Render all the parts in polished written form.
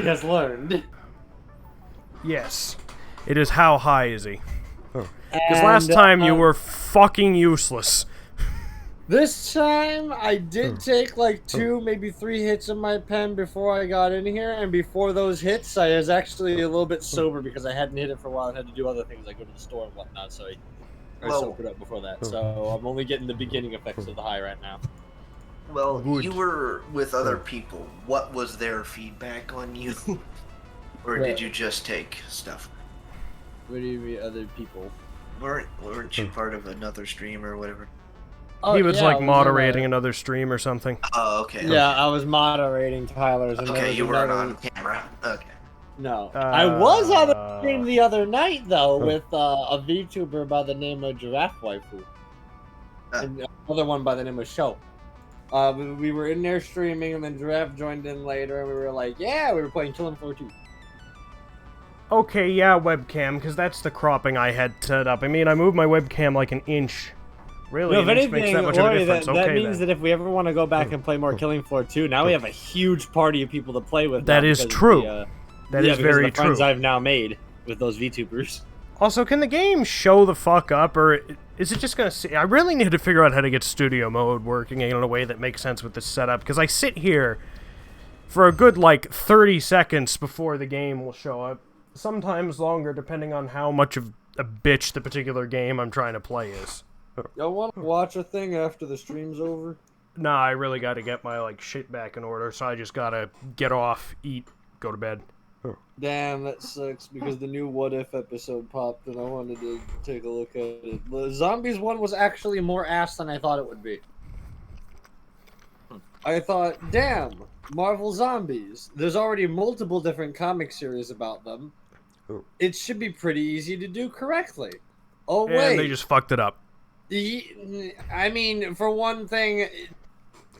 has learned. Yes. It is how high is he? Because And last time you were fucking useless. this time I did take like 2, maybe 3 hits of my pen before I got in here, and before those hits, I was actually a little bit sober because I hadn't hit it for a while and had to do other things like go to the store and whatnot. So I sobered up before that. So I'm only getting the beginning effects of the high right now. Well, Good. you were with other people. What was their feedback on you? Or did you just take stuff? What do you mean, other people? Weren't you part of another stream or whatever? Oh, He was yeah, like I moderating another stream or something. Oh, okay. Yeah, I was moderating Tyler's. And Okay, you weren't on camera. Okay. No. I was on a stream the other night, though, with a VTuber by the name of Giraffe Waifu. And another one by the name of Show. We were in there streaming, and then Giraffe joined in later, and we were like, yeah, we were playing Killing Floor 2. Okay, yeah, webcam, because that's the cropping I had set up. I mean, I moved my webcam like an inch. Really, No, if an inch makes anything, that much of a difference. that means that if we ever want to go back and play more Killing Floor 2, now we have a huge party of people to play with. That is true. That is very true. Friends I've now made with those VTubers. Also, can the game show the fuck up, or is it just gonna see? I really need to figure out how to get studio mode working in a way that makes sense with this setup, because I sit here for a good, like, 30 seconds before the game will show up. Sometimes longer, depending on how much of a bitch the particular game I'm trying to play is. Y'all want to watch a thing after the stream's over? Nah, I really gotta get my, like, shit back in order, so I just gotta get off, eat, go to bed. Damn, that sucks, because the new What If episode popped, and I wanted to take a look at it. The Zombies one was actually more ass than I thought it would be. I thought, damn, Marvel Zombies. There's already multiple different comic series about them. It should be pretty easy to do correctly. Oh, wait. And they just fucked it up. I mean, for one thing,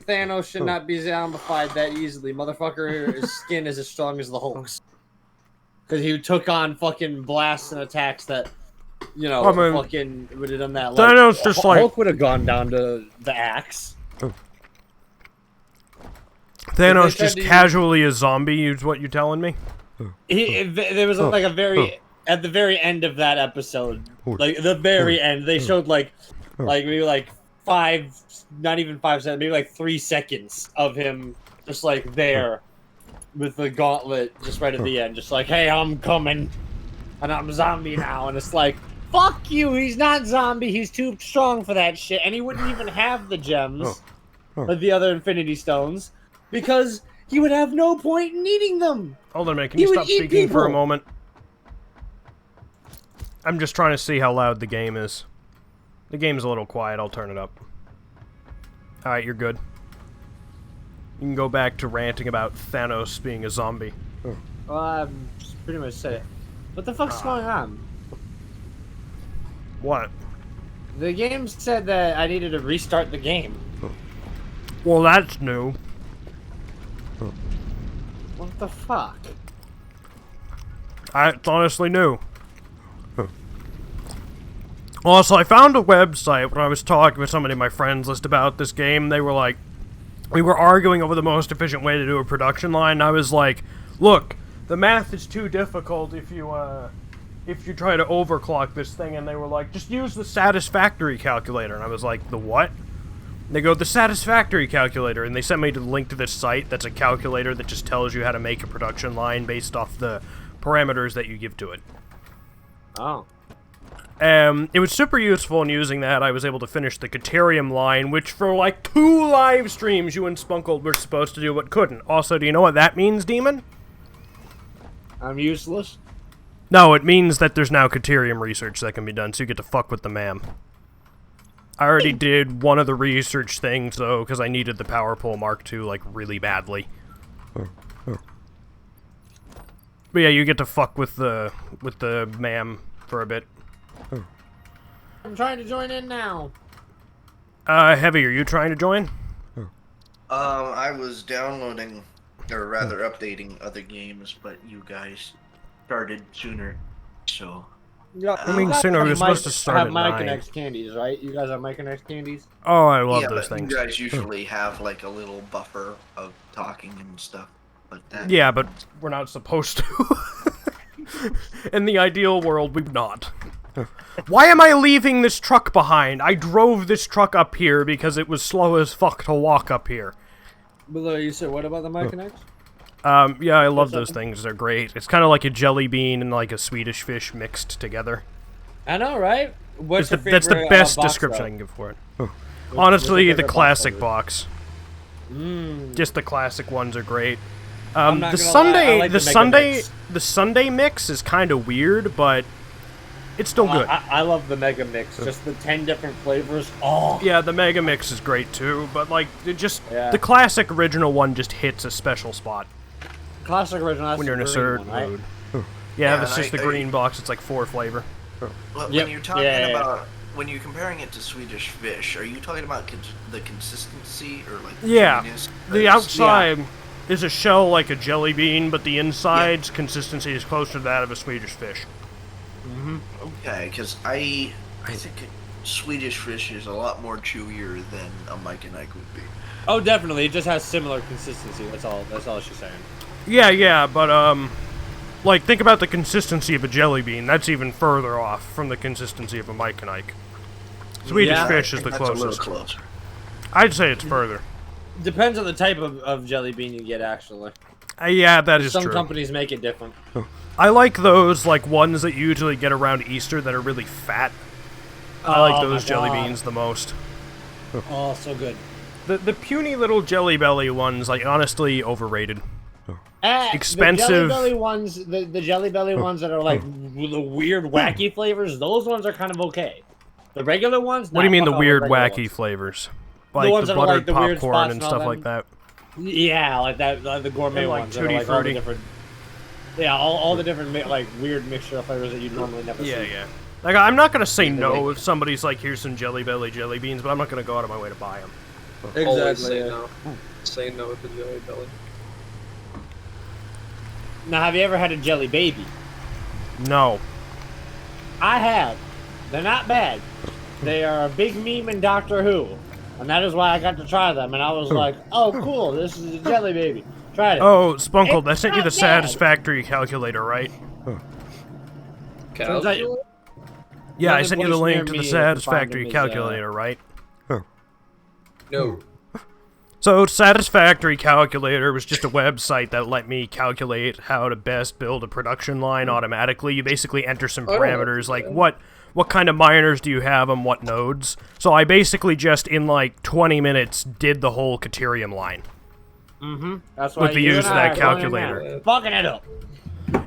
Thanos should not be zombified that easily. Motherfucker's skin is as strong as the Hulk's. Because he took on fucking blasts and attacks that, you know, fucking would have done that. Thanos just like... Hulk would have gone down to the axe. Thanos just casually a zombie, is what you're telling me? There was like a very... At the very end of that episode, like the very end, they showed like maybe like 5, not even 5 seconds, maybe like 3 seconds of him just like there with the gauntlet just right at the end, just like, hey, I'm coming and I'm zombie now, and it's like, fuck you, he's not zombie, he's too strong for that shit, and he wouldn't even have the gems or the other Infinity Stones because he would have no point in needing them. Hold on a minute, can you stop speaking for a moment? I'm just trying to see how loud the game is. The game's a little quiet, I'll turn it up. Alright, you're good. You can go back to ranting about Thanos being a zombie. Well, I've pretty much said it. What the fuck's going on? What? The game said that I needed to restart the game. Well, that's new. What the fuck? It's honestly new. Also, I found a website when I was talking with somebody in my friends list about this game. They were like, we were arguing over the most efficient way to do a production line, and I was like, look, the math is too difficult if you try to overclock this thing, and they were like, just use the Satisfactory calculator, and I was like, the what? And they go, the Satisfactory calculator, and they sent me to the link to this site that's a calculator that just tells you how to make a production line based off the parameters that you give to it. Oh. It was super useful in using that. I was able to finish the Caterium line, which for like 2 live streams you and Sponkold were supposed to do but couldn't. Also, do you know what that means, Demon? I'm useless? No, it means that there's now Caterium research that can be done, so you get to fuck with the ma'am. I already did one of the research things, though, because I needed the Power Pole Mark II, like, really badly. But yeah, you get to fuck with the ma'am for a bit. I'm trying to join in now. Heavy, are you trying to join? I was downloading, or rather updating other games, but you guys started sooner, so... Yeah, I mean, sooner, we were supposed to start at 9. Micronex candies, right? You guys have Micronex candies? Oh, I love those but things. You guys usually have, like, a little buffer of talking and stuff. But that Yeah, but we're not supposed to. In the ideal world, we've not. Why am I leaving this truck behind? I drove this truck up here because it was slow as fuck to walk up here. Below, you said what about the Myconnects? Yeah, I love those things. They're great. It's kind of like a jelly bean and like a Swedish fish mixed together. I know, right? What's your favorite, that's the best box, description though? I can give for it. Honestly, your the favorite classic box box. Just the classic ones are great. I'm not The gonna lie, I Sunday, like the the Mega Sunday, Mix. the Sunday mix is kind of weird, but it's still good. I love the Mega Mix. Just the 10 different flavors. Oh, Yeah, the Mega Mix is great too, but like Yeah. the classic original one just hits a special spot classic original. That's when you're in a the green certain one, right? mood. Yeah, Yeah, that's and just the green box. It's like 4 flavor. Well, Yep. when you're talking Yeah. about when you're comparing it to Swedish fish, are you talking about the consistency or like the Yeah, chewy-ness? the 'Cause- outside is a shell like a jelly bean, but the inside's consistency is closer to that of a Swedish fish. Okay, because I think Swedish fish is a lot more chewier than a Mike and Ike would be. Oh, definitely. It just has similar consistency. That's all. That's all she's saying. Yeah, but like think about the consistency of a jelly bean. That's even further off from the consistency of a Mike and Ike. Swedish Yeah, fish I is the think that's a little closest. closer. I'd say it's further. Depends on the type of jelly bean you get, actually. Yeah, that is Some true. companies make it different. I like those like ones that you usually get around Easter that are really fat. I like Oh those my jelly God. beans the most. Oh, so good. The puny little Jelly Belly ones, like honestly overrated. Expensive. Expensive. The Jelly Belly ones, the Jelly Belly ones that are like the weird, wacky flavors, those ones are kind of okay. The regular ones. What do you mean the weird, regular wacky ones. flavors? Like ones the that are, like, buttered the weird popcorn spots and and all stuff them. like that. Yeah, like that, like the gourmet And, like, ones. that are, Tutti like, all the Frutti. different. Yeah, all the different like weird mixture of flavors that you normally never see. Yeah. Like I'm not gonna say no if somebody's like, here's some Jelly Belly jelly beans, but I'm not gonna go out of my way to buy them. Always say Exactly. no. Say no with the Jelly Belly. Now, have you ever had a Jelly Baby? No. I have. They're not bad. They are a big meme in Doctor Who, and that is why I got to try them. And I was like, "Oh, cool! This is a Jelly Baby." Tried it. Oh, Spunkold, I It's sent you the not bad. Satisfactory calculator, right? Turns out you- Yeah, I Another sent you the place near link to me the you can find Satisfactory them is, calculator, right? No. So, Satisfactory Calculator was just a website that let me calculate how to best build a production line automatically. You basically enter some Oh, parameters like yeah. what kind of miners do you have and what nodes. So I basically just in like 20 minutes did the whole Caterium line. That's why With the you use and of I that are going calculator. now. Fucking it up.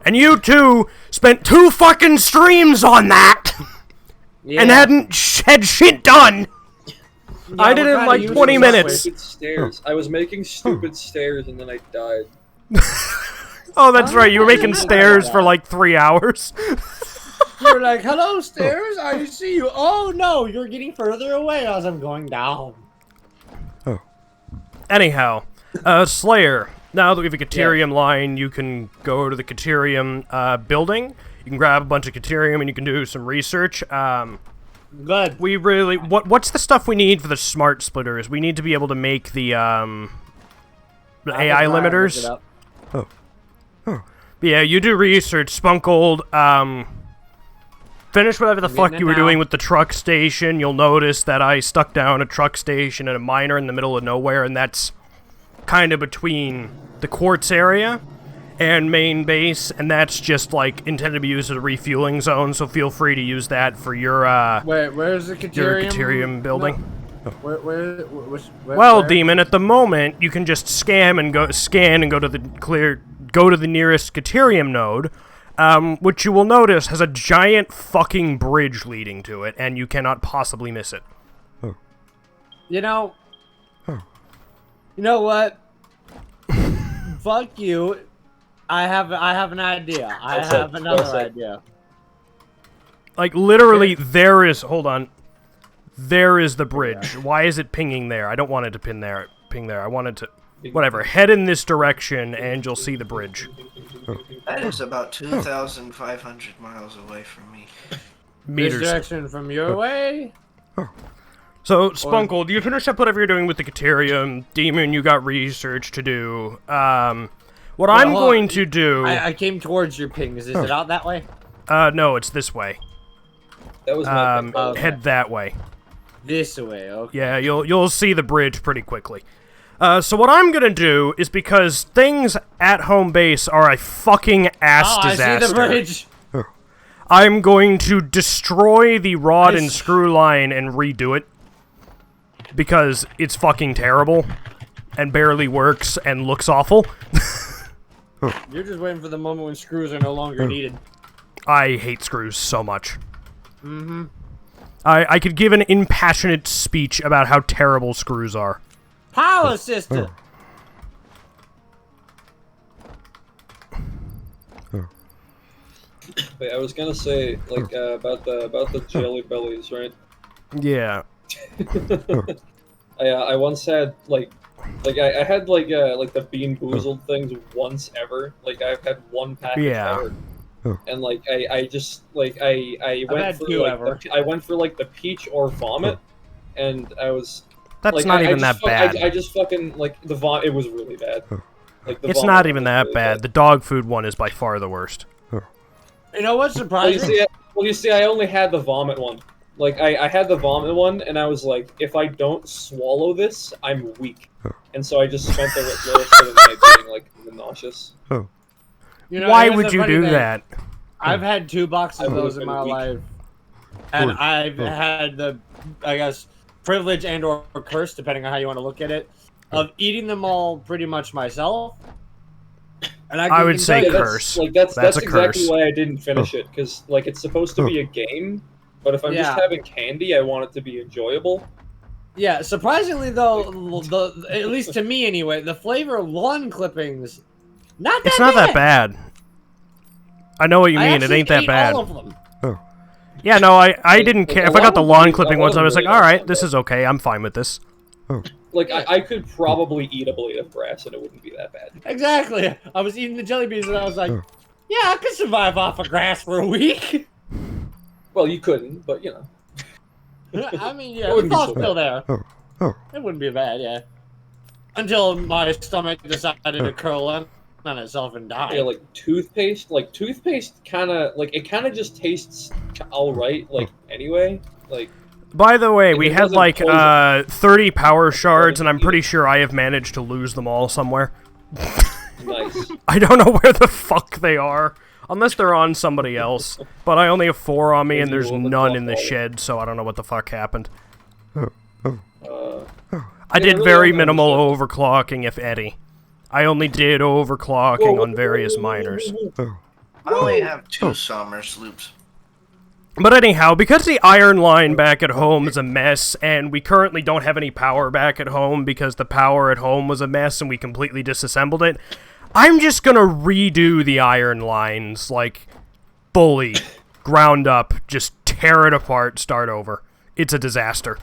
And you two spent 2 fucking streams on that and had shit done. Yeah, I did it in we're like kinda 20 using this minutes. Stupid stairs. I was making stupid stairs and then I died. Oh, that's right. You were making stairs for like 3 hours. You're like, "Hello, stairs. I see you." Oh no, you're getting further away as I'm going down. Anyhow, Slayer. Now that we have a Caterium line, you can go to the Caterium building. You can grab a bunch of Caterium and you can do some research. Good. We really what's the stuff we need for the smart splitters? We need to be able to make the AI limiters. Yeah, you do research, Spunkold. Finish whatever the fuck getting you it were doing now. with the truck station. You'll notice that I stuck down a truck station and a miner in the middle of nowhere, and that's kind of between the quartz area and main base, and that's just like intended to be used as a refueling zone. So feel free to use that for your Where's the your Caterium? Caterium building. Where, Well, where? Demon, at the moment you can just scan and go to the nearest Caterium node, which you will notice has a giant fucking bridge leading to it, and you cannot possibly miss it. You know. You know what? Fuck you. I have an idea. I That's it. have another That's it. idea. Like literally, there is. Hold on. There is the bridge. Why is it pinging there? I don't want it to ping there. I want it to. Whatever. Head in this direction, and you'll see the bridge. That is about 2,500 miles away from me. This Meters. direction from your way. So, Spunkold, you finish up whatever you're doing with the Caterium. Demon, you got research to do. What I'm going to do... I came towards your pings. Is it out that way? No, it's this way. That was my thing. Okay. Head that way. This way, okay. Yeah, you'll see the bridge pretty quickly. So what I'm gonna do is, because things at home base are a fucking ass disaster. I see the bridge! I'm going to destroy the rod and screw line and redo it. Because it's fucking terrible. And barely works and looks awful. You're just waiting for the moment when screws are no longer needed. I hate screws so much. Mm-hmm. I could give an impassionate speech about how terrible screws are. Power system! Wait, I was gonna say, like, about the jelly bellies, right? Yeah. I once had, I had, the Bean Boozled things once ever. Like, I've had one package ever. And, like, I went for, I went for, like, the peach or vomit, and I was... That's like, not even that bad. I just fucking, like, the vomit, it was really bad. Like, the it's not even that really bad. The dog food one is by far the worst. You know what's surprising? Well, you see, I only had the vomit one. Like, I had the vomit one, and I was like, if I don't swallow this, I'm weak. And so I just spent the rest of the night being, like, nauseous. You know, why would you do that? I've had 2 boxes of those in my life. And I've had the, I guess, privilege and or curse, depending on how you want to look at it, of eating them all pretty much myself. And I would say curse. That's a exactly curse. why I didn't finish it, because, like, it's supposed to be a game, but if I'm just having candy, I want it to be enjoyable. Yeah, surprisingly though, at least to me anyway, the flavor lawn clippings, not that It's not that bad. I know what you mean. It ain't that bad. All of them. Yeah, no, I didn't care. If I got the lawn clipping ones, I was like, alright, this is okay. I'm fine with this. Like, I could probably eat a blade of grass and it wouldn't be that bad. Exactly. I was eating the jelly beans and I was like, yeah, I could survive off of grass for a week. Well, you couldn't, but, you know. I mean, yeah, the thought's still there. It wouldn't be bad, yeah. Until my stomach decided to curl in on itself and die. Yeah, like toothpaste kind of, like, it kind of just tastes alright, like, anyway. Like, by the way, we had like 30 power shards, and I'm pretty sure I have managed to lose them all somewhere. Nice. I don't know where the fuck they are. Unless they're on somebody else. But I only have 4 on me, and there's none in the shed, so I don't know what the fuck happened. I did very minimal overclocking, if any. I only did overclocking on various miners. I only have 2 summer sloops. But anyhow, because the iron line back at home is a mess, and we currently don't have any power back at home because the power at home was a mess and we completely disassembled it, I'm just gonna redo the iron lines, like, fully, ground up, just tear it apart, start over. It's a disaster.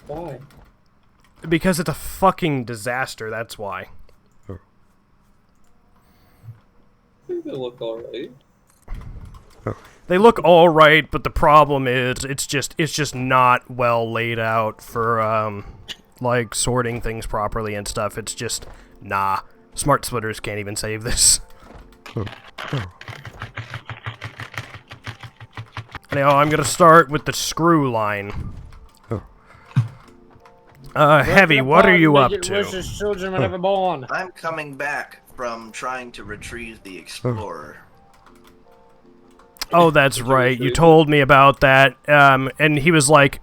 Why? Because it's a fucking disaster, that's why. I think they look alright. They look alright, but the problem is, it's just not well laid out for, like, sorting things properly and stuff. It's just, nah. Smart splitters can't even save this. Anyhow, I'm gonna start with the screw line. Heavy, what are you up to? Wishes children were never born. I'm coming back from trying to retrieve the Explorer. Oh, that's right. You told me about that. And he was like,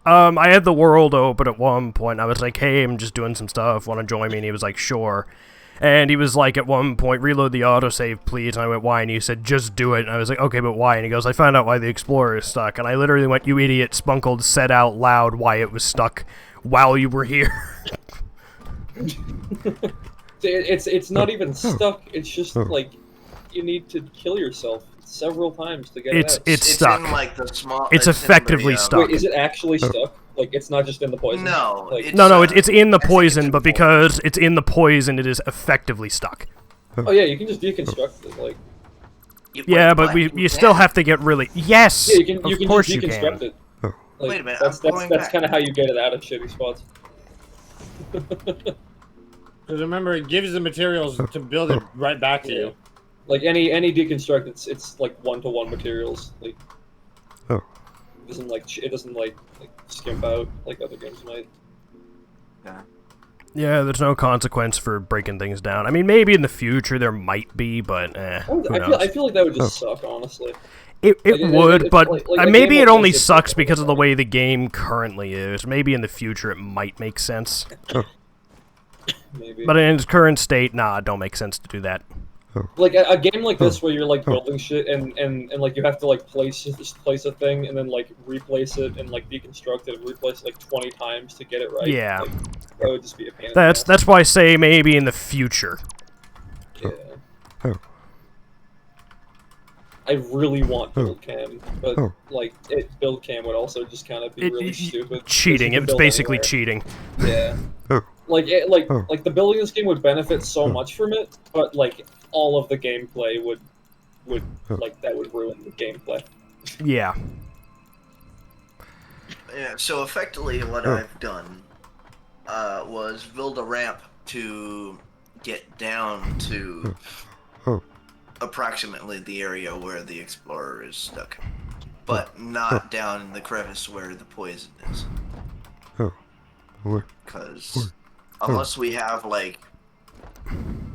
I had the world open at one point. I was like, hey, I'm just doing some stuff. Want to join me? And he was like, sure. And he was like, at one point, reload the autosave, please. And I went, why? And he said, just do it. And I was like, okay, but why? And he goes, I found out why the Explorer is stuck. And I literally went, you idiot. Sponkold said out loud why it was stuck while you were here. It's not even stuck. It's just, like, you need to kill yourself several times to get it out. It's stuck. In, like, the small, it's effectively stuck. Wait, is it actually stuck? Like, it's not just in the poison? No. Like, No, it's in the poison, but because it's in the poison, it is effectively stuck. Oh yeah, you can just deconstruct it, like... Yeah, but you still have to get really... Yes! Yeah, you can of course just you deconstruct can. it. Like, wait a minute, that's I'm going kind back. of how you get it out of shitty spots. Because remember, it gives the materials to build it right back to you. Like any deconstruct, it's like 1-to-1 materials. Like it doesn't like skimp out like other games might. Yeah. Yeah, there's no consequence for breaking things down. I mean, maybe in the future there might be, but who knows? I feel like that would just suck, honestly. It would, but maybe it only sucks because of the way way the game currently is. Maybe in the future it might make sense. Maybe. But in its current state, nah, it don't make sense to do that. Like a game like this where you're like building shit and like you have to like place a thing and then like replace it and like deconstruct it and replace it like 20 times to get it right. Yeah. Like, that would just be a pain. In the ass. That's why I say maybe in the future. Yeah. I really want build cam, but like build cam would also just kind of be really stupid. Cheating. It's basically cheating. Yeah. Like the building of this game would benefit so much from it, but like all of the gameplay would like that would ruin the gameplay. Yeah. Yeah. So effectively, what I've done was build a ramp to get down to approximately the area where the explorer is stuck, but not down in the crevice where the poison is. Because unless we have like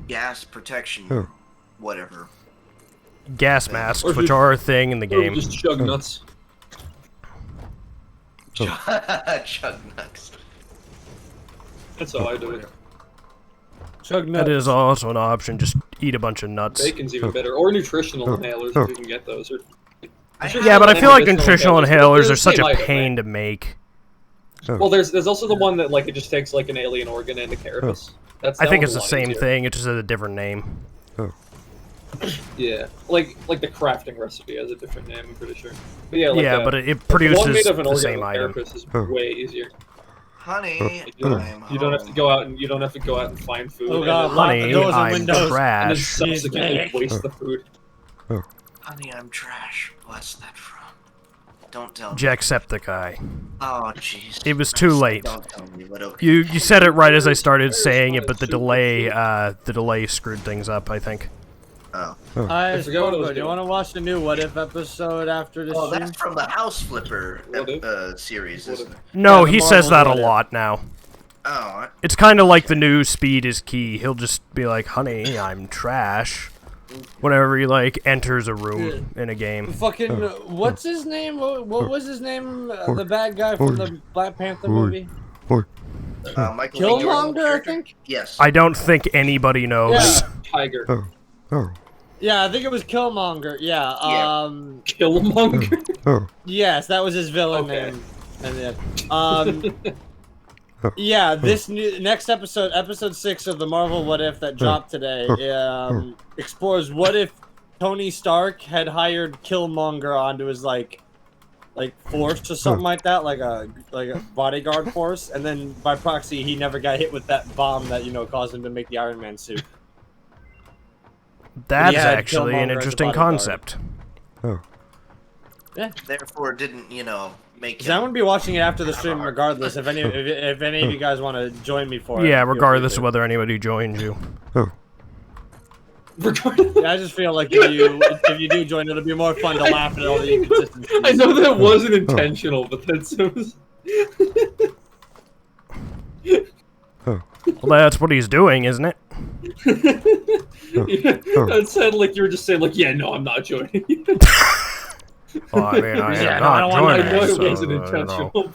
gas protection, whatever. Gas masks, which are a thing in the game. Just chug nuts. Chug nuts. That's how I do it. Chug nuts. That is also an option. Just eat a bunch of nuts. Bacon's even better, or nutritional inhalers if you can get those. Yeah, but I feel like nutritional inhalers are such a pain to make. Well, there's also the one that like it just takes like an alien organ and a carapace. I think it's the same thing. It just has a different name. Yeah, like the crafting recipe has a different name. I'm pretty sure. But yeah, like, but it produces the same item. Is way easier. Honey, you don't have to go out and find food. Oh god, honey, I'm trash. And then subsequently waste the food. Honey, I'm trash. What's that from? Don't tell me. Jacksepticeye. Oh jeez. It was too late. Don't tell me, but okay. You said it right as I started saying it, but the delay screwed things up, I think. Oh. I forgot do you want to watch the new What If episode after this stream? That's from the House Flipper series, isn't it? No, he says that a lot now. Oh. It's kind of like the new Speed is Key. He'll just be like, honey, I'm trash. Whenever he, like, enters a room in a game. Fucking, what's his name? What was his name? The bad guy from the Black Panther movie? Michael Killmonger, I think? Yes. I don't think anybody knows. Yeah. Tiger. Yeah, I think it was Killmonger. Yeah. Killmonger. Yes, that was his villain name. And then, yeah, this next episode, episode 6 of the Marvel What If that dropped today, explores what if Tony Stark had hired Killmonger onto his like force or something like that, like a bodyguard force, and then by proxy he never got hit with that bomb that caused him to make the Iron Man suit. That's actually an interesting concept. Yeah. Therefore, didn't make. I'm gonna be watching it after the stream, regardless. If any of you guys want to join me for it. Yeah, regardless of whether anybody joins you. Yeah, I just feel like if you do join, it'll be more fun to laugh at all the inconsistencies. I know that wasn't intentional, but that's. Well, that's what he's doing, isn't it? That sounded like you were just saying, like, yeah, no, I'm not joining you. Well, I mean, I know it wasn't intentional.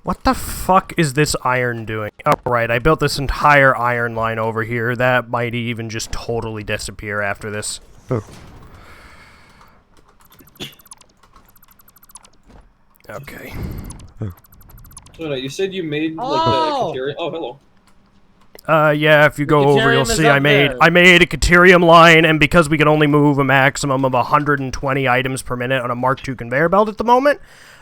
What the fuck is this iron doing? Oh, right, I built this entire iron line over here. That might even just totally disappear after this. Okay. So, you said you made, like, the Katerium... Oh, hello. Yeah, if you go over, you'll see I made a Katerium line, and because we can only move a maximum of 120 items per minute on a Mark II conveyor belt at the moment,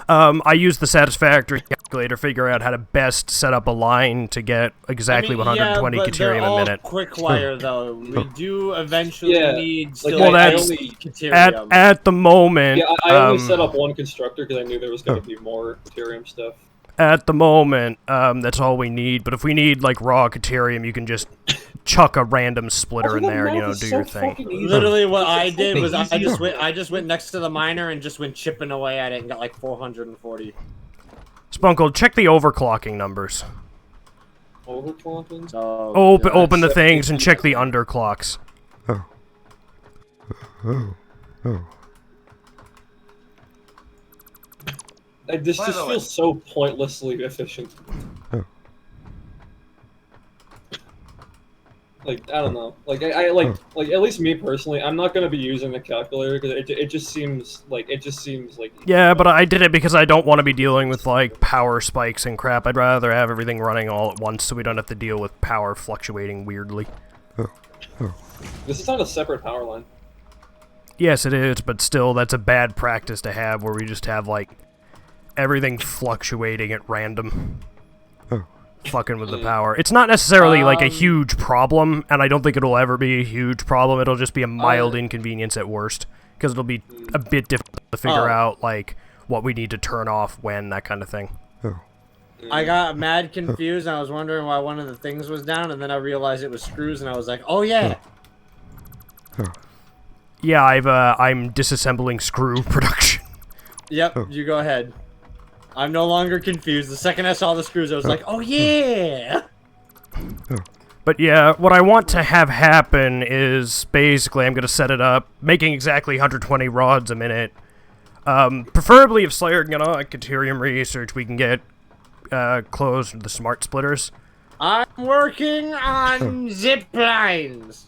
I used the Satisfactory calculator to figure out how to best set up a line to get exactly 120 Katerium a minute. Quick wire though. We do eventually need still Katerium. At the moment. Yeah, I only set up one constructor because I knew there was going to be more Katerium stuff. At the moment, that's all we need. But if we need like raw Caterium, you can just chuck a random splitter in there and do your thing. Literally, what I did was I just went next to the miner and just went chipping away at it and got like 440. Spunkold, check the overclocking numbers. Overclocking? So, Open the things and check the underclocks. This just feels so pointlessly efficient. Like, I don't know. Like, like at least me personally, I'm not gonna be using the calculator because it just seems like Yeah, but I did it because I don't want to be dealing with like power spikes and crap. I'd rather have everything running all at once so we don't have to deal with power fluctuating weirdly. This is on a separate power line. Yes, it is, but still, that's a bad practice to have where we just have like everything fluctuating at random. Fucking with the power. It's not necessarily like a huge problem, and I don't think it'll ever be a huge problem. It'll just be a mild inconvenience at worst, because it'll be a bit difficult to figure out like what we need to turn off when, that kind of thing. I got mad confused, and I was wondering why one of the things was down, and then I realized it was screws, and I was like, oh yeah. Yeah, I'm disassembling screw production. Yep, you go ahead. I'm no longer confused. The second I saw the screws, I was like, oh yeah! But yeah, what I want to have happen is, basically, I'm going to set it up, making exactly 120 rods a minute. Preferably, if Slayer can get on Caterium research, we can get close to the smart splitters. I'm working on zip lines!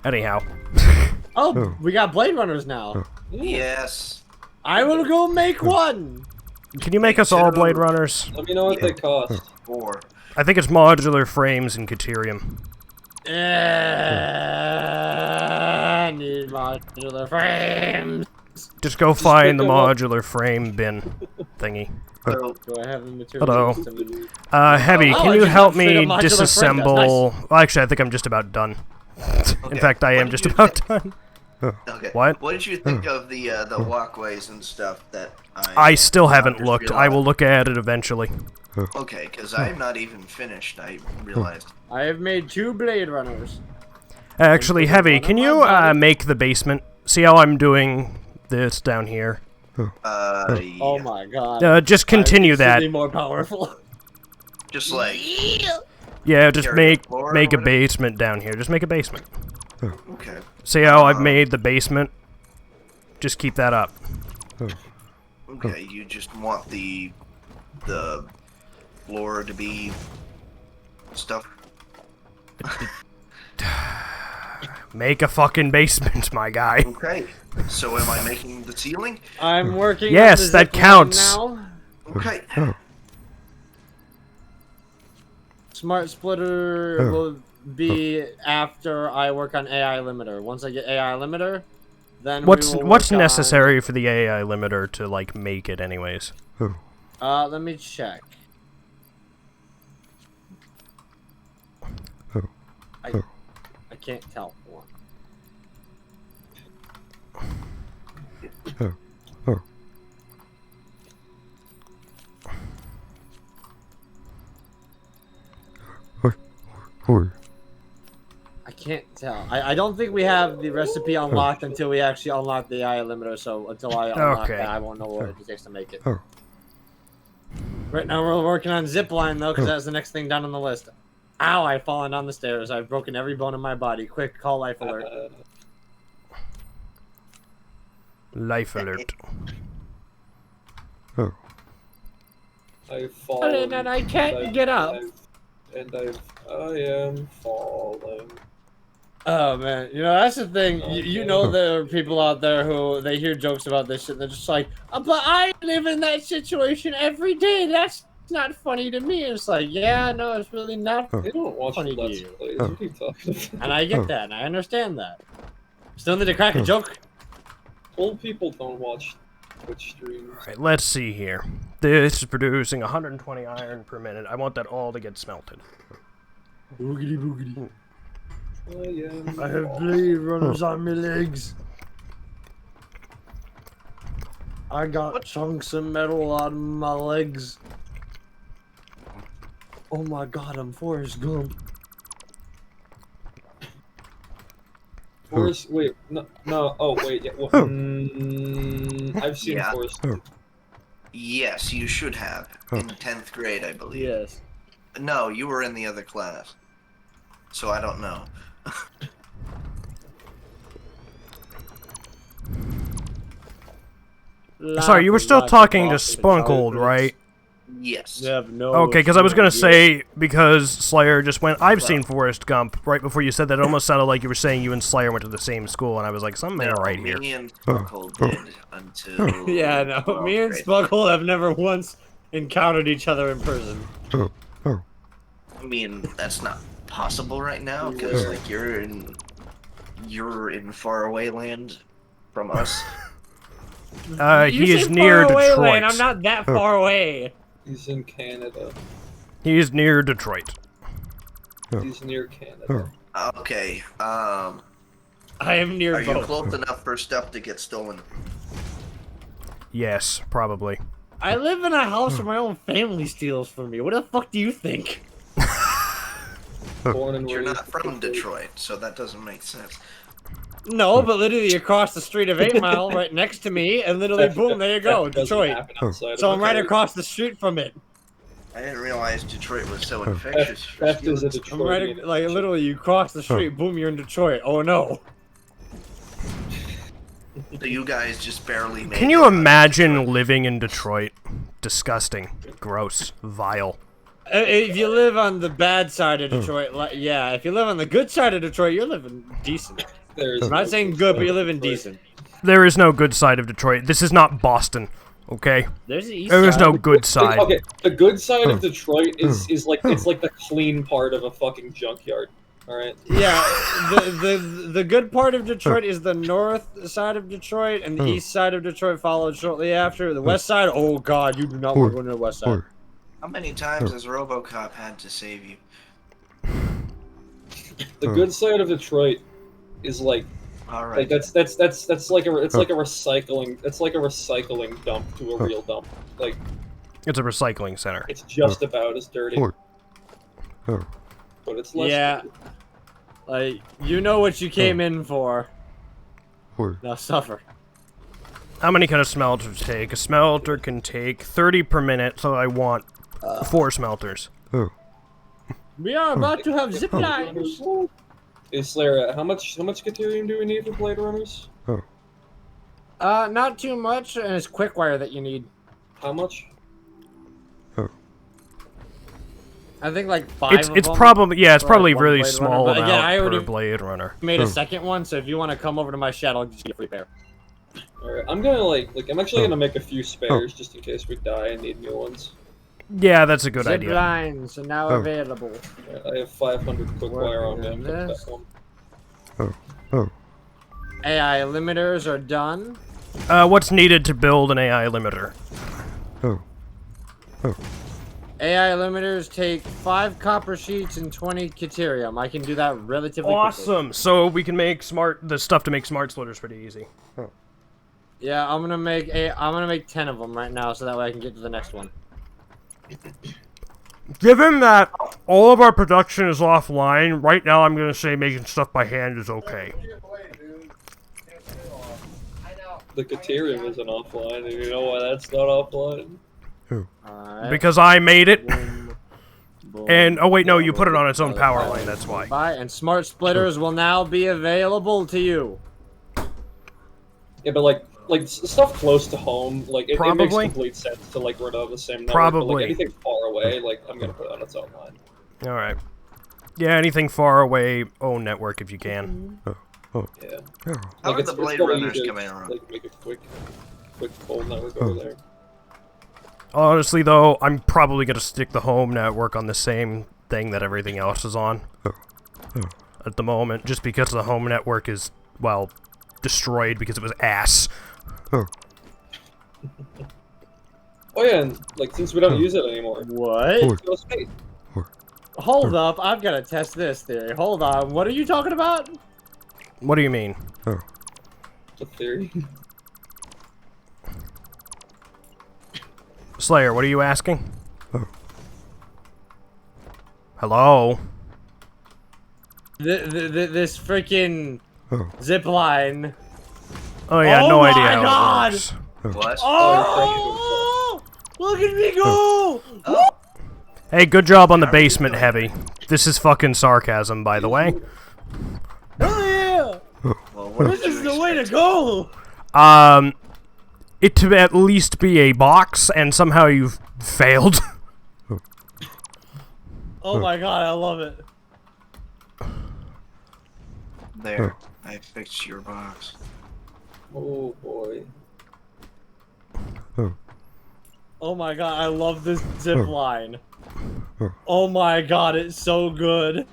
Anyhow. Oh, we got Blade Runners now. Yes. I will go make one! Can you make us all Blade Runners? Let me know what they cost. 4. I think it's modular frames in Caterium. I need modular frames! Just go find the modular frame bin thingy. So, Do I have the materials? Hello. Heavy, can you help me disassemble... Nice. Well, actually, I think I'm just about done. In fact, I am just about done. okay. What? What did you think of the walkways and stuff that I still haven't looked. I will look at it eventually. Okay, because I'm not even finished, I realized. I have made 2 Blade Runners. Actually, Heavy, can you make the basement? See how I'm doing this down here? Yeah. Oh my god. Just continue that. More powerful. Just like... Yeah, just make a basement down here. Just make a basement. Okay. See how I've made the basement? Just keep that up. Okay, you just want the floor to be stuff. Make a fucking basement, my guy. Okay. So am I making the ceiling? I'm working. Yes, on the that zip line counts. now. Okay. Smart splitter will be after I work on AI limiter. Once I get AI limiter, then what's necessary for the AI limiter to like make it, anyways? Let me check. I can't tell. I can't tell. I don't think we have the recipe unlocked until we actually unlock the AI limiter, so until I unlock that, I won't know what it takes to make it. Right now we're working on zipline, though, because that's the next thing down on the list. Ow, I've fallen down the stairs. I've broken every bone in my body. Quick, call life alert. Life alert. I've fallen. And I can't get up. I am falling. Oh man, you know that's the thing. You know there are people out there who they hear jokes about this shit. And they're just like, but I live in that situation every day. That's not funny to me. It's like, yeah, no, it's really not. They don't watch funny to Let's you. Plays. What are you talking about? And I get that, and I understand that. Still need to crack a joke. Old people don't watch Twitch streams. Alright, let's see here. This is producing 120 iron per minute. I want that all to get smelted. Boogity boogity. I have falling. Blade Runners on my legs. I got chunks of metal on my legs. Oh my god, I'm Forrest Gump. Forrest, wait, no, oh wait, yeah, well, I've seen Yeah. Forrest. Yes, you should have. In 10th grade, I believe. Yes. No, you were in the other class. So I don't know. Sorry, you were still talking to Sponkold, right? Yes. Okay, because I was gonna say, because Slayer just went, I've seen Forrest Gump, right before you said that, it almost sounded like you were saying you and Slayer went to the same school, and I was like, something ain't right here. Me and Sponkold did until... Yeah, no, me and Sponkold have never once encountered each other in person. I mean, that's not possible right now, because, like, you're in faraway land from us. He is near Detroit. Land. I'm not that far away. He's in Canada. He is near Detroit. He's near Canada. Okay, I am near are you both. close enough for stuff to get stolen? Yes, probably. I live in a house where my own family steals from me. What the fuck do you think? Born and You're raised not from Detroit, so that doesn't make sense. No, but literally across the street of 8 Mile, right next to me, and literally, boom, there you go, That doesn't Detroit. happen outside of So I'm right Detroit. across the street from it. I didn't realize Detroit was so infectious. for Theft is a stealing. I'm right, Detroit. like, literally, you cross the street, boom, you're in Detroit. Oh no. So you guys just barely made Can it you out of imagine Detroit. living in Detroit? Disgusting. Gross. Vile. If you live on the bad side of Detroit, like, yeah, if you live on the good side of Detroit, you're living decent. There's I'm not saying good, but you're living decent. There is no good side of Detroit. This is not Boston, okay? There's the east There is side. no good side. Okay, the good side of Detroit is like it's like the clean part of a fucking junkyard. All right. Yeah, the good part of Detroit is the north side of Detroit, and the east side of Detroit followed shortly after. The west side, oh god, you do not want to go to the west side. How many times has RoboCop had to save you? The good side of Detroit is like Alright. that's like a recycling dump to a real dump. Like It's a recycling center. it's just about as dirty, but it's less. Yeah, dirty. like you know what you came in for. Now suffer. How many can a smelter take? A smelter can take 30 per minute, so I want 4 smelters. We are about to have zip lines. Hey Slayer, how much Caterium do we need for Blade Runners? Not too much, and it's quick wire that you need. How much? I think like 5 of It's them probably, yeah, it's for, probably one really Blade small Runner, but amount again, I per already Blade Runner. made a second one, so if you want to come over to my shed, I'll just get a free pair. Alright, I'm gonna I'm actually gonna make a few spares just in case we die and need new ones. Yeah, that's a good Zip idea. lines are now available. I have 500 quick wire on me. I'm gonna this. put that one. AI limiters are done. What's needed to build an AI limiter? AI limiters take 5 copper sheets and 20 Caterium. I can do that relatively quickly. Awesome. So we can make the stuff to make smart splitters pretty easy. Yeah, I'm gonna make 10 of them right now, so that way I can get to the next one. Given that all of our production is offline, right now I'm gonna say making stuff by hand is okay. The Caterium isn't offline, and you know why that's not offline? Alright. Because I made it. Boom, boom, And, oh wait, no, you put it on its own power line, that's why. Bye, and smart splitters will now be available to you. Yeah, but like stuff close to home, like it makes Probably. complete sense to like run on the same network. But, Probably. like anything far away, like I'm gonna put it on its own line. Alright. Yeah, anything far away, own network if you can. Yeah. How are the it's Blade probably Runners easier to, coming around? like make a quick cold network over there. Honestly though, I'm probably gonna stick the home network on the same thing that everything else is on. At the moment, just because the home network is, well, destroyed because it was ass. Oh yeah, and like since we don't use it anymore, What? let's go to space. Hold up, I've got to test this theory. Hold on, what are you talking about? What do you mean? The theory. Slayer, what are you asking? Hello? This freaking zip line. Oh yeah, Oh no idea my how God! it works. What? Oh! Look at me go! Oh. Hey, good job on the basement, Heavy. This is fucking sarcasm, by the way. Hell yeah! Well, what This did is you the way to expect? go! It to at least be a box, and somehow you've failed. Oh my God, I love it. There, I fixed your box. Oh boy. Oh my God, I love this zip line. Oh my God, it's so good.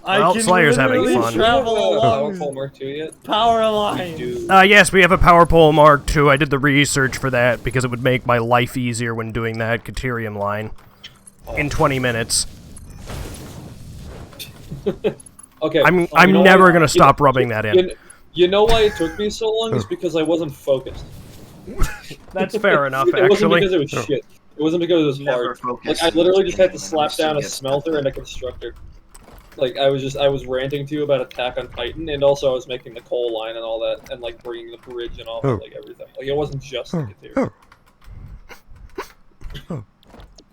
Well, I can Slayer's having literally fun. travel Do you have a along PowerPole Mark II yet? power lines. Do. Yes, we have a Power Pole Mark II. I did the research for that because it would make my life easier when doing that Caterium line. In 20 minutes. Okay. I'm you know never why- gonna stop rubbing that in. You know why it took me so long? Is because I wasn't focused. That's fair enough, It wasn't actually. because it was shit. It wasn't because it was Never hard. focused Like I in literally the just had to beginning, slap and we down a still get smelter stuff and a constructor. Like I was ranting to you about Attack on Titan, and also I was making the coal line and all that, and like bringing the bridge and all that, like everything. Like it wasn't just the material.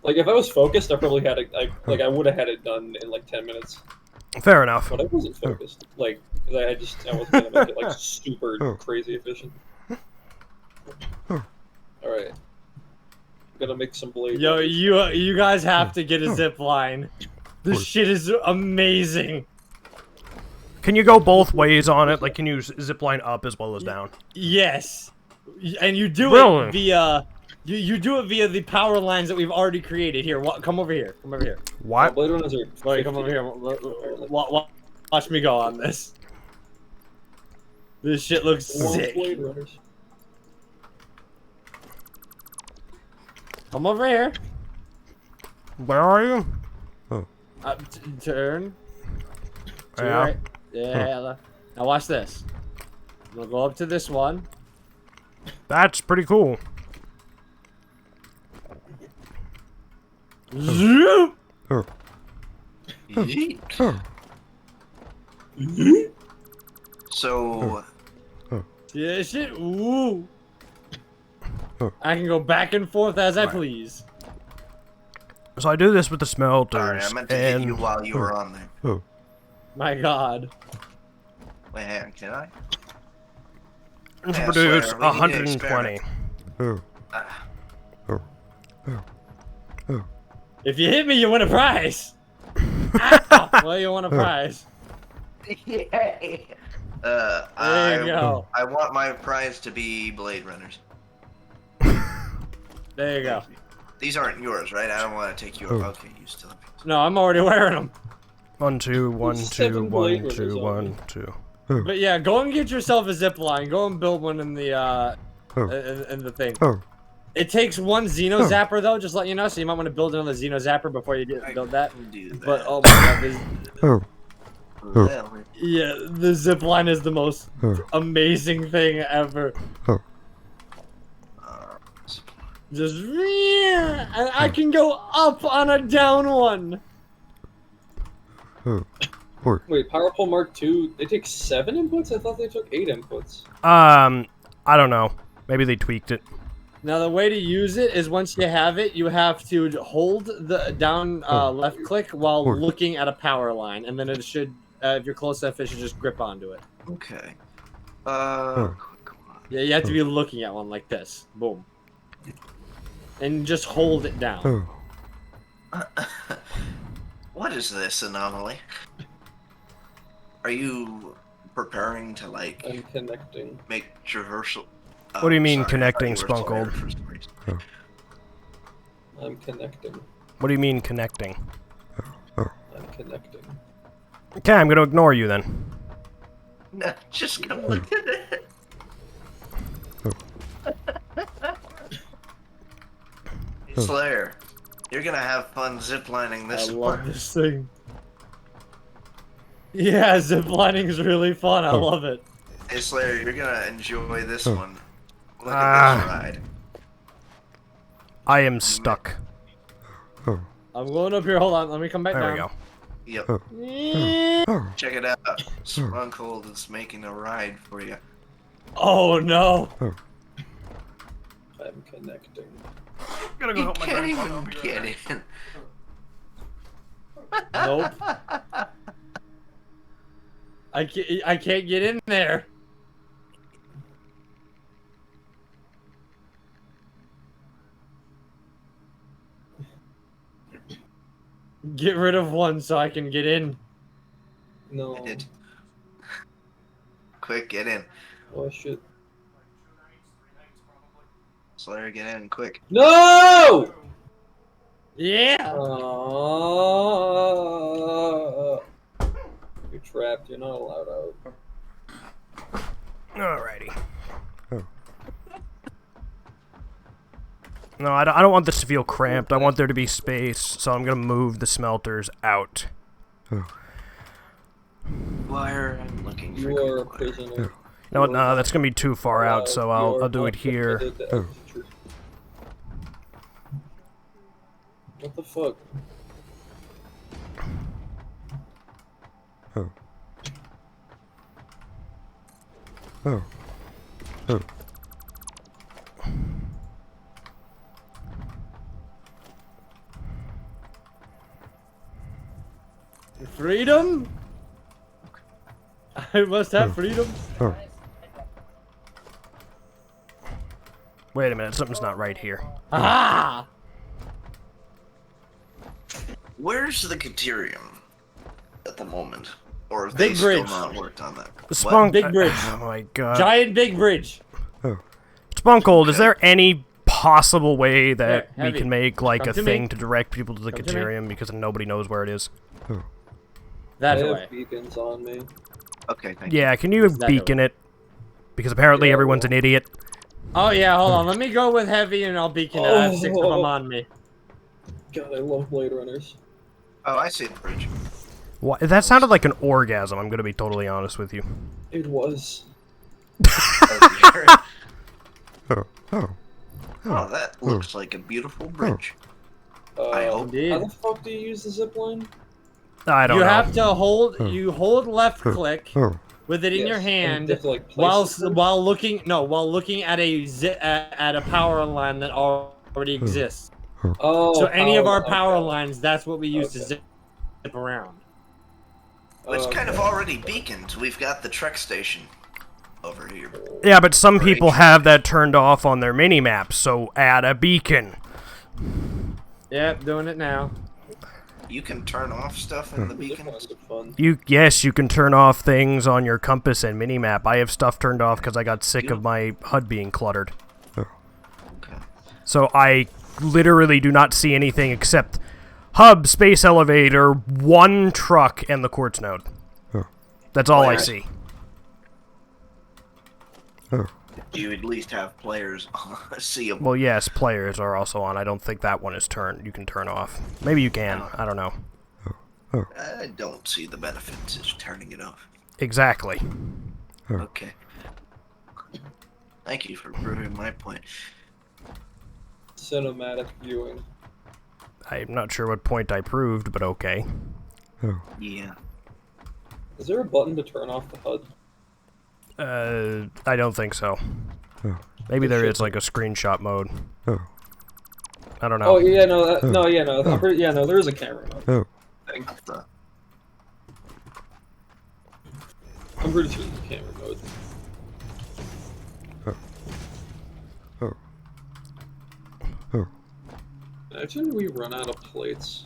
Like if I was focused, I probably had it. I would have had it done in like 10 minutes. Fair enough. But I wasn't focused. Like I wasn't gonna make it like super crazy efficient. All right, gonna make some blade. Yo, runners. you guys have to get a zip line. This shit is amazing. Can you go both ways on it? Like, can you zipline up as well as down? Yes, and you do Really? it via you do it via the power lines that we've already created. Here, come over here. Come over here. What? Blade runners are. Wait, come 50. over here. Watch me go on this. This shit looks Long sick. Blade runners. Come over here. Where are you? Turn. To your Yeah. right. Yeah. Now watch this. I'm gonna go up to this one. That's pretty cool. Zoom. Yeet. So, See that shit? Ooh. I can go back and forth as I please. So I do this with the smelters, sorry, I meant to hit you and while you were on there. My God. Wait, hang on, can I? to Yeah, produce Slayer, we need to 120. If you hit me, you win a prize. Ow. Well, you won a prize. Yay! There you go. I want my prize to be Blade Runners. There you go. These aren't yours, right? I don't want to take yours. Okay, you still have yours. No, I'm already wearing them. 1, 2, 1, 2, 7 1, blade runners 2, on 1, 2. But yeah, go and get yourself a zip line. Go and build one in the in the thing. It takes one Xeno Zapper though, just let you know. So you might want to build another Xeno Zapper before you build that. Do that. But oh my God, Well, yeah, the zip line is the most amazing thing ever. Just and I can go up on a down one. Wait, PowerPole Mark II, they take 7 inputs? I thought they took 8 inputs. I don't know. Maybe they tweaked it. Now the way to use it is once you have it, you have to hold the down left click while looking at a power line, and then it should, if you're close enough, it should just grip onto it. okay. Yeah, you have to be looking at one like this. Boom. And just hold it down. What is this anomaly? Are you preparing to like I'm connecting. make traversal? What do you mean sorry, I connecting, thought you were Sponkold? Slayer for some reason. I'm connecting. What do you mean connecting? I'm connecting. Okay, I'm gonna ignore you then. No, just come look at it. Hey, Slayer, you're gonna have fun ziplining I this love one. this thing. Yeah, ziplining is really fun. I love it. Hey Slayer, you're gonna enjoy this one. Look at this ride. I am stuck. I'm going up here. Hold on. Let me come back down. There Yep. Check it out. Sponkold is making a ride for you. Oh no. I'm connecting. Gotta go You help my can't grandpa. even get in. Nope. I can't get in there. Get rid of one so I can get in. No. I did. Quick, get in. Oh shit. Slayer, get in, quick. No! Yeah. You're trapped. You're not allowed out. Alrighty. No, I don't want this to feel cramped. I want there to be space, so I'm gonna move the smelters out. Wire, I'm looking for You are a quick wire. prisoner. No, no, that's gonna be too far out, so I'll do it here. What the fuck? Freedom? I must have freedom. Wait a minute, something's not right here. Ah! Where's the Caterium at the moment? Or have Big they bridge. still not worked on that? Spunk. Big bridge. Oh my god. Giant big bridge. Sponkold, is there any possible way that Here, we Heavy. can make like Come a to thing me. to direct people to the Come to me. Caterium because nobody knows where it is? That I way. have beacons on me. Okay, thank you. Yeah, can you That beacon it? Because apparently Yeah, everyone's an idiot. Oh yeah, hold on. Let me go with heavy and I'll beacon it. I have 6 of them on me. God, I love Blade Runners. Oh, I see the bridge. What? That sounded like an orgasm, I'm gonna be totally honest with you. It was. Oh, that looks like a beautiful bridge. I hope. Indeed. How the fuck do you use the zipline? I don't You know. have to hold. You hold left click with it in your Yes, and hand you have to, like, place while it first? while looking at a power line that already exists. Oh. So any of our okay. power lines, that's what we use to Okay. zip around. Well, it's kind of Okay. already beaconed. We've got the Trek station over here. Yeah, but some Right. people have that turned off on their mini-maps, so add a beacon. Yep, doing it now. You can turn off stuff in the Ziplines beacons. are fun. Yes, you can turn off things on your compass and mini-map. I have stuff turned off because I got sick of my HUD being cluttered. Okay. So I literally do not see anything except hub, space elevator, one truck, and the quartz node. That's all I Players. see. You at least have players see them. Well, yes, players are also on. I don't think that one is turned. You can turn off. Maybe you can. I don't know. I don't see the benefits of turning it off. Exactly. Okay. Thank you for proving my point. Cinematic viewing. I'm not sure what point I proved, but okay. Yeah. Is there a button to turn off the HUD? I don't think so. Maybe there is like a screenshot mode. I don't know. Oh yeah, no, I'm pretty, yeah, no, there is a camera mode. I think the I'm pretty sure there's a camera mode. Imagine we run out of plates.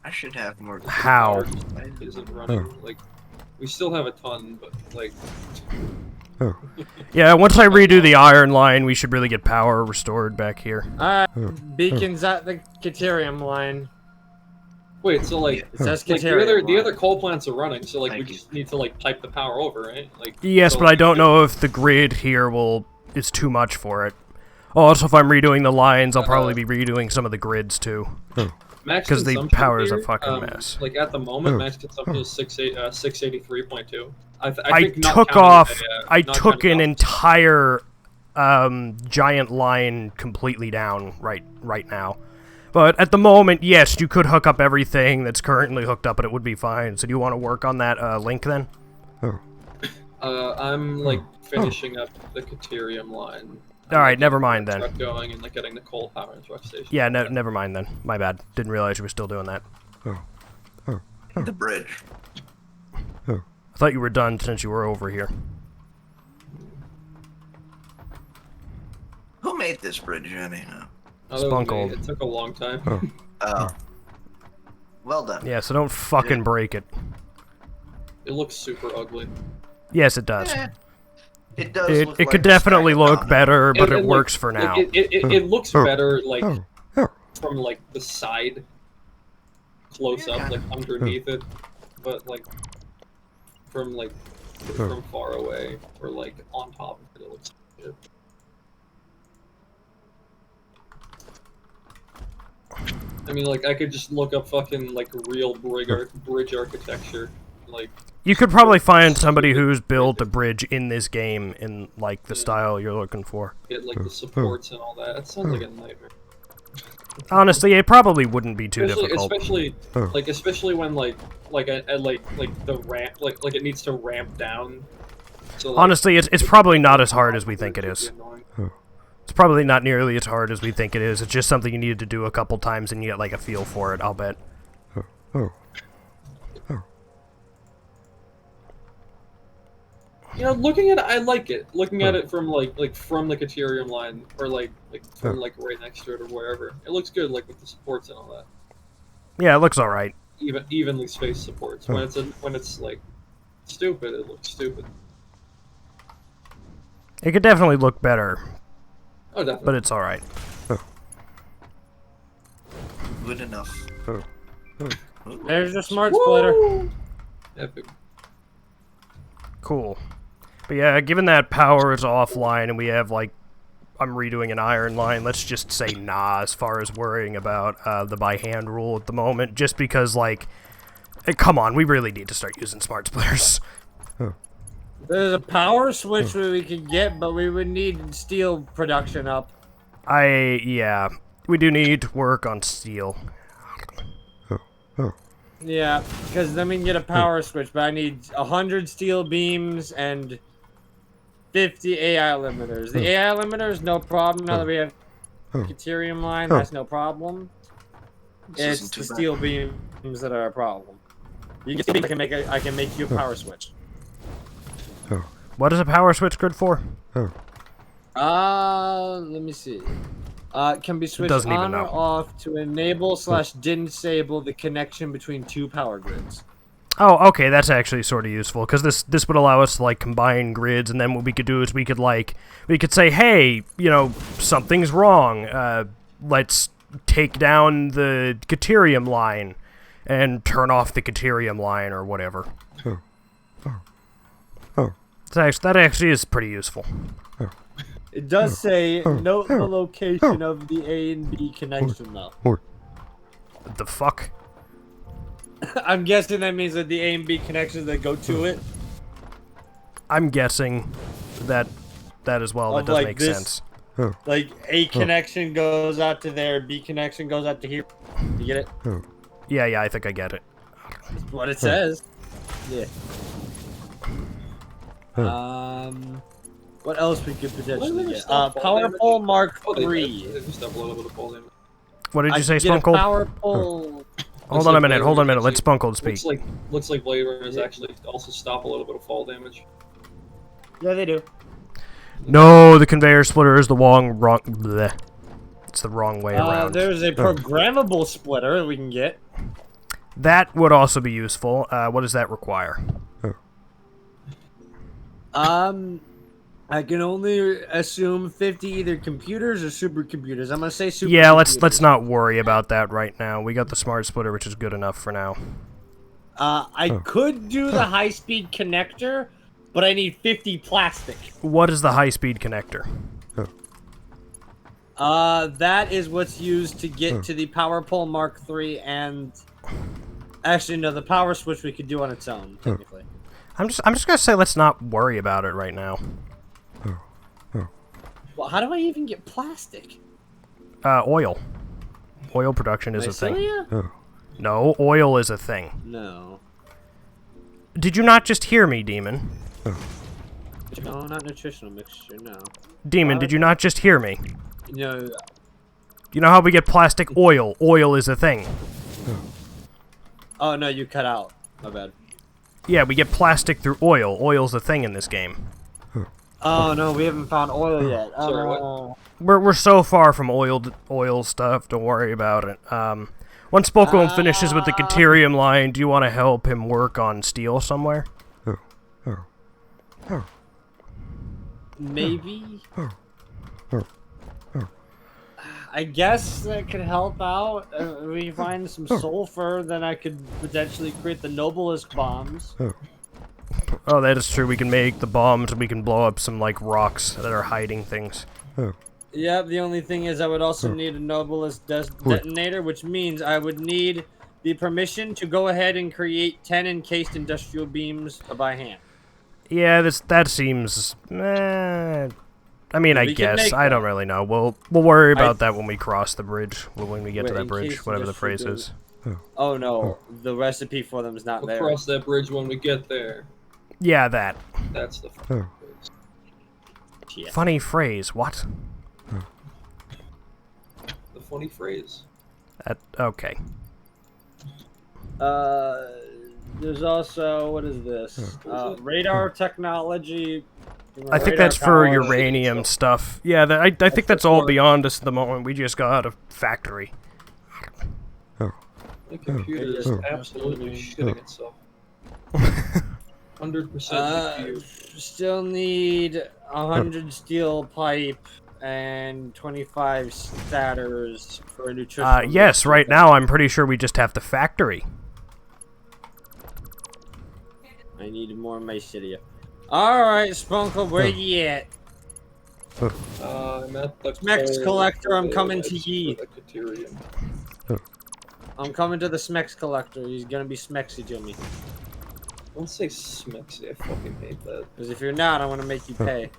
I should have more. How? Power just isn't running. Like, we still have a ton, but like, Yeah, once I redo the iron line, we should really get power restored back here. Beacons at the Caterium line. wait, so like, It says like Caterium the line. other coal plants are running, so like Thank we you. just need to like pipe the power over, right? Like. Yes, so, but I don't know if the grid here is too much for it. Oh, also, if I'm redoing the lines, I'll probably be redoing some of the grids too. Because the power is a fucking mess. Like at the moment, max consumption is 683.2. I took an entire giant line completely down right now. But at the moment, yes, you could hook up everything that's currently hooked up, and it would be fine. So do you want to work on that link then? I'm like finishing up the Caterium line. All right, never mind then. Going and like getting the coal power and truck station. Yeah, never mind then. My bad. Didn't realize you were still doing that. The bridge. I thought you were done since you were over here. Who made this bridge, Jenny? Sponkold. It took a long time. Oh. Well done. Yeah, so don't fucking break it. It looks super ugly. Yes, it does. It does. It could definitely look better, but it works for now. It looks better, like, from, like, the side, close up, like, underneath it, but, like, from far away, or, like, on top of it, it looks good. I mean, like, I could just look up fucking, like, real bridge architecture, like... You could probably find somebody who's built a bridge in this game in, like, the style you're looking for. Get, like, the supports and all that. It sounds like a nightmare. Honestly, it probably wouldn't be too difficult. Especially when, like the ramp, like it needs to ramp down. So, like, honestly, it's probably not as hard as we think it is. It's probably not nearly as hard as we think it is. It's just something you need to do a couple times and you get, like, a feel for it, I'll bet. You know, looking at it, I like it. Looking at it from from the Caterium line, or from right next to it or wherever, it looks good. Like with the supports and all that. Yeah, it looks all right. Evenly spaced supports. When it's like stupid, it looks stupid. It could definitely look better. Oh, definitely. But it's all right. Good enough. There's a smart splitter. Epic. Cool. But yeah, given that power is offline and we have, like, I'm redoing an iron line, let's just say nah as far as worrying about the by hand rule at the moment, just because, like, come on, we really need to start using smart splitters. There's a power switch that we could get, but we would need steel production up. Yeah, we do need to work on steel. Yeah, because then we can get a power switch, but I need 100 steel beams and 50 AI limiters. The AI limiters, no problem. Now that we have Caterium line, that's no problem. It's the steel beams that are a problem. You can I can make you a power switch. What is a power switch good for? Let me see. Can be switched on or off to enable/disable the connection between two power grids. Oh, okay, that's actually sort of useful, because this would allow us to, like, combine grids, and then what we could do is we could say, hey, you know, something's wrong, let's take down the Caterium line, and turn off the Caterium line, or whatever. That actually is pretty useful. It does say, note the location of the A and B connection, though. What the fuck? I'm guessing that means that the A and B connections that go to it. I'm guessing that as well. That does make sense. Like, A connection goes out to there, B connection goes out to here. You get it? Yeah, I think I get it. That's what it says. Yeah. What else we could potentially get? Power pole Mark III. What did you say, Sponkold? Power pole. Hold on a minute. Let Sponkold speak. Looks like blade runners actually also stop a little bit of fall damage. Yeah, they do. No, the conveyor splitter is the wrong. Bleh. It's the wrong way around. There's a programmable splitter we can get. That would also be useful. What does that require? I can only assume 50 either computers or supercomputers. I'm gonna say supercomputers. Yeah, let's not worry about that right now. We got the smart splitter, which is good enough for now. I could do the high-speed connector, but I need 50 plastic. What is the high-speed connector? That is what's used to get to the power pole Mark III, and actually no, the power switch we could do on its own technically. I'm just gonna say let's not worry about it right now. Well, how do I even get plastic? Oil. Oil production is a thing. Mycelia? No, oil is a thing. No. Did you not just hear me, Demon? No, not nutritional mixture, no. Demon, did you not just hear me? No. You know how we get plastic oil? Oil is a thing. Oh, no, you cut out. My bad. Yeah, we get plastic through oil. Oil's a thing in this game. Oh, no, we haven't found oil yet. Sorry, what? We're so far from oil stuff, don't worry about it. Once Sponkold finishes with the Caterium line, do you want to help him work on steel somewhere? Maybe? I guess that could help out. If we find some sulfur, then I could potentially create the Noblest bombs. Oh, that is true. We can make the bombs and we can blow up some, like, rocks that are hiding things. Yeah, the only thing is I would also need a Noblest detonator, which means I would need the permission to go ahead and create 10 encased industrial beams by hand. Yeah, that seems... I mean, I guess. I don't really know. We'll worry about that when we cross the bridge. When we get to that bridge, whatever the phrase is. Oh, no. The recipe for them is not there. We'll cross that bridge when we get there. Yeah, that. That's the funny phrase. Yeah. Funny phrase. What? The funny phrase. Okay. There's also... What is this? Radar technology... I think that's for uranium stuff. Yeah, I think that's all beyond us at the moment. We just got a factory. The computer is absolutely shitting itself. 100% CPU. Still need 100 steel pipe and 25 statters for a nutrition. Yes, right now I'm pretty sure we just have the factory. I need more mycelia. Alright, Sponkold, where you at? I'm at the Smex Collector, I'm coming to ye. I'm coming to the Smex Collector. He's gonna be Smexy to me. Don't say Smexy, I fucking hate that. Because if you're not, I want to make you pay.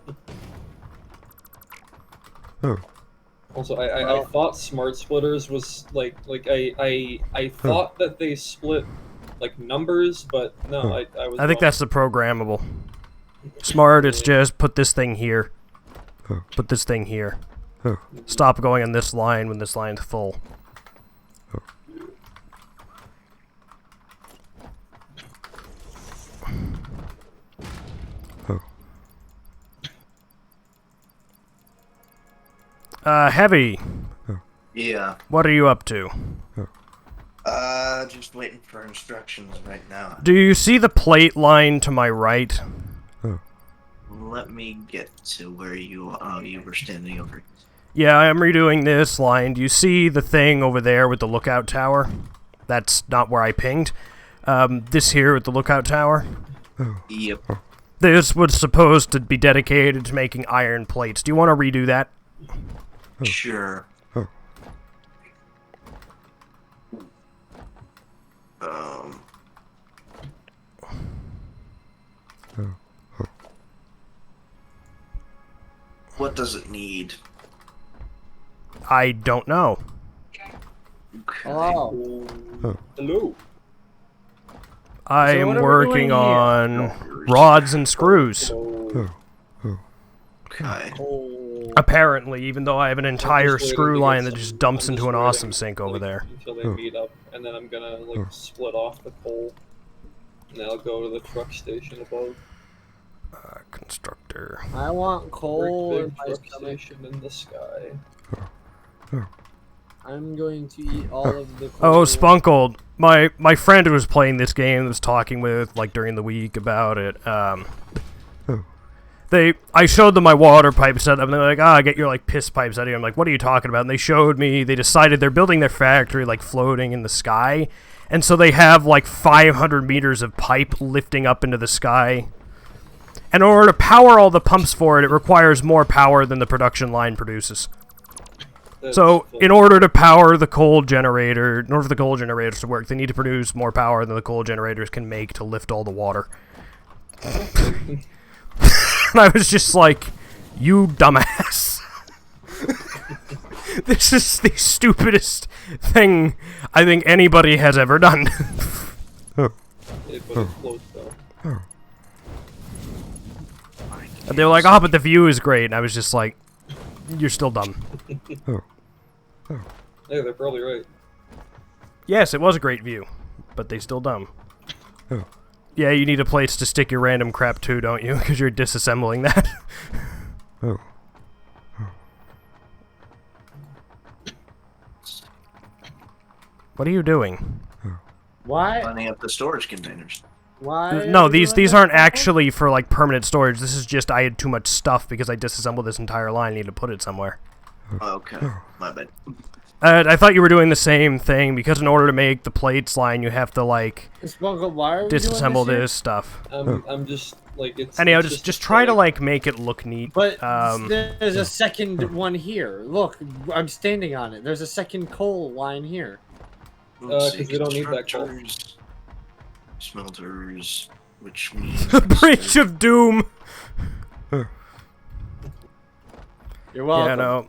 Also, I thought Smart Splitters was I thought that they split like numbers, but no, I was. I think that's the programmable. Smart, it's just put this thing here. Put this thing here. Stop going on this line when this line's full. Heavy. Yeah. What are you up to? Just waiting for instructions right now. Do you see the plate line to my right? Let me get to where you were standing over. Yeah, I'm redoing this line. Do you see the thing over there with the lookout tower? That's not where I pinged. This here with the lookout tower? Yep. This was supposed to be dedicated to making iron plates. Do you want to redo that? Sure. What does it need? I don't know. Okay. Oh. Hello. I am working on rods and screws. Okay. Apparently, even though I have an entire screw line that just dumps into an awesome sink over there. Until they meet up, and then I'm gonna split off the coal, and I'll go to the truck station above. Constructor. I want coal Big in my truck stomach. station in the sky. I'm going to eat all of the coal. Oh, Sponkold. My friend who was playing this game was talking with, like, during the week about it. I showed them my water pipe setup, and they're like, get your, like, piss pipes out of here. I'm like, what are you talking about? And they showed me, they decided they're building their factory, like, floating in the sky. And so they have, like, 500 meters of pipe lifting up into the sky. And in order to power all the pumps for it, it requires more power than the production line produces. So, in order to power the coal generator, in order for the coal generators to work, they need to produce more power than the coal generators can make to lift all the water. And I was just like, you dumbass. This is the stupidest thing I think anybody has ever done. But it's close, though. And they were like, oh, but the view is great. And I was just like, you're still dumb. Yeah, they're probably right. Yes, it was a great view, but they still dumb. Yeah, you need a place to stick your random crap to, don't you? Because you're disassembling that. What are you doing? Why? Lining up the storage containers. Why? No, these aren't actually for like permanent storage. This is just I had too much stuff because I disassembled this entire line. I need to put it somewhere. Okay, my bad. I thought you were doing the same thing because in order to make the plates line, you have to like Sponkold, why are we disassemble doing this stuff. I'm just like it's. Anyhow, it's just try to like make it look neat. But there's a second one here. Look, I'm standing on it. There's a second coal line here. Because we don't need that coal. Smelters, which means The Bridge of Doom. You're welcome. Yeah, no.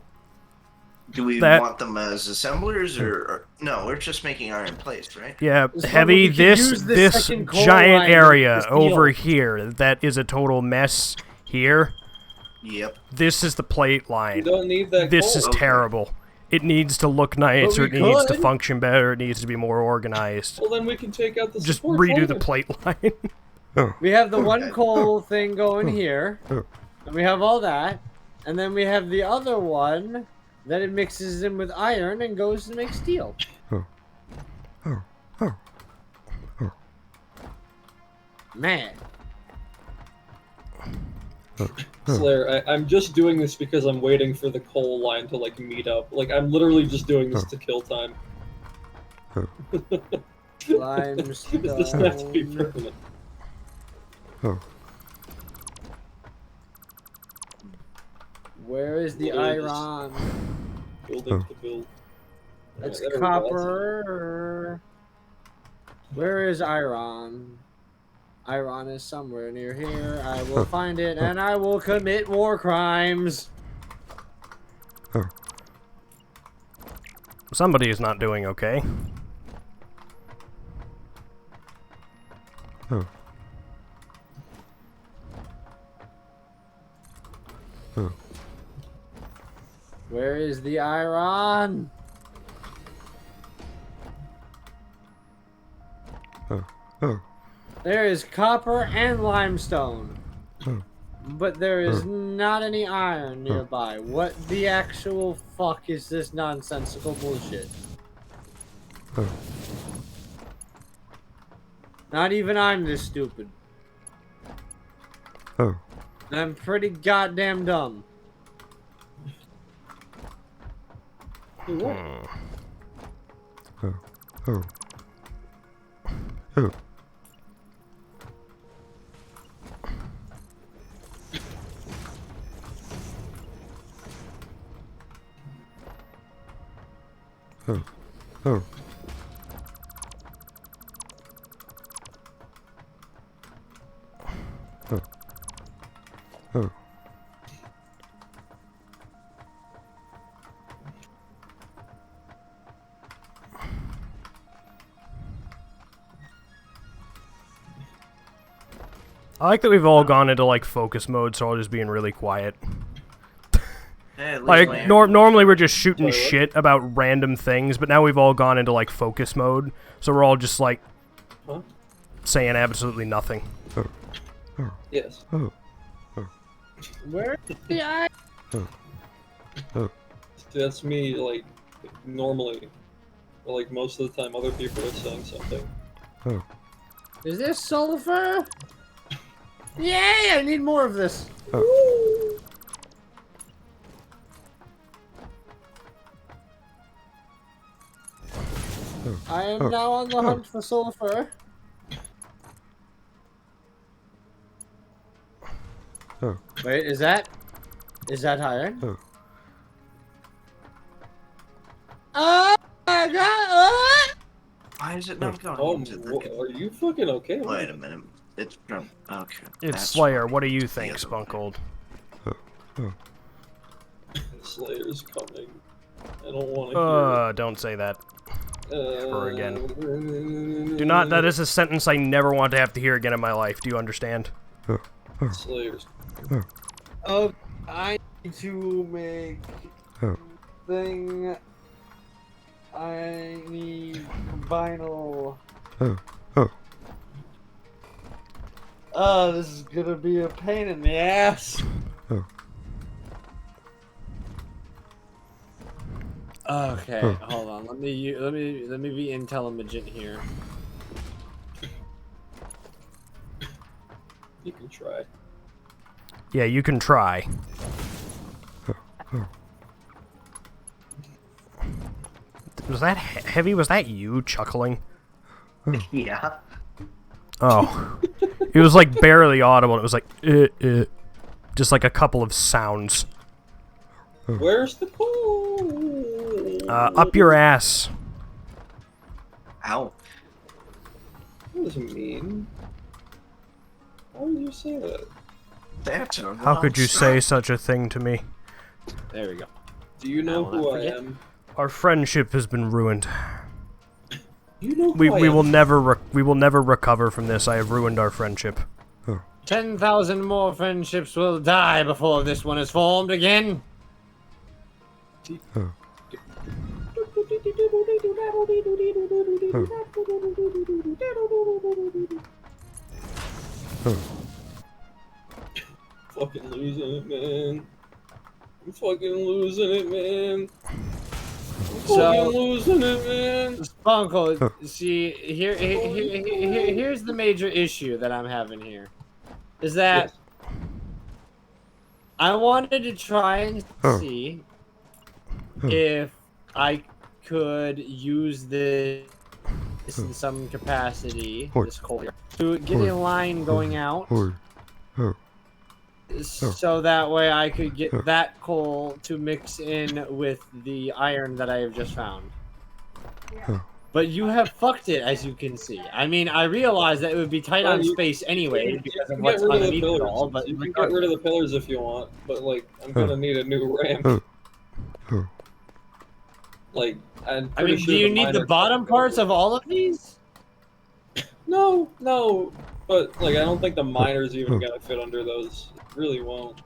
Do we want them as assemblers or no? We're just making iron plates, right? Yeah, So heavy. we could use This this second coal giant line area to steal. over here that is a total mess. Here, Yep. this is the plate You line. don't need that This coal. is terrible. It needs to look nice, But or we it needs to could. function better. It needs to be more organized. Well, then we can take out the Just supports redo later. the plate line. We have the one coal thing going here, and we have all that, and then we have the other one that it mixes in with iron and goes to make steel. Man. Slayer, I'm just doing this because I'm waiting for the coal line to like meet up. Like I'm literally just doing this to kill time. Limestone. This doesn't have to be permanent. Where is the Literally just- iron? Building to build. That's Yeah, there we go, copper. Where is iron? Iron is somewhere near here. I will find it and I will commit war crimes. Somebody is not doing okay. Where is the iron? There is copper and limestone. But there is not any iron nearby. What the actual fuck is this nonsensical bullshit? Not even I'm this stupid. I'm pretty goddamn dumb. I like that we've all gone into like focus mode, so I'll just being really quiet. Like normally we're just shooting shit about random things, but now we've all gone into like focus mode, so we're all just like saying absolutely nothing. Yes. Where is the iron? That's me, like, normally. But, like, most of the time other people are saying something. Is this sulfur? Yay! I need more of this. I am now on the hunt for sulfur. Wait, is that iron? Oh my god! Why is it not going Oh, into the... are you fucking okay? Wait a minute. It's from... Okay. It's that's Slayer. why. What do you The think, other one. Sponkold? Slayer's coming. I don't want to hear Don't say that. it. Ever again. Do not. That is a sentence I never want to have to hear again in my life. Do you understand? Slayer's. Oh, I need to make thing. I need vinyl. Oh, this is gonna be a pain in the ass. Okay, hold on. Let me be intelligent here. You can try. Yeah, you can try. Was that heavy? Was that you chuckling? Yeah. Oh. It was like barely audible. It was like, just like a couple of sounds. Where's the coal? Up your ass. Ow. What does it mean? Why would you say that? That's a How could you say such a thing to me? There we go. Do you know I will who not I forget. am? Our friendship has been ruined. You know who We I will am? never recover from this. I have ruined our friendship. 10,000 more friendships will die before this one is formed again. Fucking losing it, man. I'm fucking losing it, man. I'm fucking losing it, man. Sponkold, see, here's the major issue that I'm having here. Is that I wanted to try and see if I could use this in some capacity, this coal, to get a line going out, so that way I could get that coal to mix in with the iron that I have just found. But you have fucked it, as you can see. I mean, I realize that it would be tight on space anyway because of what's underneath it all, but you can get rid of the pillars if you want, but like, I'm gonna need a new ramp. Like, I mean, do you need the bottom parts of all of these? No, no, but like, I don't think the miner's even gonna fit under those. It really won't.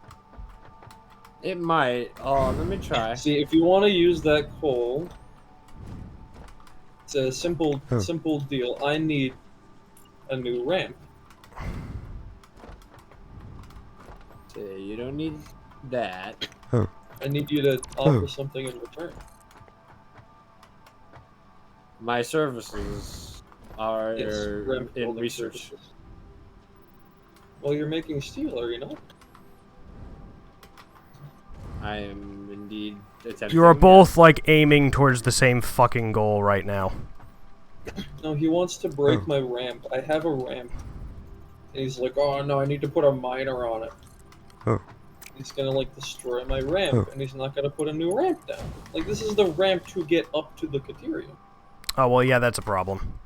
It might. Oh, let me try. See, if you want to use that coal, it's a simple deal. I need a new ramp. So you don't need that. I need you to offer something in return. My services are Yes, ramp in building research. services. Well, you're making steel, are you not? I am indeed attempting. You are both like aiming towards the same fucking goal right now. No, he wants to break my ramp. I have a ramp. And he's like, oh no, I need to put a miner on it. He's gonna like destroy my ramp, and he's not gonna put a new ramp down. Like, this is the ramp to get up to the Caterium. Oh, well, yeah, that's a problem.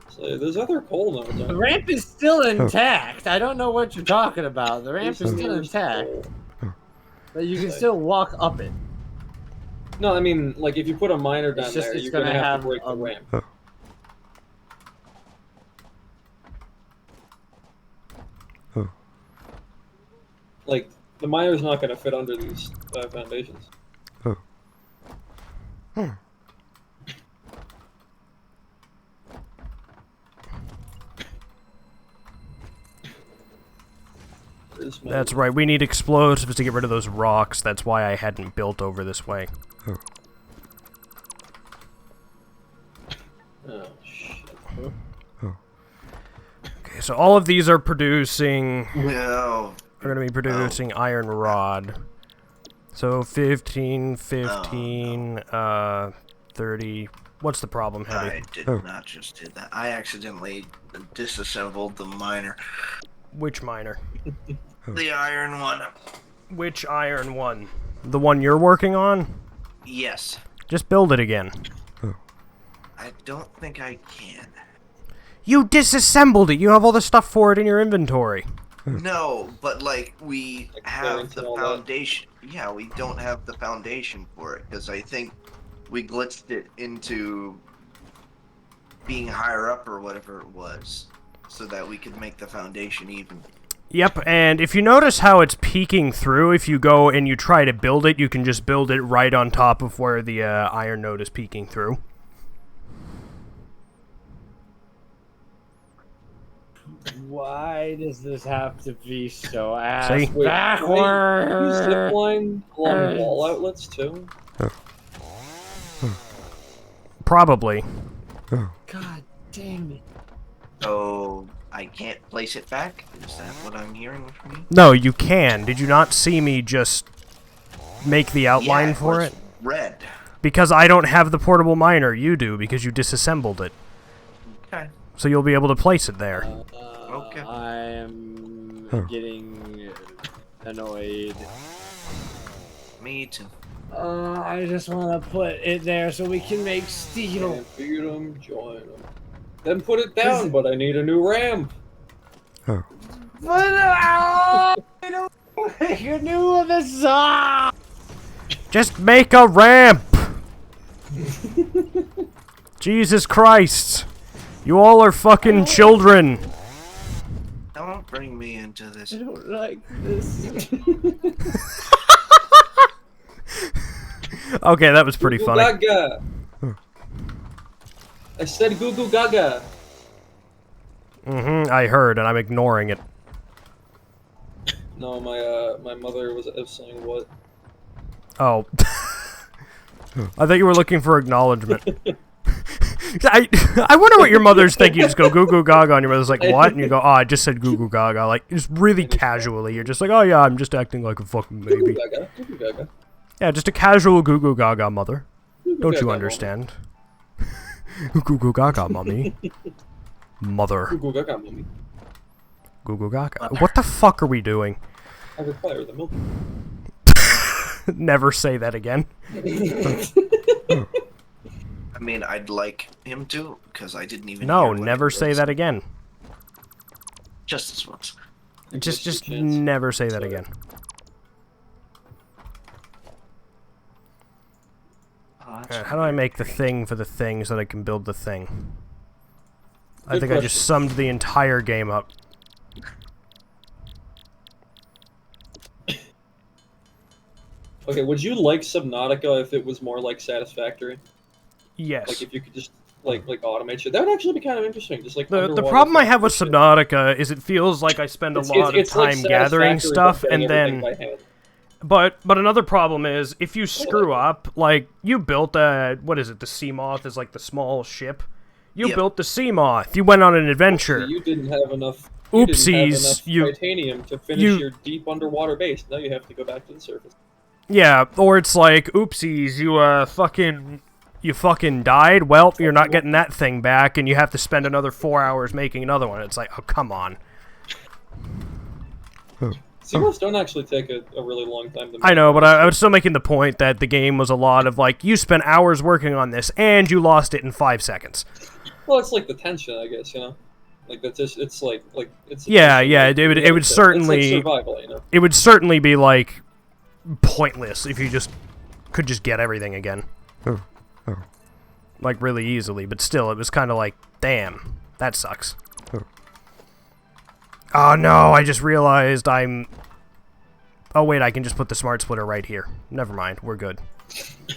So there's other coal nodes. The ramp is still intact. I don't know what you're talking about. The ramp is still intact. But you can still walk up it. No, I mean, like, if you put a miner down there, it's you're gonna have have to break the ramp. Like, the miner's not gonna fit under these foundations. That's right, we need explosives to get rid of those rocks. That's why I hadn't built over this way. Oh, shit. Okay, so all of these are producing... No. We're gonna be producing iron rod. So 15, 15, 30... What's the problem, Heavy? I did not just do that. I accidentally disassembled the miner. Which miner? The iron one. Which iron one? The one you're working on? Yes. Just build it again. I don't think I can. You disassembled it. You have all the stuff for it in your inventory. No, but like we have the all foundation. Yeah, we don't have the foundation for it because I think we glitched it into being higher up or whatever it was, so that we could make the foundation even. Yep, and if you notice how it's peeking through, if you go and you try to build it, you can just build it right on top of where the iron node is peeking through. Why does this have to be so See? backwards? You zip line along wall outlets too? Probably. God damn it. So I can't place it back? Is that what I'm hearing from you? No, you can. Did you not see me just make the outline for was it? Red. Because I don't have the portable miner. You do, because you disassembled it. Okay. So you'll be able to place it there. Okay. I am getting annoyed. Me too. I just want to put it there so we can make steel. Can't beat 'em, join 'em. Then put it down, but I need a new ramp. But I don't make a new one this song. Just make a ramp! Jesus Christ! You all are fucking children! Don't bring me into this. I don't like this. Okay, that was pretty Goo funny. Gaga. I said goo goo gaga. I heard, and I'm ignoring it. No, my mother was saying what? Oh. I thought you were looking for acknowledgement. I wonder what your mother's thinking. You just go goo goo gaga, and your mother's like, what? And you go, oh, I just said goo goo gaga. Like, just really casually. You're just like, oh yeah, I'm just acting like a fucking Goo baby. goo gaga. Goo goo gaga. Yeah, just a casual goo goo gaga, mother. Goo goo Don't you gaga, understand? Goo goo gaga, mommy. Mother. Goo goo gaga, mommy. Goo goo gaga. What the fuck are we doing? I require the milk. Never say that again. I mean, I'd like him to, because I didn't even. No, hear what never it say was. that again. Just this once. Just never say that again. Oh, that's How do I make the thing for the thing so that I can build the thing? I Good think I just question. summed the entire game up. Okay, would you like Subnautica if it was more like Satisfactory? Yes. Like if you could just like automate shit, that would actually be kind of interesting. Just like The underwater problem I have with shit. Subnautica is it feels like I spend a lot of It's like time gathering Satisfactory, stuff but and doing then... everything by hand. But another problem is, if you screw up, like, you built a... What is it? The Seamoth is like the small ship. You Yep. built the Seamoth. You went on an So adventure. you didn't have enough. Oopsies, You you- didn't have enough titanium to finish you- your deep underwater base. Now you have to go back to the surface. Yeah, or it's like, oopsies, you fucking died. Well, you're not getting that thing back, and you have to spend another 4 hours making another one. It's like, oh, come on. Seamoths don't actually take a really long time to make. I know, but I was still making the point that the game was a lot of, like, you spent hours working on this, and you lost it in 5 seconds. Well, it's like the tension, I guess, you know? Like, that's just, it's like it's... Yeah, it's yeah, like- it would it's certainly... like survival, you know? It would certainly be, like, pointless if you just could just get everything again. Like, really easily, but still, it was kind of like, damn, that sucks. Oh no, I just realized I'm... Oh wait, I can just put the smart splitter right here. Never mind, we're good.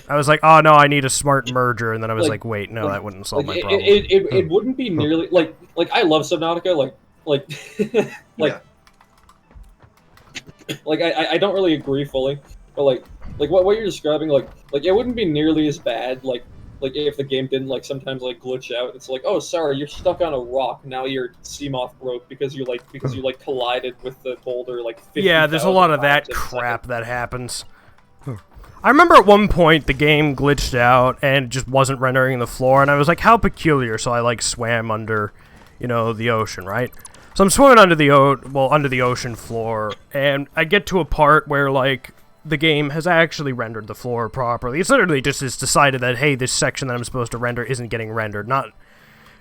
I was like, oh no, I need a smart merger, and then I was like, wait, no, that wouldn't solve my problem. It wouldn't be nearly... Like, I love Subnautica, like... Yeah. Like, I don't really agree fully, but like what you're describing, like it wouldn't be nearly as bad, like if the game didn't, like, sometimes, like, glitch out. It's like, oh, sorry, you're stuck on a rock, now your Seamoth broke because you collided with the boulder, like, 50,000 Yeah, there's a lot of that times in a crap second. that happens. I remember at one point the game glitched out and just wasn't rendering the floor, and I was like, how peculiar, so I, like, swam under, you know, the ocean, right? So I'm swimming under the ocean floor, and I get to a part where, like, the game has actually rendered the floor properly. It's literally just it's decided that, hey, this section that I'm supposed to render isn't getting rendered. Not...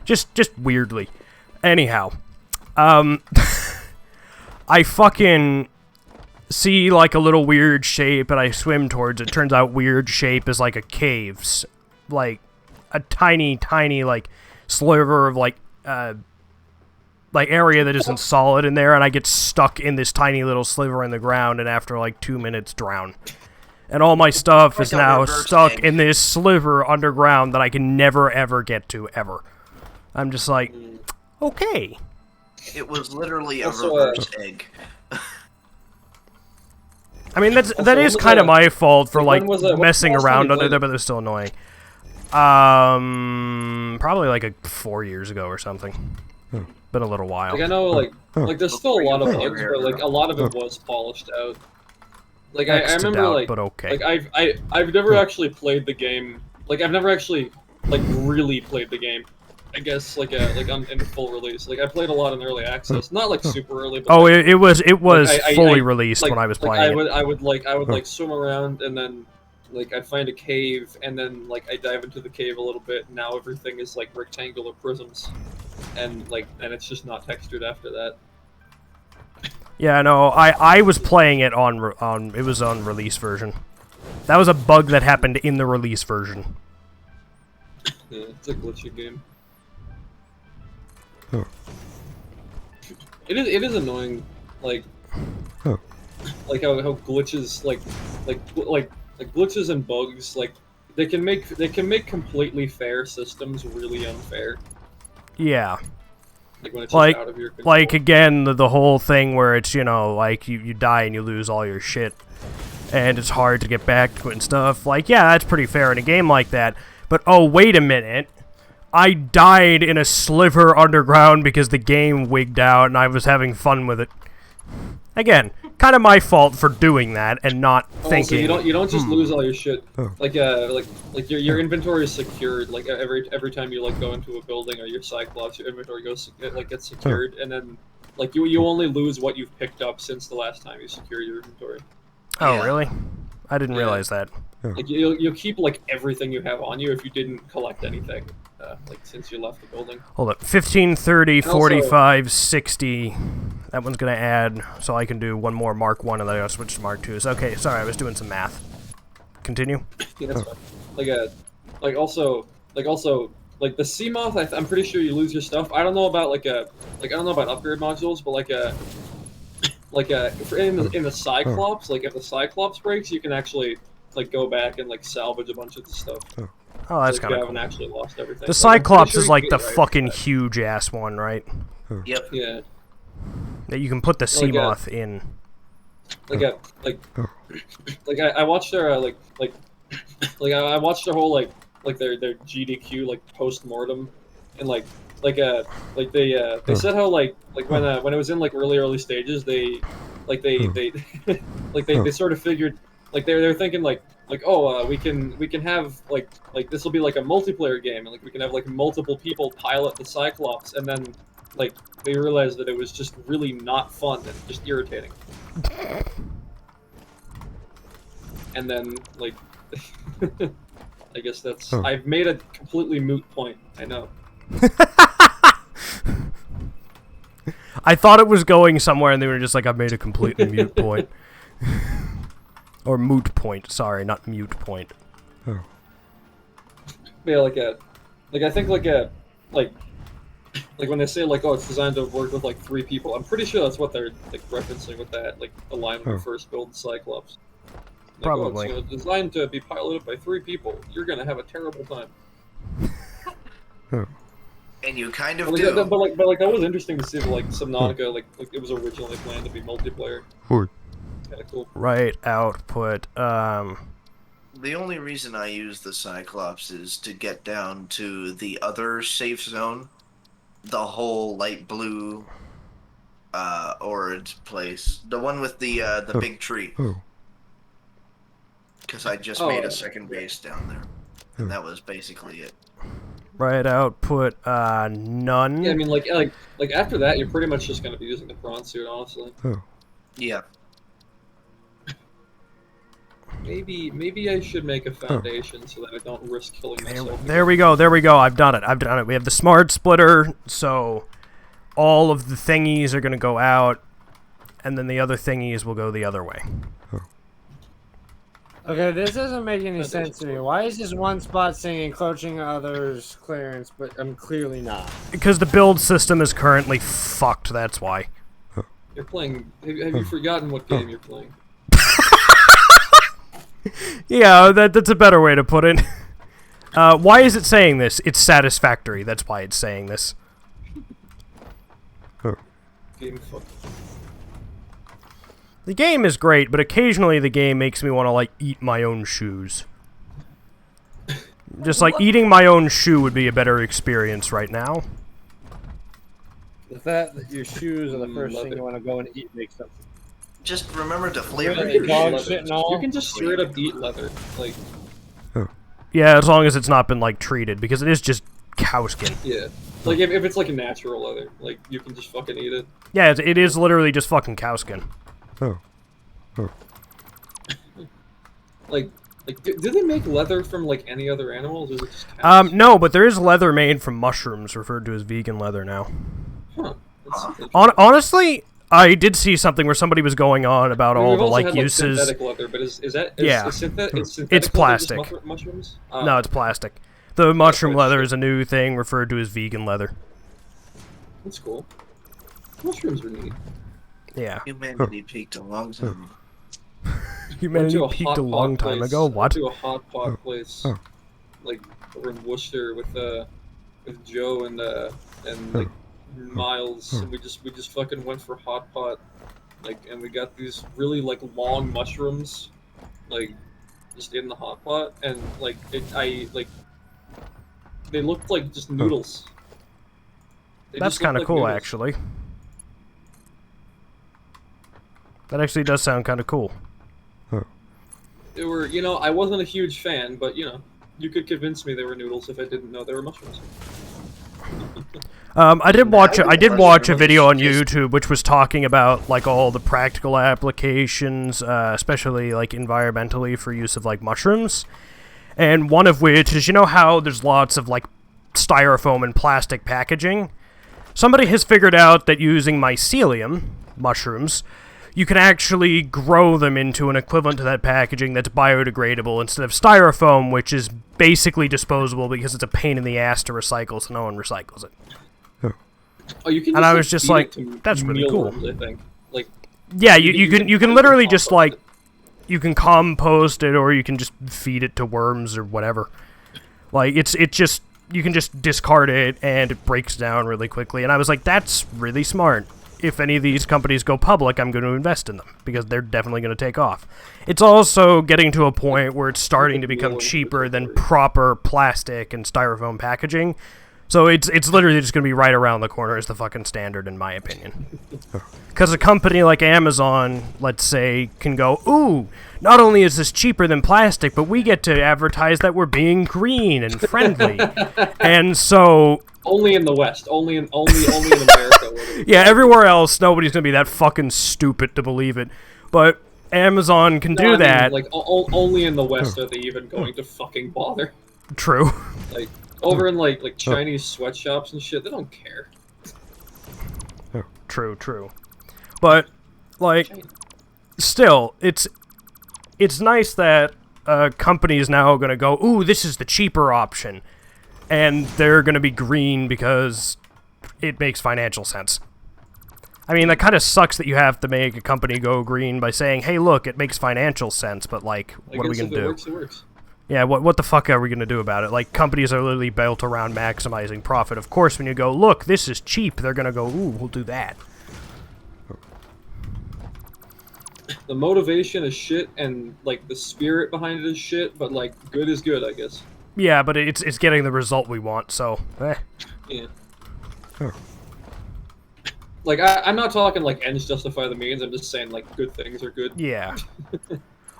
Just weirdly. Anyhow. I fucking see, like, a little weird shape, and I swim towards it. Turns out weird shape is, like, a cave. Like, a tiny, like, sliver of, like, area that isn't solid in there, and I get stuck in this tiny little sliver in the ground, and after, like, 2 minutes, drown. And all my stuff is now stuck in this sliver underground that I can never, ever get to, ever. I'm just like, okay. It was literally a reverse egg. I mean, that is kind of my fault for, like, messing around under there, but it's still annoying. Probably, like, 4 years ago or something. Been a little while. Like, I know, like there's still a lot of bugs, but, like, a lot of it was polished out. Like, I remember, like, but okay. Like, I've never actually played the game. Like, I've never actually, like, really played the game. I guess, like, in full release. Like, I played a lot in early access, not like super early. But, like, it was like, fully released when I was playing. I would like swim around, and then like I'd find a cave, and then like I dive into the cave a little bit. And now everything is like rectangular prisms, and it's just not textured after that. Yeah, no, I was playing it on it was on release version. That was a bug that happened in the release version. Yeah, it's a glitchy game. It is annoying, like how glitches like glitches and bugs, like they can make completely fair systems really unfair. Yeah. Like when it's just out of your control. Like again, the whole thing where it's, you know, like you die and you lose all your shit, and it's hard to get back to it and stuff. Like, yeah, that's pretty fair in a game like that. But oh, wait a minute. I died in a sliver underground because the game wigged out and I was having fun with it. Again, kind of my fault for doing that and not thinking. So you don't just lose all your shit. Like your inventory is secured. Like every time you like go into a building or your Cyclops, your inventory gets secured, and then like you only lose what you've picked up since the last time you secure your inventory. Oh, really? I didn't realize that. Like you'll keep like everything you have on you if you didn't collect anything. Like since you left the building. Hold up. 15, 30, 45, 60. That one's going to add, so I can do one more Mark 1 and then I'll switch to Mark 2. So, okay, sorry, I was doing some math. Continue. Yeah, that's fine. Like also, the Seamoth, I'm pretty sure you lose your stuff. I don't know about I don't know about upgrade modules, but in the Cyclops, like if the Cyclops breaks, you can actually like go back and like salvage a bunch of the stuff. Oh, that's so kind of cool. You haven't actually lost everything. The Cyclops is like the fucking huge ass one, right? Yep. Yeah. That you can put the Seamoth in. I watched their I watched their whole like their GDQ like post mortem, and they said how like when it was in like early stages they sort of figured like they're thinking like we can have like this will be like a multiplayer game, and like we can have like multiple people pilot the Cyclops, and then like they realized that it was just really not fun and just irritating. And then like I guess that's I've made a completely moot point. I know. I thought it was going somewhere, and they were just like, I made a completely mute point. Or moot point, sorry, not mute point. Yeah, I think when they say like, oh, it's designed to work with like 3 people, I'm pretty sure that's what they're like referencing with that, like the line when we first build Cyclops. Like, probably. Oh, it's designed to be piloted by 3 people. You're gonna have a terrible time. And you kind of but, do. But that was interesting to see that, like Subnautica, like it was originally planned to be multiplayer. Kind of cool. Right output. The only reason I use the Cyclops is to get down to the other safe zone, the whole light blue, orange place, the one with the big tree. Because I just made a second base down there, and that was basically it. Right output. None. Yeah, I mean, like after that, you're pretty much just gonna be using the prawn suit, honestly. Yeah. Maybe I should make a foundation so that I don't risk killing myself. There we go. I've done it. We have the smart splitter, so all of the thingies are going to go out, and then the other thingies will go the other way. Okay, this doesn't make any sense to me. Why is this one spot saying encroaching others clearance, but I'm clearly not? Because the build system is currently fucked, that's why. You're playing... Have you forgotten what game you're playing? Yeah, that's a better way to put it. Why is it saying this? It's Satisfactory, that's why it's saying this. Game fucked. The game is great, but occasionally the game makes me want to, like, eat my own shoes. Just, like, eating my own shoe would be a better experience right now. The fact that your shoes are the first thing you want to go and eat makes sense. Just remember to flavor Really? your Dog shit. shit and all? You can just straight up eat leather. Like, Yeah, as long as it's not been, like, treated, because it is just cow skin. yeah. Like, if it's like a natural leather, like, you can just fucking eat it. Yeah, it is literally just fucking cow skin. Like, do they make leather from, like, any other animals, or is it just cows? No, but there is leather made from mushrooms, referred to as vegan leather now. Huh. That's Honestly, I did see something where somebody was going on about all we've the, also like, had, uses... synthetic leather, but is Yeah. synthetic It's leather just plastic. mushrooms? No, it's plastic. The mushroom Oh, leather shit. is a new thing referred to as vegan leather. That's cool. Mushrooms are neat. Yeah. Humanity peaked a long time. Humanity Went to a peaked a hot long pot time place. ago. What? Went to a hot pot place, like over in Worcester with Joe and like Miles, and we just fucking went for hot pot, like, and we got these really like long mushrooms, like just in the hot pot, and like they looked like just noodles. They That's just looked kind of like cool, noodles. actually. That actually does sound kind of cool. They were, I wasn't a huge fan, but you could convince me they were noodles if I didn't know they were mushrooms. I did watch a video on Just- YouTube which was talking about, like, all the practical applications, especially, like, environmentally for use of, like, mushrooms. And one of which is, you know how there's lots of, like, styrofoam and plastic packaging? Somebody has figured out that using mycelium, mushrooms, you can actually grow them into an equivalent to that packaging that's biodegradable instead of styrofoam, which is basically disposable because it's a pain in the ass to recycle, so no one recycles it. Oh, you can. And Just, I was just feed like, it to that's really cool. mealworms, I think. Like, Yeah, you can literally just, compost like, you can compost it, or you can just feed it to worms or whatever. Like, you can just discard it, and it breaks down really quickly. And I was like, that's really smart. If any of these companies go public, I'm going to invest in them, because they're definitely going to take off. It's also getting to a point where it's starting to become cheaper than proper plastic and styrofoam packaging. So it's literally just going to be right around the corner as the fucking standard, in my opinion. Because a company like Amazon, let's say, can go, ooh, not only is this cheaper than plastic, but we get to advertise that we're being green and friendly. And so... Only in the West. Only in America. Yeah, everywhere else, nobody's going to be that fucking stupid to believe it. But Amazon can do that. Like, only in the West are they even going to fucking bother. True. Like, over in, like Chinese sweatshops and shit, they don't care. True. But, like, still, it's nice that a company is now going to go, ooh, this is the cheaper option. And they're going to be green because it makes financial sense. I mean, that kind of sucks that you have to make a company go green by saying, hey, look, it makes financial sense, but, like, what are we going to do? If it works, it works. Yeah, what the fuck are we going to do about it? Like, companies are literally built around maximizing profit. Of course, when you go, look, this is cheap, they're going to go, ooh, we'll do that. The motivation is shit, and, like, the spirit behind it is shit, but, like, good is good, I guess. Yeah, but it's getting the result we want, so, Yeah. Like, I'm not talking, like, ends justify the means, I'm just saying, like, good things are good. Yeah.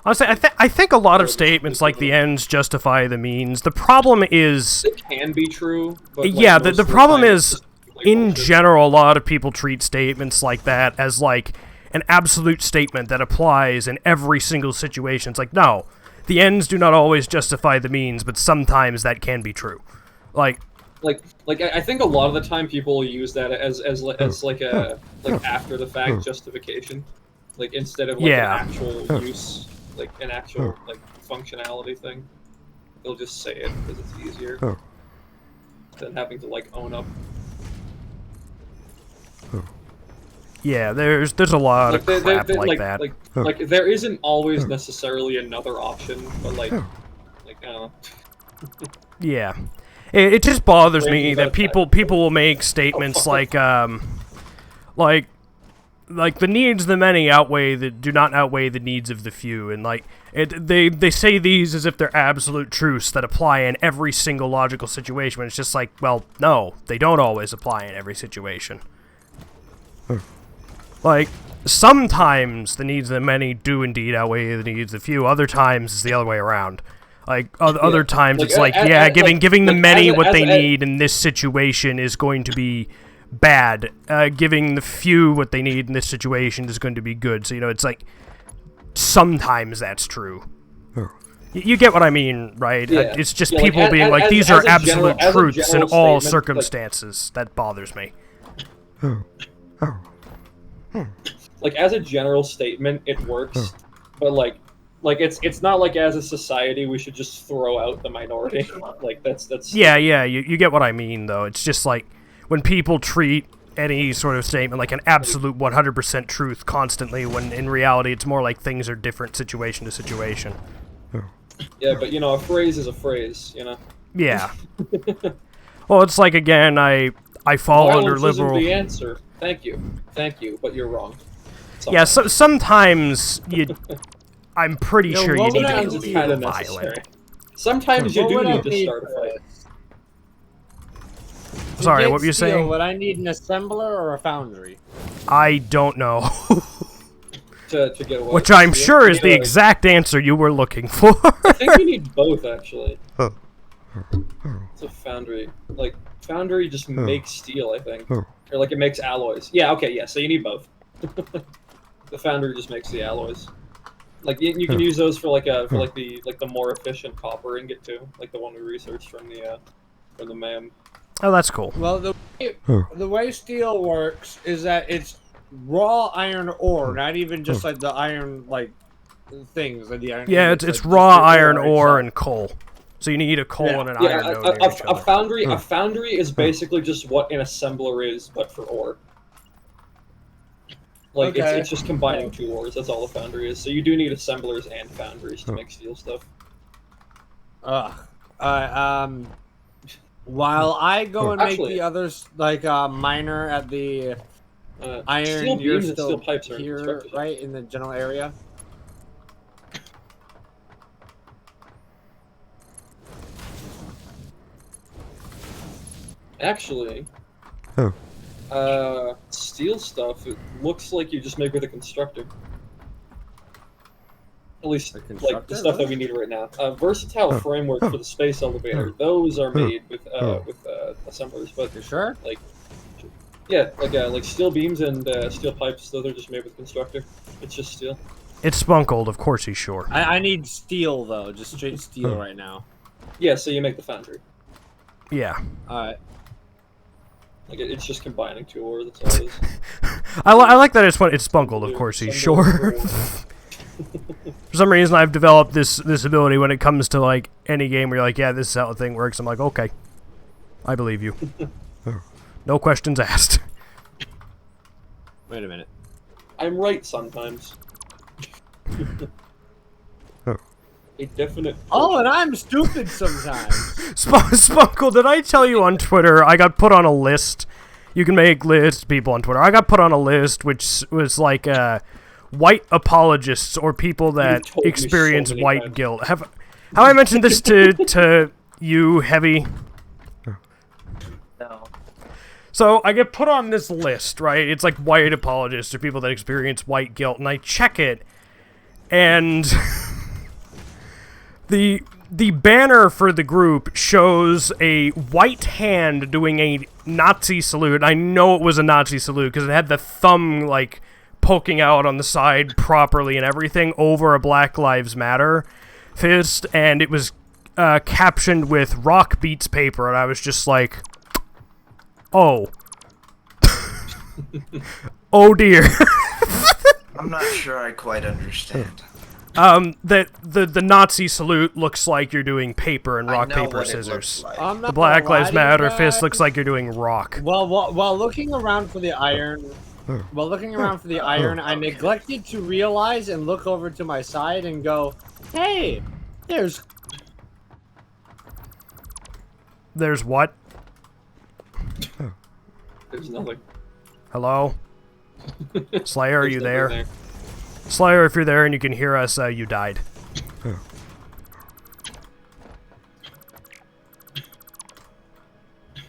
Honestly, I think a lot of statements like the ends justify the means. The problem is... It can be true, but, like, yeah, most the of problem time is, it's just, like, in bullshit. general, a lot of people treat statements like that as, like, an absolute statement that applies in every single situation. It's like, no, the ends do not always justify the means, but sometimes that can be true. Like I think a lot of the time people use that as like a after the fact justification, like instead of like an actual use, like an actual like functionality thing. They'll just say it because it's easier than having to like own up. Yeah, there's a lot of crap like that. Like there isn't always necessarily another option, but like I don't know. Yeah. It just bothers me that people will make statements like the needs of the many do not outweigh the needs of the few, and like they say these as if they're absolute truths that apply in every single logical situation. When it's just like, well, no, they don't always apply in every situation. Like, sometimes the needs of the many do indeed outweigh the needs of the few. Other times it's the other way around. Like, other times it's like, giving the many what they need in this situation is going to be bad. Giving the few what they need in this situation is going to be good. So, it's like, sometimes that's true. You get what I mean, right? Yeah. It's just people being like, these are absolute truths in all circumstances. That bothers me. Like, as a general statement, it works, but like it's not like as a society we should just throw out the minority. Like that's Yeah, you get what I mean though. It's just like when people treat any sort of statement like an absolute 100% truth constantly, when in reality it's more like things are different situation to situation. Yeah, but a phrase is a phrase, Yeah. Well, it's like, again, I fall under liberal. Isn't the answer. Thank you, but you're wrong. Sometimes. Yeah, so sometimes I'm pretty sure you need to be kind of violent. Sometimes you do need to start a fight. Sorry, what were you saying? Would I need an assembler or a foundry? I don't know. to get away. Which I'm sure is the exact answer you were looking for. I think you need both, actually. It's a foundry. Like, foundry just makes steel, I think. Or, like, it makes alloys. Yeah, okay, yeah, so you need both. The foundry just makes the alloys. Like, you can use those for, the more efficient copper ingot, too. Like the one we researched from the MAM. Oh, that's cool. Well, the way steel works is that it's raw iron ore, not even just like the iron things like the iron. Yeah, it's raw iron ore and coal. So you need a coal and an iron node near each other. A foundry is basically just what an assembler is, but for ore. Like it's just combining two ores. That's all a foundry is. So you do need assemblers and foundries to make steel stuff. While I go and make the others miner at the iron, steel beams and steel pipes are here, right in the general area. Actually, steel stuff, it looks like you just make with a constructor. At least, like, the stuff that we need right now. Versatile framework for the space elevator. Those are made with assemblers, but... You sure? Like, yeah, like steel beams and steel pipes, those are just made with constructor. It's just steel. It's Sponkold, of course he's sure. I need steel, though. Just straight steel right now. Yeah, so you make the foundry. Yeah. Alright. Like, it's just combining two ores, that's all it is. I like that it's Sponkold, of course he's sure. For some reason, I've developed this ability when it comes to, like, any game where you're like, yeah, this is how the thing works. I'm like, okay. I believe you. No questions asked. Wait a minute. I'm right sometimes. A definite... Oh, and I'm stupid sometimes. Sponkold, did I tell you on Twitter I got put on a list? You can make lists, people on Twitter. I got put on a list which was like, white apologists or people that experience white guilt. Have I mentioned this to you, Heavy? No. So I get put on this list, right? It's like white apologists or people that experience white guilt, and I check it, and the banner for the group shows a white hand doing a Nazi salute. I know it was a Nazi salute because it had the thumb poking out on the side properly and everything over a Black Lives Matter fist, and it was captioned with "Rock Beats Paper," and I was just like, oh. Oh dear. I'm not sure I quite understand. The Nazi salute looks like you're doing paper and rock, paper, scissors. Like. The Black Lives Matter fist looks like you're doing rock. Well, while looking around for the iron, I neglected to realize and look over to my side and go, "Hey, there's what? There's nothing. Hello? Slayer, are you there? Slayer, if you're there and you can hear us, you died.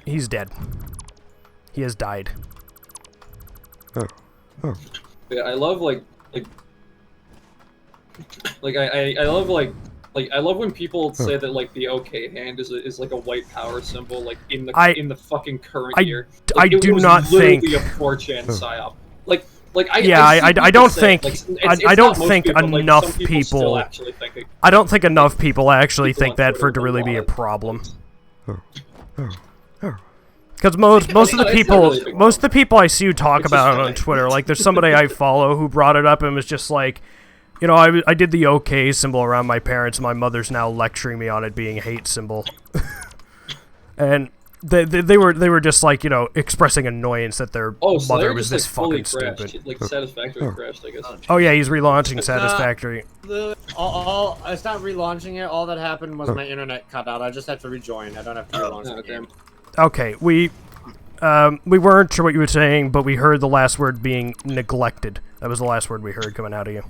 He's dead. He has died. Yeah, I love I love when people say that like the OK hand is like a white power symbol like in the fucking current year. Like, I do not think a 4chan psyop. I don't think enough people actually think that for it to really be a problem. Because most of the people I see who talk about it on Twitter, like there's somebody I follow who brought it up and was just like, you know, I did the OK symbol around my parents, and my mother's now lecturing me on it being a hate symbol. And they were just like, you know, expressing annoyance that their mother was this fucking stupid. Like Satisfactory crashed, I guess. Oh yeah, he's relaunching Satisfactory. It's not relaunching it. All that happened was my internet cut out. I just have to rejoin. I don't have to relaunch the game. Okay, we weren't sure what you were saying, but we heard the last word being neglected. That was the last word we heard coming out of you.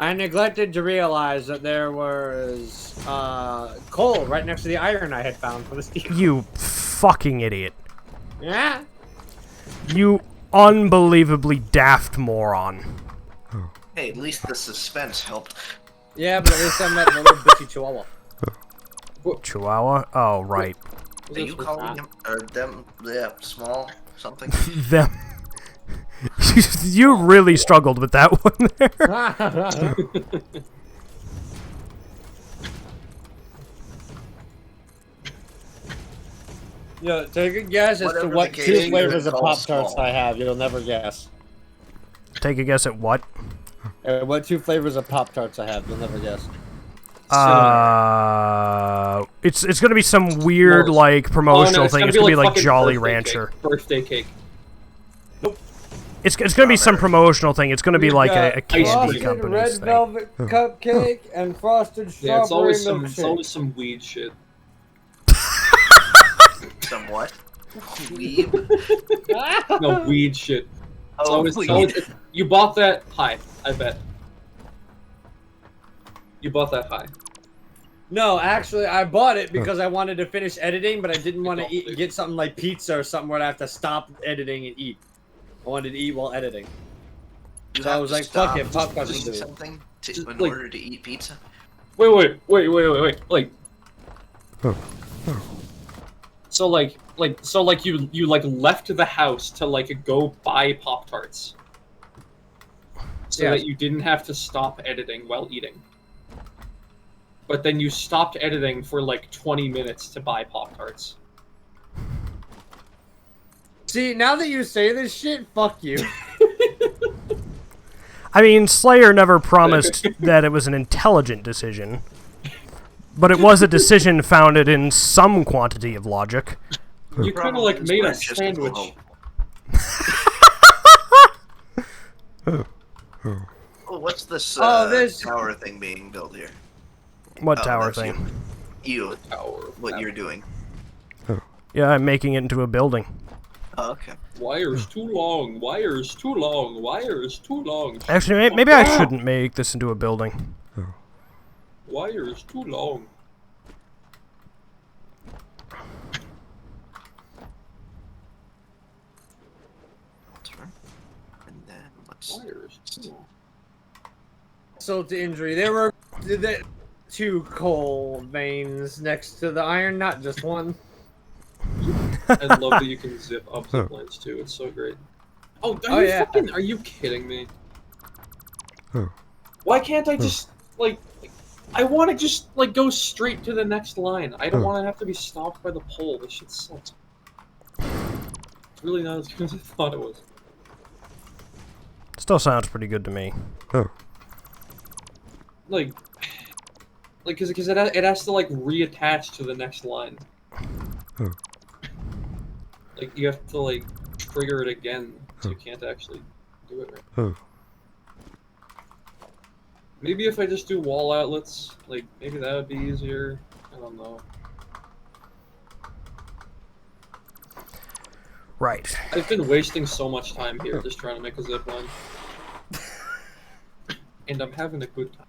I neglected to realize that there was coal right next to the iron I had found for the steel. You fucking idiot. Yeah? You unbelievably daft moron. Hey, at least the suspense helped. Yeah, but at least I'm that little bitchy chihuahua. Chihuahua? Oh, right. Are you calling them, or them, small something? Them. You really struggled with that one there. Yo, take a guess as to what two flavors of Pop-Tarts I have. You'll never guess. Take a guess at what? What two flavors of Pop-Tarts I have. You'll never guess. It's gonna be some weird like promotional thing. It's gonna be like Jolly Rancher. Birthday cake. Nope. It's gonna be some promotional thing. It's gonna be like a candy company. Red velvet cupcake and frosted strawberry it's always milkshake. some weed shit. Some what? Weed? No, weed shit. Oh, you bought that high, I bet. You bought that high. No, actually, I bought it because I wanted to finish editing, but I didn't want to get something like pizza or something where I have to stop editing and eat. I wanted to eat while editing. So I was like, fuck it, Pop-Tarts will do it. Something in order to eat pizza? Wait. Like, So you left the house to like go buy Pop-Tarts. So that you didn't have to stop editing while eating. But then you stopped editing for like 20 minutes to buy Pop-Tarts. See, now that you say this shit, fuck you. I mean, Slayer never promised that it was an intelligent decision. But it was a decision founded in some quantity of logic. You kind of like made a sandwich. Oh, what's this tower thing being built here? What tower thing? You. What you're doing. Yeah, I'm making it into a building. Oh, okay. Wires too long, wires too long, wires too long. Actually, maybe I shouldn't make this into a building. Wires too long. And then let's... Wires too long. Insult to injury. There were two coal veins next to the iron, not just one. I love that you can zip up zip lines too. It's so great. Oh, yeah. Are you kidding me? Why can't I just, like I want to just, like, go straight to the next line. I don't want to have to be stopped by the pole. This shit sucks. It's really not as good as I thought it was. Still sounds pretty good to me. Like, cause it has to, like, reattach to the next line. Like, you have to, like, trigger it again, so you can't actually do it right. Maybe if I just do wall outlets, like, maybe that would be easier. I don't know. Right. I've been wasting so much time here just trying to make a zipline. And I'm having a good time.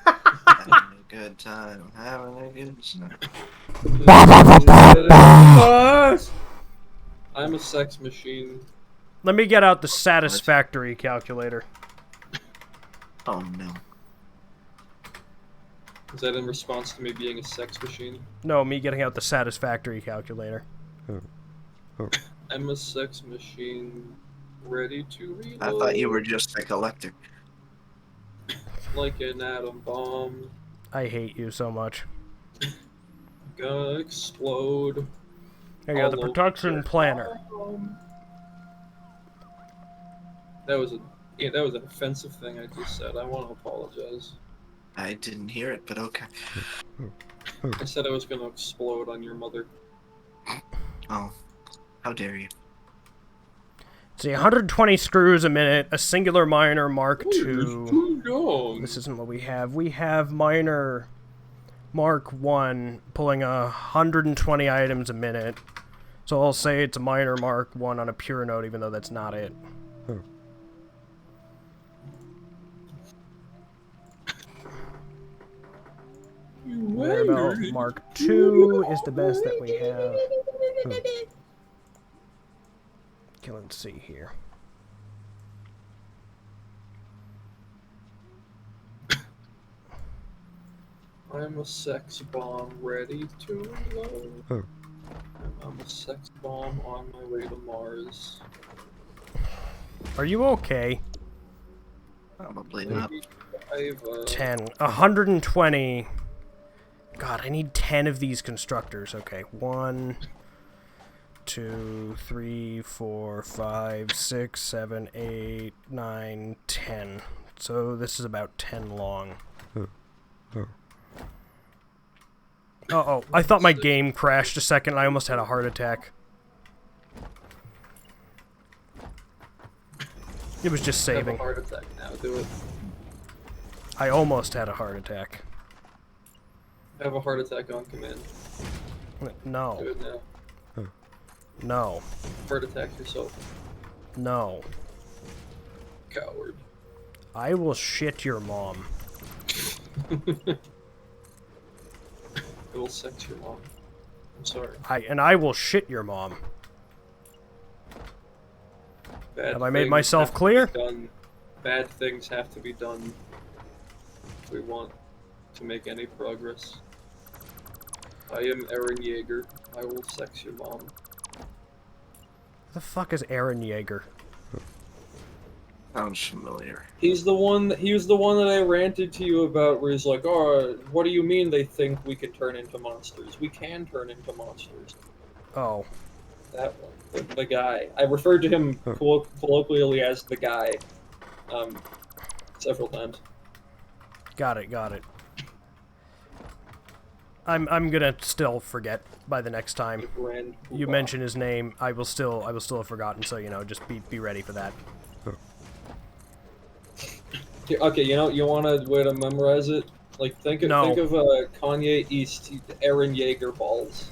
Having a good time. Having a good time. I'm a sex machine. Let me get out the Satisfactory calculator. Oh no. Is that in response to me being a sex machine? No, me getting out the Satisfactory calculator. I'm a sex machine, ready to reload. I thought you were just a collector. Like an atom bomb. I hate you so much. Gonna explode. There you go, the production planner. That was an offensive thing I just said. I want to apologize. I didn't hear it, but okay. I said I was gonna explode on your mother. Oh, how dare you? See, 120 screws a minute, a singular miner Mark II. Too This isn't what we have. We have miner Mark I pulling 120 items a minute. So I'll say it's a miner Mark I on a pure node, even though that's not it. What about Mark II is the best that we have. Okay, let's see here. I'm a sex bomb ready to load. I'm a sex bomb on my way to Mars. Are you okay? Probably not. 10. 120. God, I need 10 of these constructors. Okay, 1, 2, 3, 4, 5, 6, 7, 8, 9, 10. So this is about 10 long. Uh-oh, I thought my game crashed a second. I almost had a heart attack. It was just saving. Have a heart attack now, do it. I almost had a heart attack. Have a heart attack on command. No. Do it now. No. Heart attack yourself. No. Coward. I will shit your mom. I will sex your mom. I'm sorry. I will shit your mom. Have I made myself clear? Bad things have to be done if we want to make any progress. I am Eren Yeager. I will sex your mom. Who the fuck is Eren Yeager? Sounds familiar. He was the one that I ranted to you about, where he's like, "Oh, what do you mean they think we can turn into monsters? We can turn into monsters." Oh. That one, the guy. I referred to him colloquially as the guy, several times. Got it. I'm gonna still forget by the next time you mention his name. I will still have forgotten. So just be ready for that. Okay, you want a way to memorize it? Like think of Kanye East, Eren Yeager balls.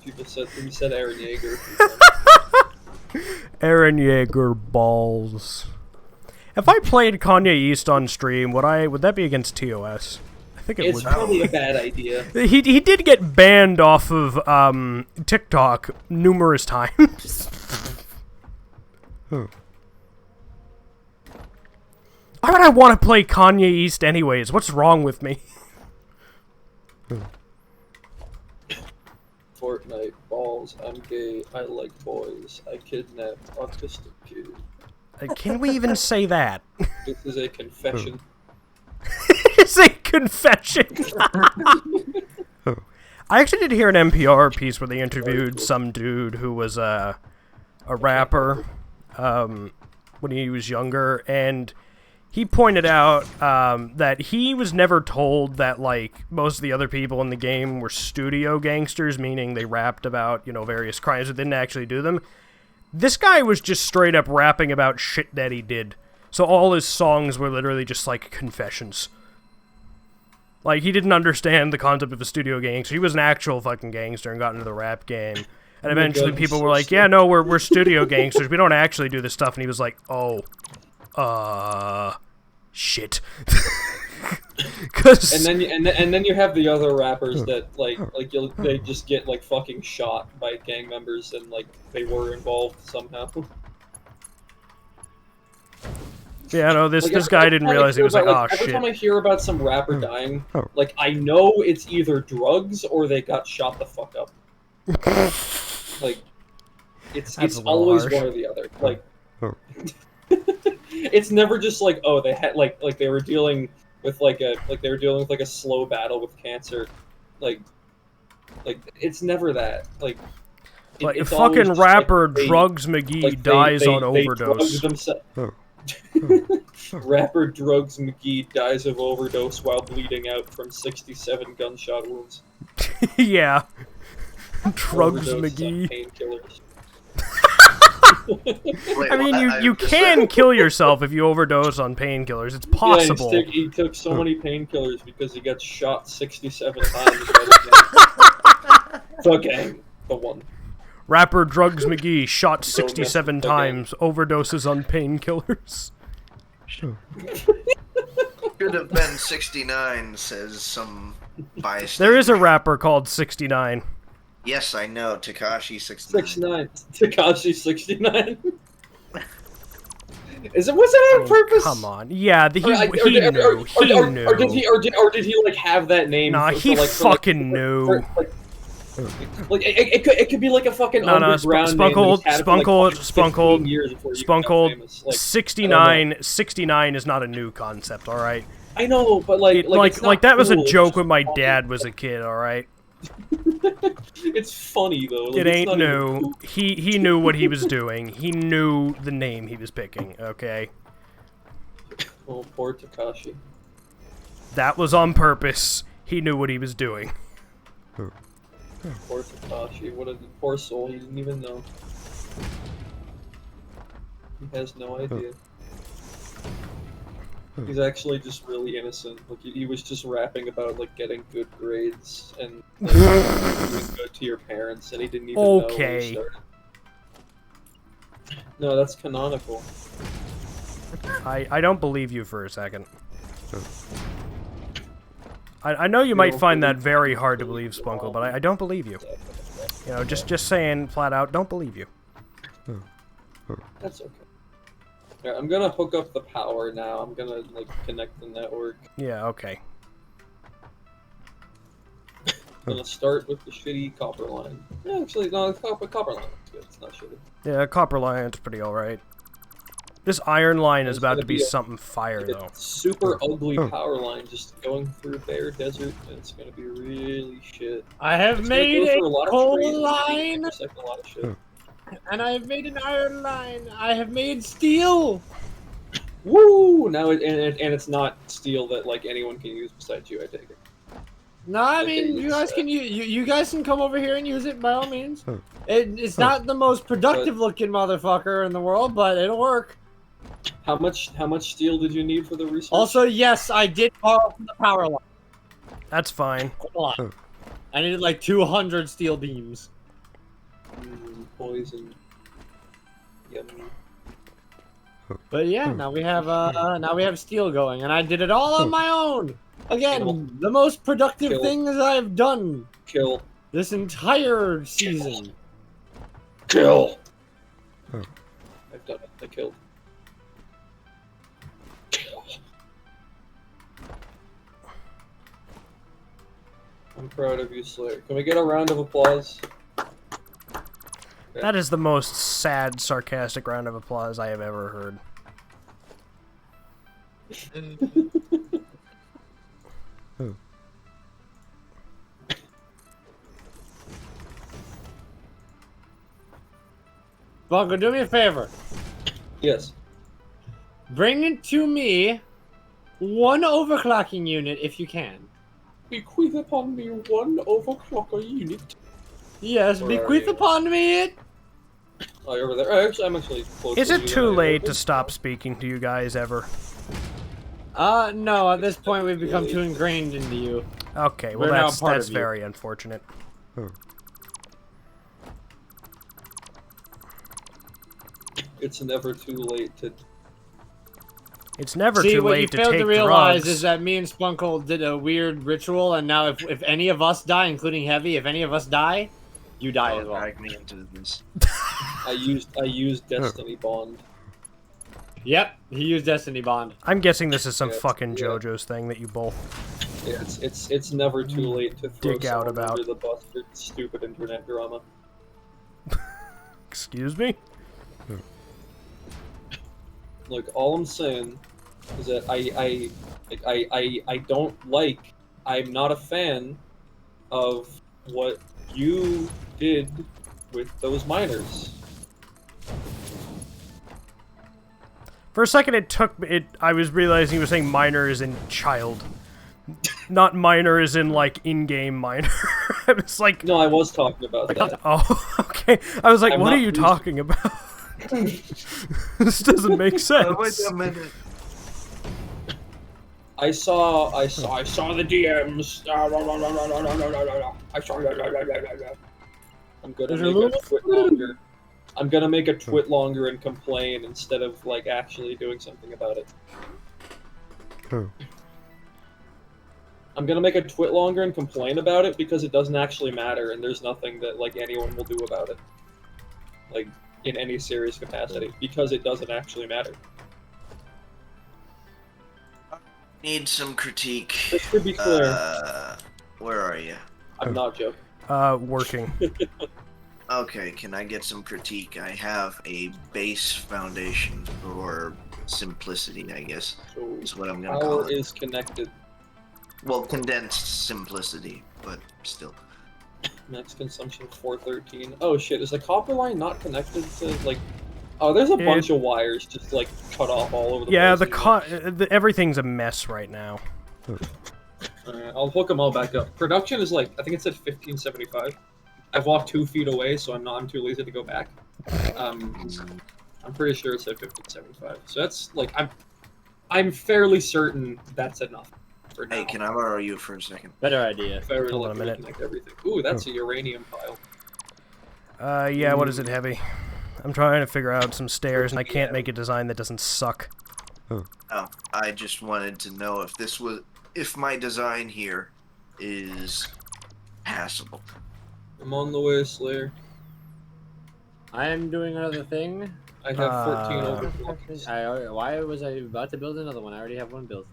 People said he said Eren Yeager. Eren Yeager balls. If I played Kanye East on stream, would that be against TOS? I think it would. It's probably a bad idea. He did get banned off of TikTok numerous times. Why would I want to play Kanye East anyways? What's wrong with me? Fortnite, balls, I'm gay, I like boys, I kidnap autistic kids. Can we even say that? This is a confession. It's a confession. I actually did hear an NPR piece where they interviewed some dude who was a rapper when he was younger, and he pointed out that he was never told that, like, most of the other people in the game were studio gangsters, meaning they rapped about, you know, various crimes but didn't actually do them. This guy was just straight up rapping about shit that he did. So all his songs were literally just, like, confessions. Like, he didn't understand the concept of a studio gangster. He was an actual fucking gangster and got into the rap game. And eventually people were like, yeah, no, we're studio gangsters. We don't actually do this stuff. And he was like, oh, shit. And then you have the other rappers that they just get like fucking shot by gang members and like they were involved somehow. Yeah, no, this guy didn't realize he was like, oh shit. Every time I hear about some rapper dying, like I know it's either drugs or they got shot the fuck up. Like it's always harsh. One or the other. Like it's never just like, oh, they had like they were dealing with a slow battle with cancer. Like it's never that. Like it's fucking rapper Drugs McGee dies on overdose. Rapper Drugs McGee dies of overdose while bleeding out from 67 gunshot wounds. Yeah. Drugs McGee. Painkillers. I mean, you can kill yourself if you overdose on painkillers. It's possible. Yeah, he took so many painkillers because he got shot 67 times by the gang. The gang. The one. Rapper Drugs McGee shot 67 times, overdoses on painkillers. Could have been 69, says some bystander. There is a rapper called 69. Yes, I know, Tekashi 69. Tekashi 69. Was it on purpose? Come on, yeah, he knew. Or did he like have that name? Nah, he fucking knew. Like it could be like a fucking underground Spunkold. 69 is not a new concept, all right. I know, but like that was a joke when my dad was a kid, all right. It's funny though. Like, it ain't new. He knew what he was doing. He knew the name he was picking. Okay. Oh, poor Tekashi. That was on purpose. He knew what he was doing. Poor Tekashi, what a poor soul, he didn't even know. He has no idea. He's actually just really innocent. Like he was just rapping about like getting good grades and like, doing good to your parents, and he didn't even know when he started. No, that's canonical. I don't believe you for a second. I know you might find that very hard to believe, Spunkle, but I don't believe you. You know, just saying flat out, don't believe you. That's okay. Yeah, I'm gonna hook up the power now. I'm gonna like connect the network. Yeah, okay. I'm gonna start with the shitty copper line. Yeah, actually, no, the copper line is good. It's not shitty. Yeah, copper line's pretty alright. This iron line is about to be something fire, though. Super ugly power line just going through bare desert, and it's gonna be really shit. I have made a coal line, and I have made an iron line. I have made steel. Woo! Now and it's not steel that like anyone can use besides you. I take it. No, I mean you guys can you guys can come over here and use it by all means. It's not the most productive looking motherfucker in the world, but it'll work. How much steel did you need for the research? Also, yes, I did borrow from the power line. That's fine. Hold on. I needed like 200 steel beams. Poison. Yummy. But yeah, now we have steel going, and I did it all on my own. Again, the most productive things I've done. Kill. This entire season. Kill. I've done it. I killed. I'm proud of you, Slayer. Can we get a round of applause? That is the most sad, sarcastic round of applause I have ever heard. Bunko, do me a favor. Yes. Bring it to me 1 overclocking unit if you can. Bequeath upon me 1 overclocker unit. Yes, Where bequeath upon me it. Oh, you're over there. Oh, actually, I'm actually close. Is it too late to stop speaking to you guys ever? No, at this point we've become too ingrained into you. Okay, well We're now that's part of you. very unfortunate. It's never too late to... It's never See, too what you late to failed take to realize drugs. is that me and Sponkold did a weird ritual, and now if any of us die, including Heavy, if any of us die, you die as well. Drag me into this. I used Destiny Bond. Yep, he used Destiny Bond. I'm guessing this is some Yeah, fucking yeah. JoJo's thing that you both Yeah, it's never too late to throw Dig out someone about. under the bus for stupid internet drama. Excuse me? Look, all I'm saying is that I don't like, I'm not a fan of what you did with those miners. For a second I was realizing you were saying minor as in child. Not minor as in, like, in-game minor. I was like... No, I was talking about that. Oh, okay. I was like, I'm what not are you pleased. talking about? This doesn't make sense. Wait a minute. I saw the DMs. I saw. I'm gonna make a twit longer. I'm gonna make a twit longer and complain instead of like actually doing something about it. I'm gonna make a twit longer and complain about it because it doesn't actually matter and there's nothing that like anyone will do about it. Like in any serious capacity because it doesn't actually matter. Need some critique. Just to be clear, Where are you? I'm not joking. Working. Okay, can I get some critique? I have a base foundation for simplicity, I guess, So is what I'm gonna call power it. is connected. Well, condensed simplicity, but still. Max consumption 413. Oh shit, is the copper line not connected to like? Oh, there's a bunch of wires just like cut off all over the Yeah, place. everything's a mess right now. Alright, I'll hook them all back up. Production is like, I think it's at 1575. I've walked 2 feet away, so I'm too lazy to go back. I'm pretty sure it's at 1575. So that's like, I'm fairly certain that's enough for now. Hey, can I borrow you for a second? Better idea. If I were to Hold on like a minute. reconnect everything. Ooh, that's a uranium pile. Yeah, what is it, Heavy? I'm trying to figure out some stairs, and I can't make a design that doesn't suck. Oh, I just wanted to know if my design here is passable. I'm on the way, Slayer. I am doing another thing. I have 14 overclockers. Why was I about to build another one? I already have one built.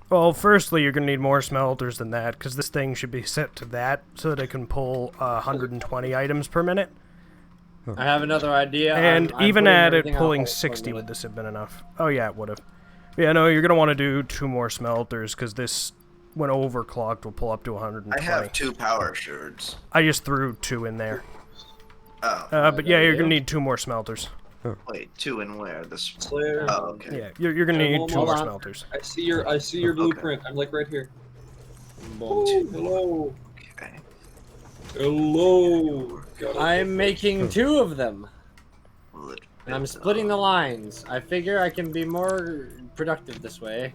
Well, firstly, you're going to need more smelters than that, because this thing should be set to that, so that it can pull 120 items per minute. I have another idea. And I'm even putting at it, everything on pulling hold for a 60 would minute. this have been enough? Oh yeah, it would have. Yeah, no, you're going to want to do 2 more smelters, because this, when overclocked, will pull up to 120. I have 2 power shards. I just threw 2 in there. Oh, But yeah, you're going to need 2 more smelters. wait, 2 in where? This. Slayer. Oh, okay. Yeah, you're going to need 2 hold more on. smelters. I see your blueprint. I'm like right here. Oh, hello. Okay. Hello. I'm making 2 of them. Well, And I'm splitting the lines. I figure I can be more productive this way.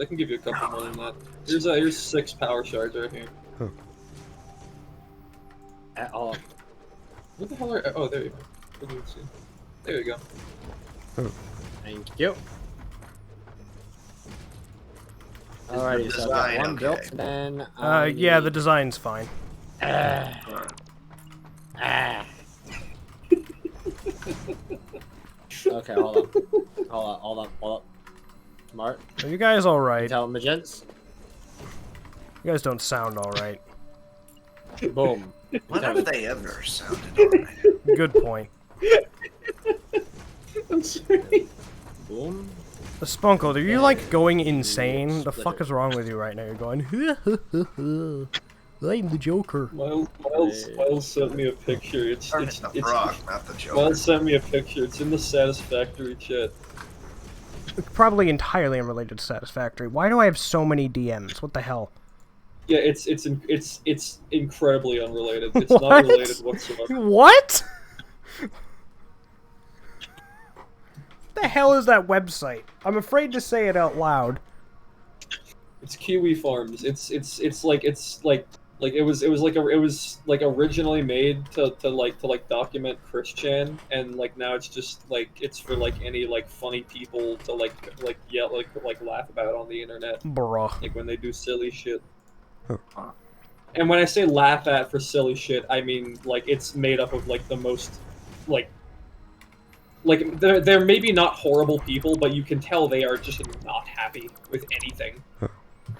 I can give you a couple more than that. Here's 6 power shards right here. At all. What the hell are? Oh, there you go. What do you see? There you go. Thank you. Alrighty, so I got one okay. built, then Yeah, the design's fine. Okay, hold on. Smart. Are you guys alright? Intelligence. You guys don't sound alright. Boom. When have they ever sounded alright? Good point. I'm sorry. Boom. Sponkold, are you like going insane? The fuck is wrong with you right now? You're going, I'm the Joker. Miles sent me a picture. It's the frog, not the Joker. Miles sent me a picture. It's in the Satisfactory chat. Probably entirely unrelated to Satisfactory. Why do I have so many DMs? What the hell? Yeah, it's incredibly unrelated. It's not related whatsoever. What? The hell is that website? I'm afraid to say it out loud. It's Kiwi Farms. It's like it was originally made to document Chris Chan, and like now it's just like it's for like any like funny people to like laugh about on the internet. Bruh. Like when they do silly shit. And when I say laugh at for silly shit, I mean like it's made up of like the most like they're maybe not horrible people, but you can tell they are just not happy with anything.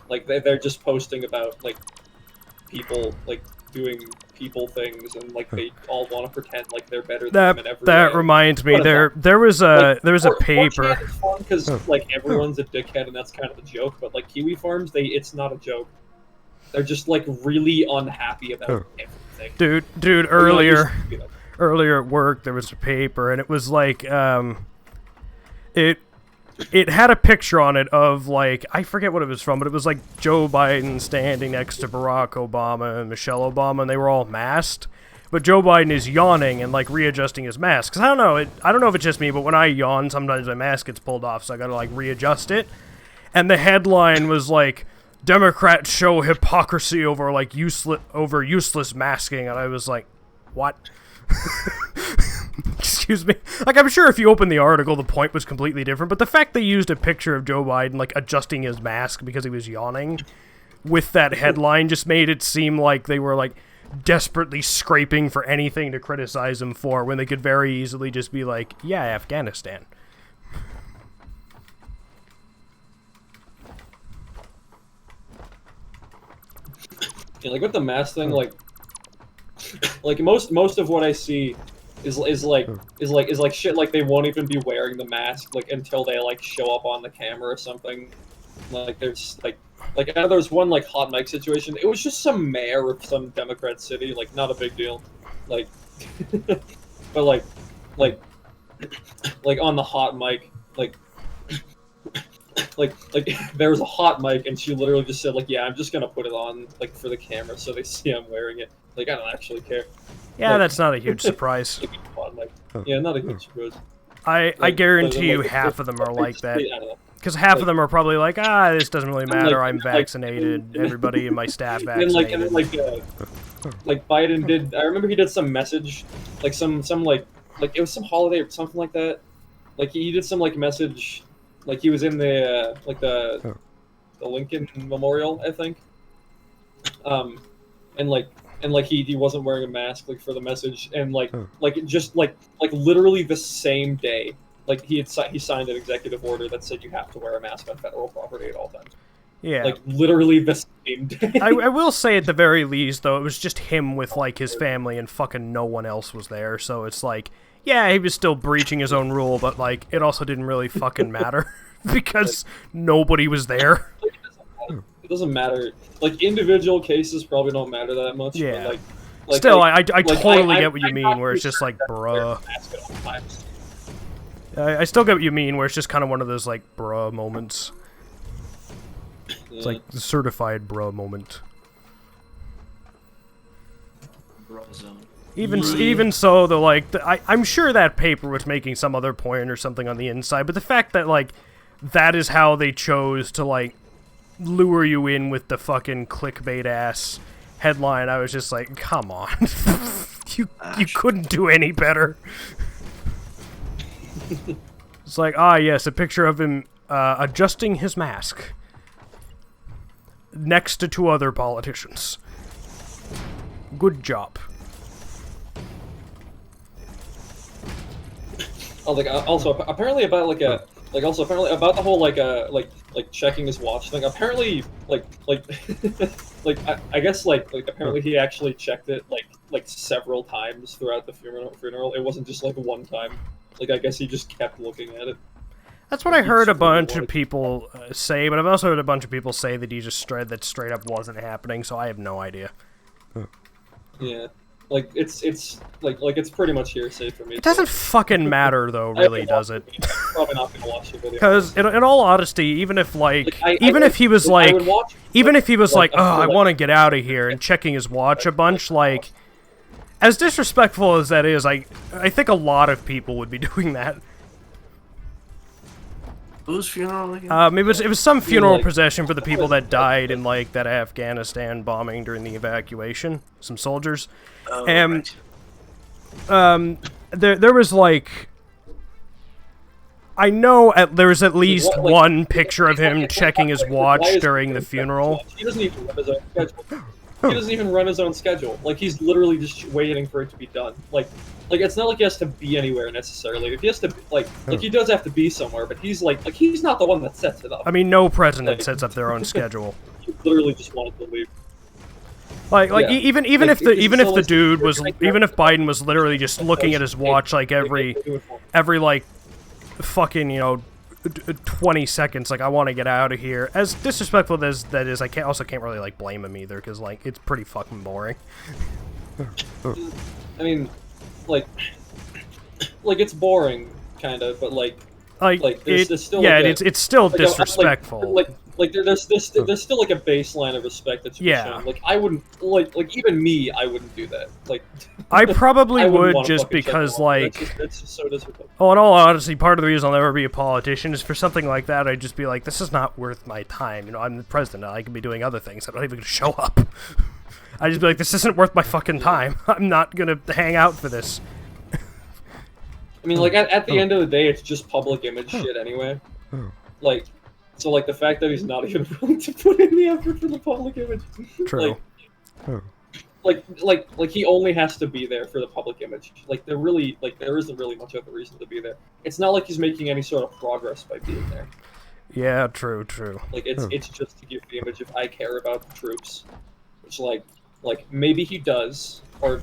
Like they're just posting about like people like doing people things, and like they all want to pretend like they're better than them in every way. That reminds me, there was a paper. Because like everyone's a dickhead, and that's kind of the joke. But like Kiwi Farms, it's not a joke. They're just like really unhappy about everything. Dude, earlier at work there was a paper, and it was like it had a picture on it of like, I forget what it was from, but it was like Joe Biden standing next to Barack Obama and Michelle Obama, and they were all masked. But Joe Biden is yawning and like readjusting his mask. 'Cause I don't know if it's just me, but when I yawn, sometimes my mask gets pulled off, so I gotta like readjust it. And the headline was like, Democrats show hypocrisy over like useless masking, and I was like, what? Excuse me. Like, I'm sure if you open the article, the point was completely different, but the fact they used a picture of Joe Biden like adjusting his mask because he was yawning with that headline just made it seem like they were like desperately scraping for anything to criticize him for, when they could very easily just be like, yeah, Afghanistan. Yeah, like with the mask thing, like most of what I see is like shit like they won't even be wearing the mask like until they like show up on the camera or something. Like there's like there was one like hot mic situation. It was just some mayor of some Democrat city, like not a big deal. Like but like on the hot mic, like there was a hot mic, and she literally just said like, yeah, I'm just gonna put it on like for the camera so they see I'm wearing it. Like I don't actually care. Yeah, like, that's not a huge surprise. Yeah, not a huge surprise. I guarantee you half of them are like that. Because half of them are probably like, this doesn't really matter, I'm vaccinated, everybody in my staff vaccinated. And like Biden did, I remember he did some message, like some like it was some holiday or something like that. Like he did some like message, like he was in the like the Lincoln Memorial, I think. And he wasn't wearing a mask like for the message, and like literally the same day, like he signed an executive order that said you have to wear a mask on federal property at all times. Yeah. Like literally the same day. I will say at the very least though, it was just him with like his family, and fucking no one else was there, so it's like, yeah, he was still breaching his own rule, but like it also didn't really fucking matter because nobody was there. It doesn't matter. Like individual cases probably don't matter that much. Yeah. But still, I totally get what you mean, where it's just like, bruh. I still get what you mean, where it's just kind of one of those like, bruh moments. It's like the certified bruh moment. Bruh zone. Even so, though, like, I'm sure that paper was making some other point or something on the inside, but the fact that, like, that is how they chose to, like, lure you in with the fucking clickbait-ass headline, I was just like, come on. you couldn't do any better. It's like, yes, a picture of him adjusting his mask next to two other politicians. Good job. Oh, like also apparently about like a apparently about the whole like checking his watch thing. Apparently like I guess apparently he actually checked it like several times throughout the funeral. It wasn't just like one time. Like I guess he just kept looking at it. That's what I heard a bunch of people say, but I've also heard a bunch of people say that he just straight up wasn't happening. So I have no idea. Yeah, like it's pretty much hearsay for me. It doesn't fucking matter though, really, does it? I'm probably not gonna watch the video. Because in all honesty, even if if he was like, oh, I want to get out of here, and checking his watch a bunch, like, as disrespectful as that is, I think a lot of people would be doing that. Whose funeral again? It was some funeral procession for the people that died in like that Afghanistan bombing during the evacuation. Some soldiers, and there was like, I know there was at least one picture of him checking his watch during the funeral. He doesn't even run his own schedule. He doesn't even run his own schedule. Like he's literally just waiting for it to be done. Like it's not like he has to be anywhere necessarily. If he has to like he does have to be somewhere, but he's he's not the one that sets it up. I mean, no president sets up their own schedule. He literally just wanted to leave. Even if Biden was literally just looking at his watch like every like fucking 20 seconds, like I want to get out of here. As disrespectful as that is, I can't really like blame him either, because like it's pretty fucking boring. I mean, like it's boring, kind of, but there's still it's still disrespectful. There's still like a baseline of respect that should be shown. Like I wouldn't even me, I wouldn't do that. Like I probably would, just because like that's just so disrespectful. Oh, in all honesty, part of the reason I'll never be a politician is for something like that. I'd just be like, this is not worth my time. I'm the president. I could be doing other things. I'm not even gonna show up. I'd just be like, this isn't worth my fucking time. I'm not gonna hang out for this. I mean, like at the end of the day, it's just public image shit anyway. So the fact that he's not even willing to put in the effort for the public image. True. Like he only has to be there for the public image. There isn't really much of a reason to be there. It's not like he's making any sort of progress by being there. Yeah, true. It's just to give the image of I care about the troops, which maybe he does, or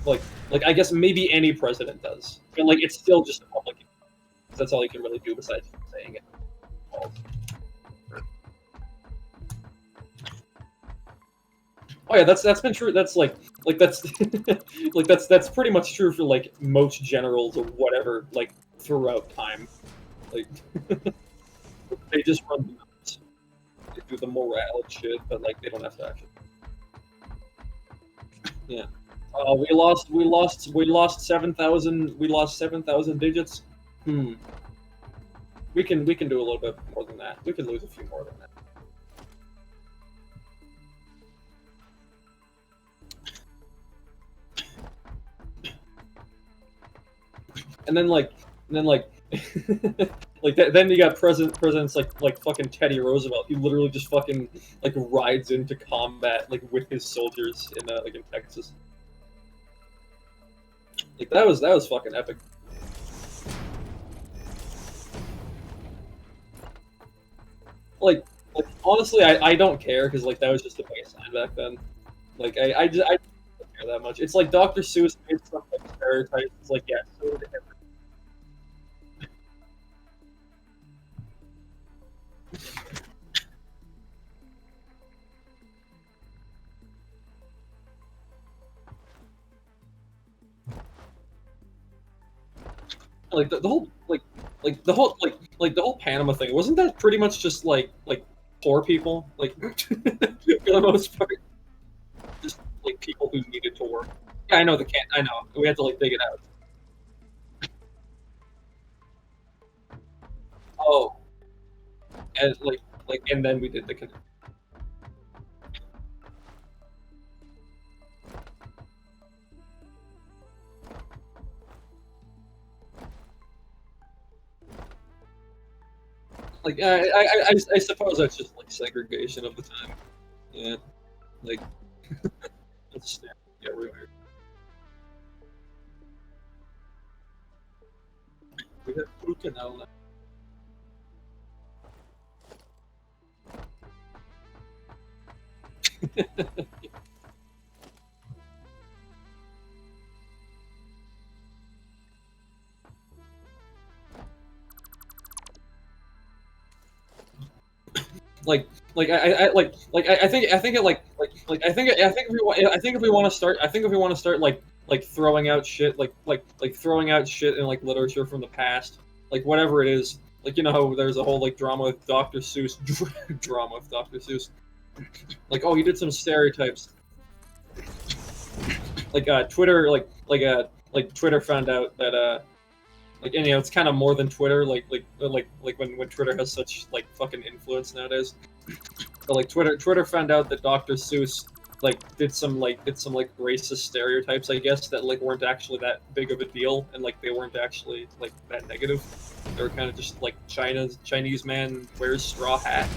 I guess maybe any president does, but it's still just a public image. That's all he can really do besides saying it. Oh yeah, that's been true. That's that's pretty much true for most generals or whatever throughout time. They just run the numbers. They do the morale shit, but they don't have to actually. Yeah. We lost 7,000. We lost 7,000 digits. We can do a little bit more than that. We can lose a few more than that. And then then you got presidents like fucking Teddy Roosevelt. He literally just fucking rides into combat with his soldiers in Texas. That was fucking epic. Honestly, I don't care, because that was just a baseline back then. I don't care that much. It's like Dr. Seuss made stuff like stereotypes. It's yeah, so did everyone. The whole Panama thing, wasn't that pretty much just poor people, for the most part, just people who needed to work. Yeah, I know I know we had to dig it out. Oh, and and then we did the. I suppose that's just segregation of the time. Yeah, it's everywhere. We have fruit canal now. if we want to start, throwing out shit, throwing out shit in like literature from the past, like whatever it is, like you know how there's a whole like drama with Dr. Seuss, drama with Dr. Seuss, like oh he did some stereotypes, like Twitter, like Twitter found out that like and, you know it's kind of more than Twitter, like when Twitter has such like fucking influence nowadays. But like Twitter found out that Dr. Seuss did some racist stereotypes, I guess, that like weren't actually that big of a deal, and like they weren't actually like that negative. They were kind of just like Chinese man wears straw hat.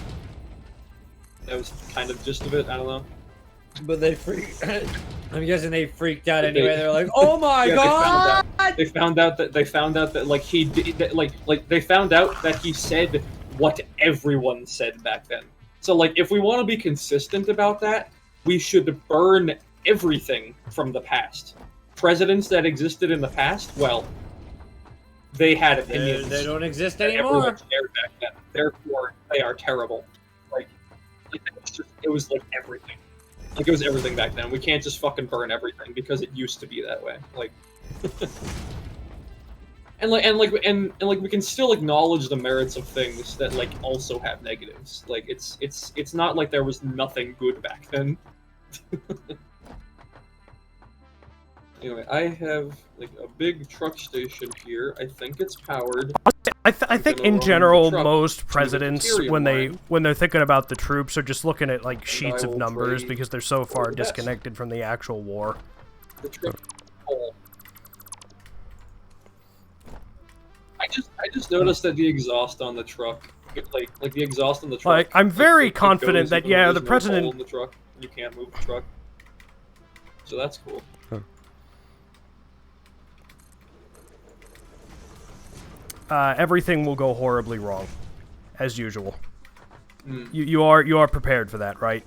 That was kind of the gist of it. I don't know. But they I'm guessing they freaked out anyway. They're like, "Oh my god!" They found out that like he did that, like they found out that he said what everyone said back then. So like if we want to be consistent about that, we should burn everything from the past. Presidents that existed in the past, well, they had opinions. They don't exist anymore. Everyone cared back then. Therefore, they are terrible. It was like everything. Like it was everything back then. We can't just fucking burn everything because it used to be that way. Like, and we can still acknowledge the merits of things that like also have negatives. Like it's not like there was nothing good back then. Anyway, I have like a big truck station here. I think it's powered. I think in general most presidents when they're thinking about the troops are just looking at like sheets of numbers because they're so far disconnected from the actual war. I just noticed that the exhaust on the truck, like the exhaust on the truck. Like I'm very confident that yeah, the president. In the truck, you can't move the truck, so that's cool. Everything will go horribly wrong, as usual. You are prepared for that, right?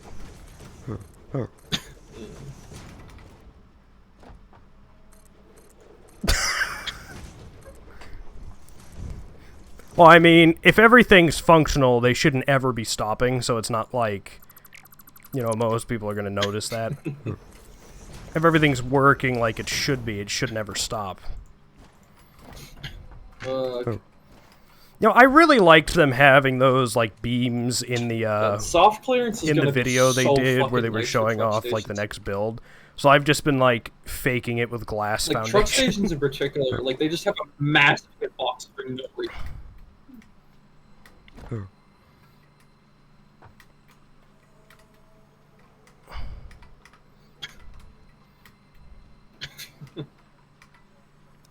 Well, I mean, if everything's functional, they shouldn't ever be stopping, so it's not like, you know, most people are going to notice that. If everything's working like it should be, it should never stop. You know, I really liked them having those like beams in the soft clearance is in the video they did where they were showing off like the next build. So I've just been like faking it with glass foundation. Truck stations in particular, like they just have a massive hitbox for no reason.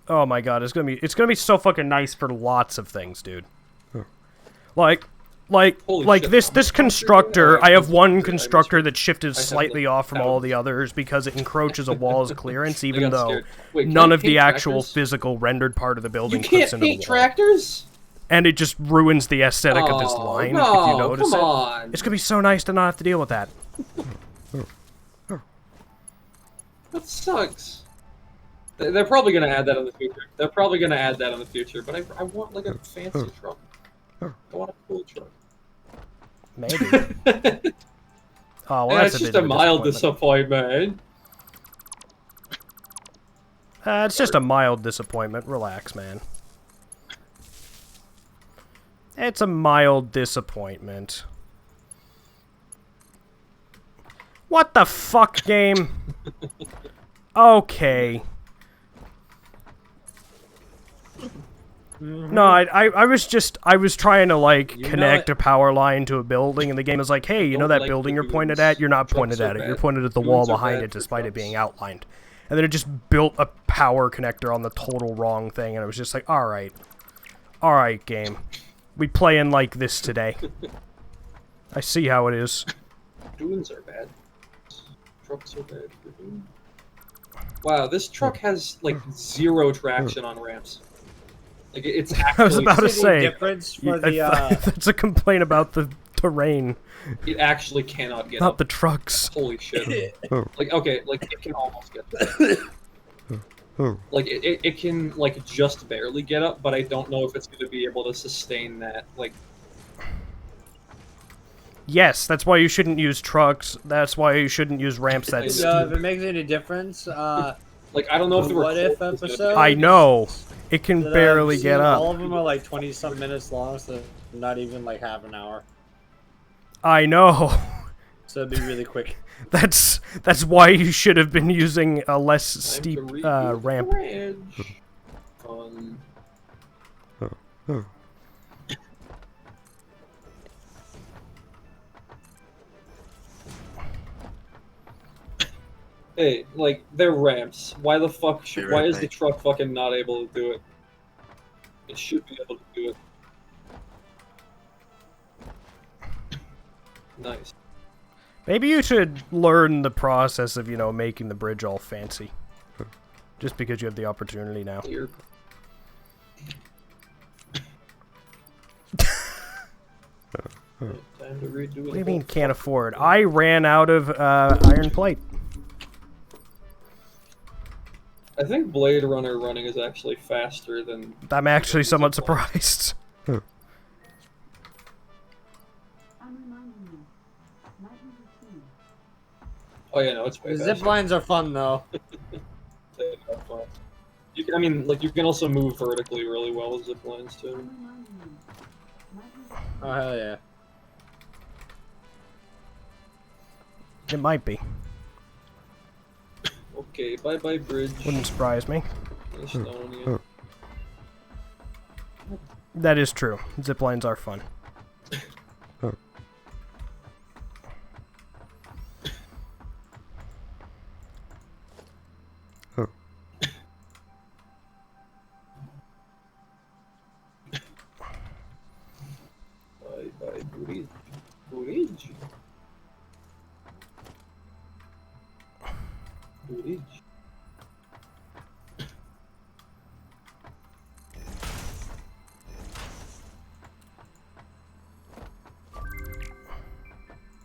Oh my god, it's gonna be so fucking nice for lots of things, dude. Like this constructor, I have one constructor that shifted slightly off from all the others because it encroaches a wall's clearance, even though none of the actual physical rendered part of the building fits into the wall. You can't paint tractors? And it just ruins the aesthetic of this line, if you notice it. On. It's gonna be so nice to not have to deal with that. That sucks. They're probably gonna add that in the future. But I want like a fancy truck. I want a cool truck. Maybe. Oh, well, that's just a mild disappointment. It's just a mild disappointment. Relax, man. It's a mild disappointment. What the fuck, game? Okay. No, I was trying to like connect a power line to a building, and the game is like, hey, you know that building you're pointed at? You're not pointed at it. You're pointed at the wall behind it, despite it being outlined. And then it just built a power connector on the total wrong thing, and I was just like, all right, game, we playing like this today. I see how it is. Dunes are bad. Trucks are bad for doing. Wow, this truck has like 0 traction on ramps. Like it's actually. I was about to say. For the, that's a complaint about the terrain. It actually cannot get Not up. The trucks. Holy shit! Like okay, like it can almost get up. Like it can like just barely get up, but I don't know if it's going to be able to sustain that. Like Yes, that's why you shouldn't use trucks. That's why you shouldn't use ramps that if it makes any difference, like, I don't know if there were what if episodes. I know. It can barely get up. All of them are like 20-some minutes long, so not even like half an hour. I know. So it'd be really quick. That's why you should have been using a less steep ramp. Hey, like, they're ramps. Why the fuck should, why is the back. truck fucking not able to do it? It should be able to do it. Nice. Maybe you should learn the process of, you know, making the bridge all fancy. Just because you have the opportunity now. Here. Time to redo What do you mean can't afford? I ran out of iron plate. I think Blade Runner running is actually faster than... I'm actually somewhat surprised. Oh yeah, no, it's way The zip lines are fun though. You can, I mean, like, you can also move vertically really well with zip lines too. Oh hell yeah. It might be. Okay, bye-bye bridge. Wouldn't surprise me. Estonia. That is true. Zip lines are fun. Bye-bye bridge. Bridge. Bridge.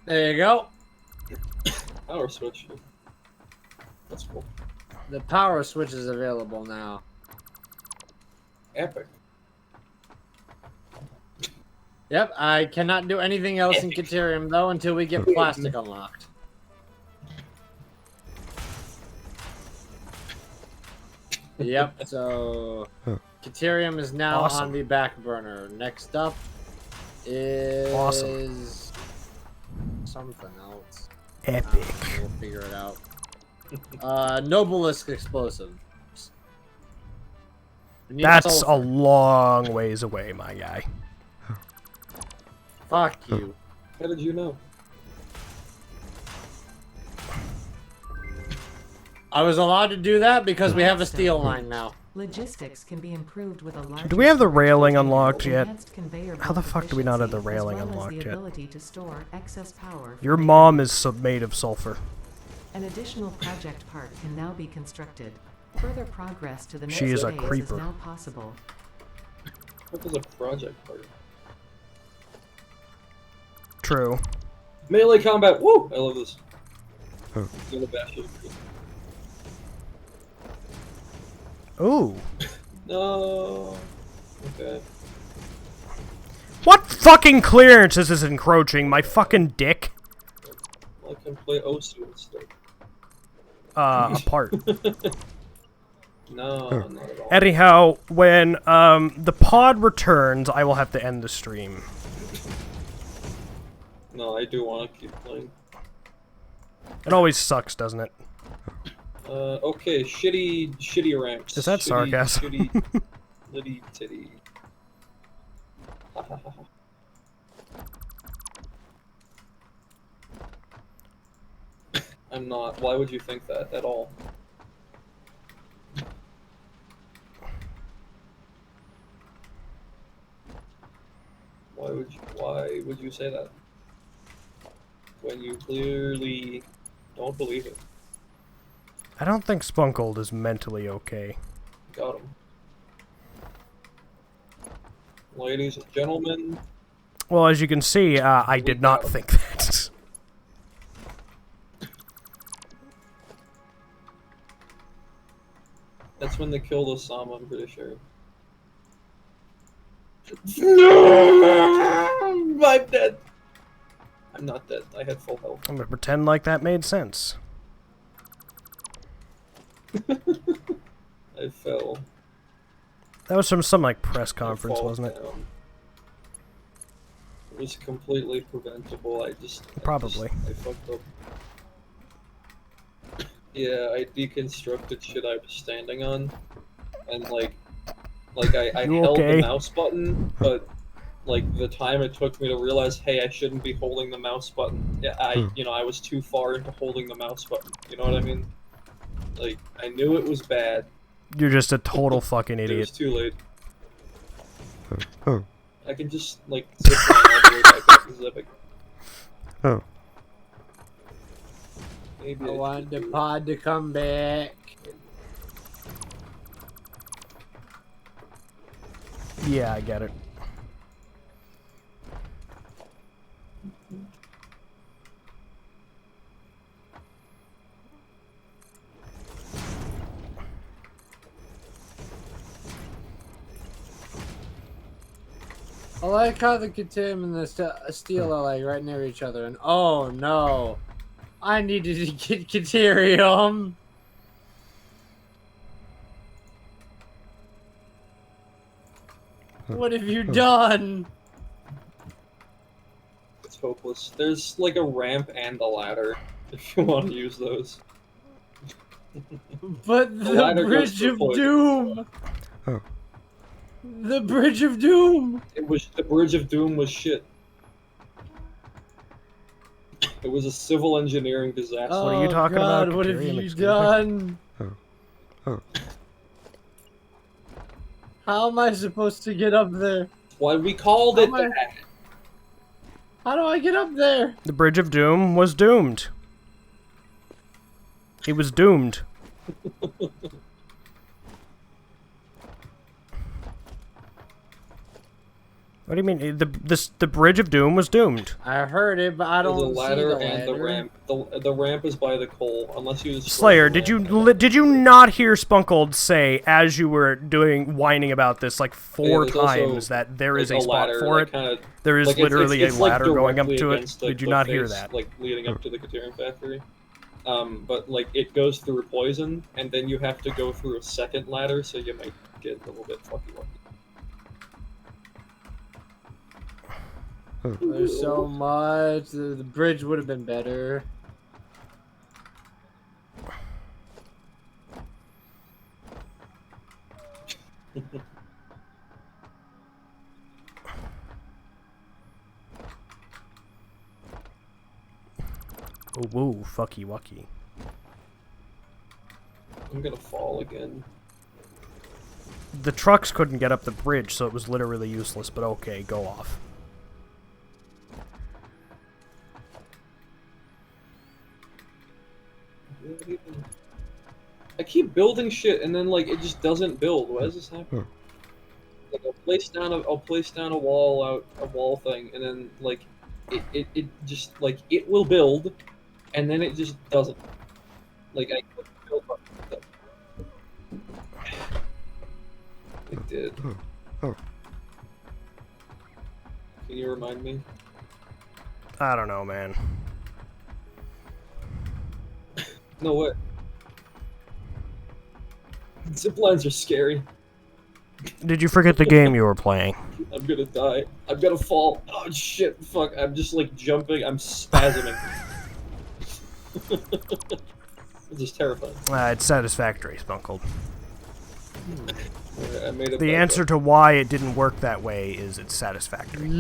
There you go. Power switch. That's cool. The power switch is available now. Epic. Yep, I cannot do anything else in Caterium though until we get plastic unlocked. Yep, so Caterium is now Awesome. on the back burner. Next up is Awesome. something else. Epic. We'll figure it out. Noblisk explosives. We need That's a sulfur. long ways away, my guy. Fuck you. How did you know? I was allowed to do that because we have a steel line now. Logistics can be improved with a larger Do we have the railing storage unlocked container, yet? enhanced conveyor How the belt fuck do we not have the efficiency, railing as well as unlocked the yet? ability to store excess power for Your later mom use. is made of sulfur. An additional project part can now be constructed. Further progress to the next She is a phase creeper. is now possible. What was a project part? True. Melee combat. Woo! I love this. Gonna bash it. Ooh. No. Okay. What fucking clearance is this encroaching? My fucking dick? I can play Osu instead. Apart. No, not at all. Anyhow, when the pod returns, I will have to end the stream. No, I do want to keep playing. It always sucks, doesn't it? Okay, shitty ramps. Is that sarcasm? Shitty, litty titty. I'm not. Why would you think that at all? Why would you say that? When you clearly don't believe it. I don't think Sponkold is mentally okay. Got him. Ladies and gentlemen, Well, as you can see, I did not think that. that's when they killed Osama, I'm pretty sure. No! I'm dead. not dead. I had full health. I'm gonna pretend like that made sense. I fell. That was from some like press conference, wasn't it? Down. It was completely preventable. I Probably. I fucked up. Yeah, I deconstructed shit I was standing on, and like I held the mouse button, but like the time it took me to realize, hey, I shouldn't be holding the mouse button. Yeah, I was too far into holding the mouse button. You know what I mean? Like I knew it was bad. You're just a total fucking idiot. It was too late. I can just like zip line all the way back up. This is epic. Maybe I want the pod to come back. Yeah, I get it. I like how the Katim and the steel are like right near each other, and oh no, I needed to get Katerium. What have you done? It's hopeless. There's like a ramp and a ladder if you want to use those. But the Bridge of Doom. Oh. The Bridge of Doom. The Bridge of Doom was shit. It was a civil engineering disaster. Oh, what are you talking God, about? What have you done? How am I supposed to get up there? Why we called it that? How do I get up there? The Bridge of Doom was doomed. He was doomed. What do you mean? The Bridge of Doom was doomed. I heard it, but I don't There's a ladder see the and the ramp. The ramp is by the coal, unless you. Slayer, did you not hear Sponkold say as you were whining about this like four times that there is a spot for it? There is literally a ladder going up to it. Did you not hear that? Like leading up to the Katerium factory. But like it goes through poison, and then you have to go through a second ladder, so you might get a little bit fucky. There's so much. The bridge would have been better. Oh, whoa, fucky wucky. I'm gonna fall again. The trucks couldn't get up the bridge, so it was literally useless, but okay, go off. I keep building shit and then like it just doesn't build. Why does this happen? Like I'll place down a wall thing, and then like it just like it will build, and then it just doesn't. Like I click the build button. It did. Can you remind me? I don't know, man. No way. Ziplines are scary. Did you forget the game you were playing? I'm gonna die. I'm gonna fall. Oh shit, fuck. I'm just like jumping. I'm spasming. This is terrifying. It's Satisfactory, Sponkold. I made it the answer to why it didn't work that way is it's Satisfactory.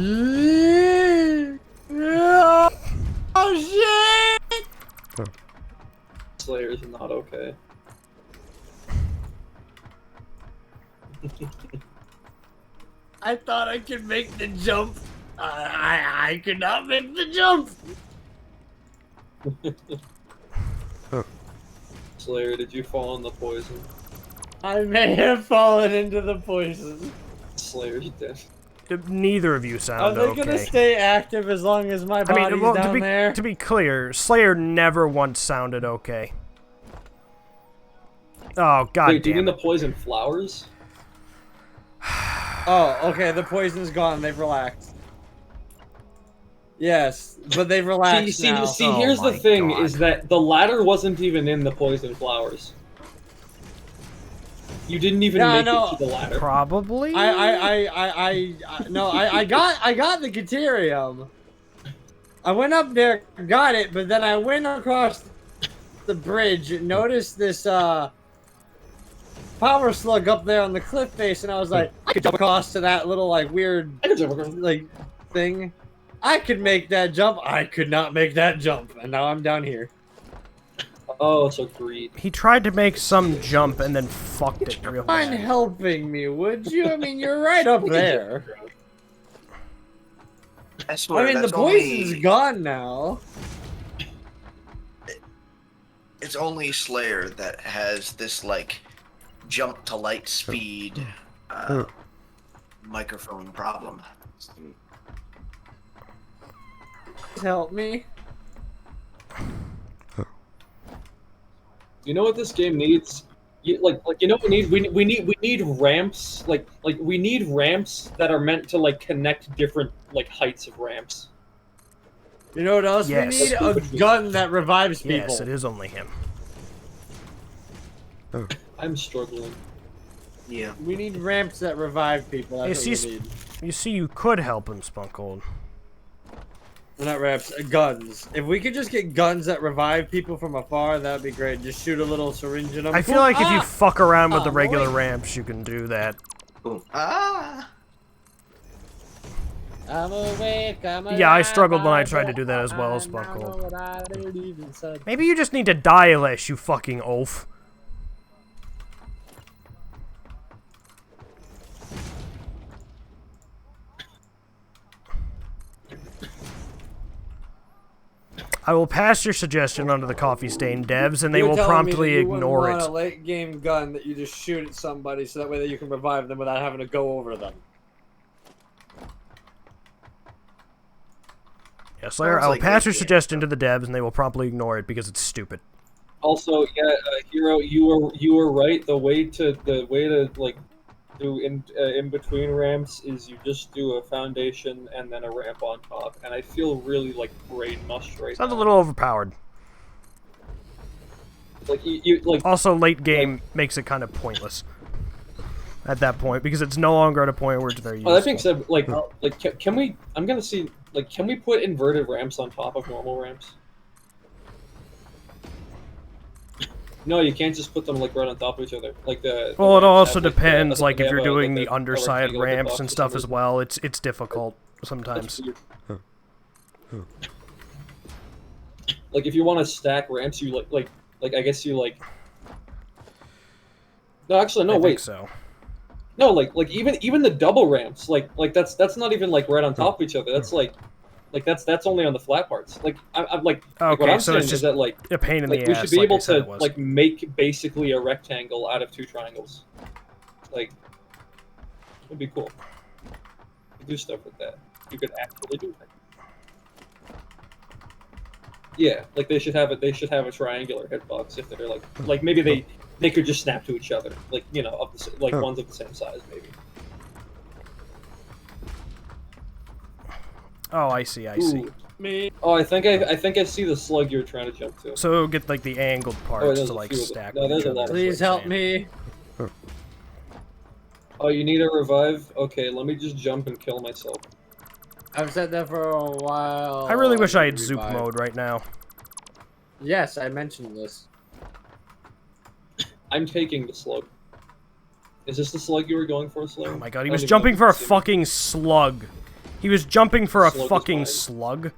Oh shit! Slayer is not okay. I thought I could make the jump. I could not make the jump. Slayer, did you fall in the poison? I may have fallen into the poison. Slayer's dead. Neither of you sound okay. Are they okay. gonna stay active as long as my body's down there? To be clear, Slayer never once sounded okay. Oh, god Wait, do you damn mean it. the poison flowers? Oh, okay, the poison's gone, they've relaxed. Yes, but they've relaxed now. See, Oh here's the my thing: God. is that the ladder wasn't even in the poison flowers. You didn't even make it to the ladder. Probably. I got the Caterium. I went up there, got it, but then I went across the bridge, noticed this power slug up there on the cliff face, and I was like, I could jump across to that little like weird like thing. I could make that jump. I could not make that jump, and now I'm down here. Oh, so greed. He tried to make some jump and then fucked it real Mind bad. helping me, would you? I mean, you're right up there. I swear, I mean, the that's poison's only, gone now. it's only Slayer that has this, like, jump to light speed microphone problem. Help me. You know what this game needs? You know what we need? We need ramps. We need ramps that are meant to like connect different like heights of ramps. You know what else Yes. we need? A gun that revives people. Yes, it is only him. I'm struggling. Yeah. We need ramps that revive people. That's what we need. You see, you could help him, Spunkold. Well, not ramps, guns. If we could just get guns that revive people from afar, that'd be great. Just shoot a little syringe in them. I feel like if you fuck around with the Oh, regular boy. ramps, you can do that. Boom. Ah! I'm awake, I'm Yeah, I alive, struggled when I I'm tried to do that as well, alive, Spunkold. I know what I believe inside. Maybe you just need to die less, you fucking oaf. I will pass your suggestion onto the coffee stain devs, and they You're will telling me promptly that you wouldn't ignore want it. a late game gun that you just shoot at somebody so that way that you can revive them without having to go over them. Yeah, Slayer, I will pass your suggestion to the devs, and they will promptly ignore it because it's stupid. Also, yeah, Hero, you were right. The way to like do in between ramps is you just do a foundation and then a ramp on top, and I feel really like brain mush right Sounds now. a little overpowered. Like you like Also, late game makes it kind of pointless at that point because it's no longer at a point where it's very useful. that being said, can we? I'm gonna see. Like, can we put inverted ramps on top of normal ramps? No, you can't just put them like right on top of each other. Like the. Well, it ramps also have, depends. like Like, if you're doing a the underside rectangle ramps box and or stuff as something. well, it's difficult That's sometimes. weird. Like if you want to stack ramps, you like I guess you like. No, actually, no. I Wait. think so. No, like even the double ramps, like that's not even like right on top of each other. That's like that's only on the flat parts. Like I'm like what Okay, I'm so saying it's is just that like a pain in the we ass. should be like able I said to it was. like make basically a rectangle out of two triangles. Like it'd be cool. You could do stuff with that. You could actually do that. Yeah, like they should have a triangular hitbox if they're like maybe they could just snap to each other, like you know, of the, like ones of the same size maybe. Oh, I see. I see. Ooh. Me. Oh, I think I see the slug you're trying to jump to. So get like the angled parts there's to a like few of them. stack. No, with there's each a other, lot. is Please what help I'm saying. me. Oh, you need a revive? Okay, let me just jump and kill myself. I've said that for a while. I really wish I had need Zoop revive. mode right now. Yes, I mentioned this. I'm taking the slug. Is this the slug you were going for, Slayer? Oh my god, he I was don't even jumping know for a if you can see me. fucking slug. He was jumping for a Slug is fucking mine. slug.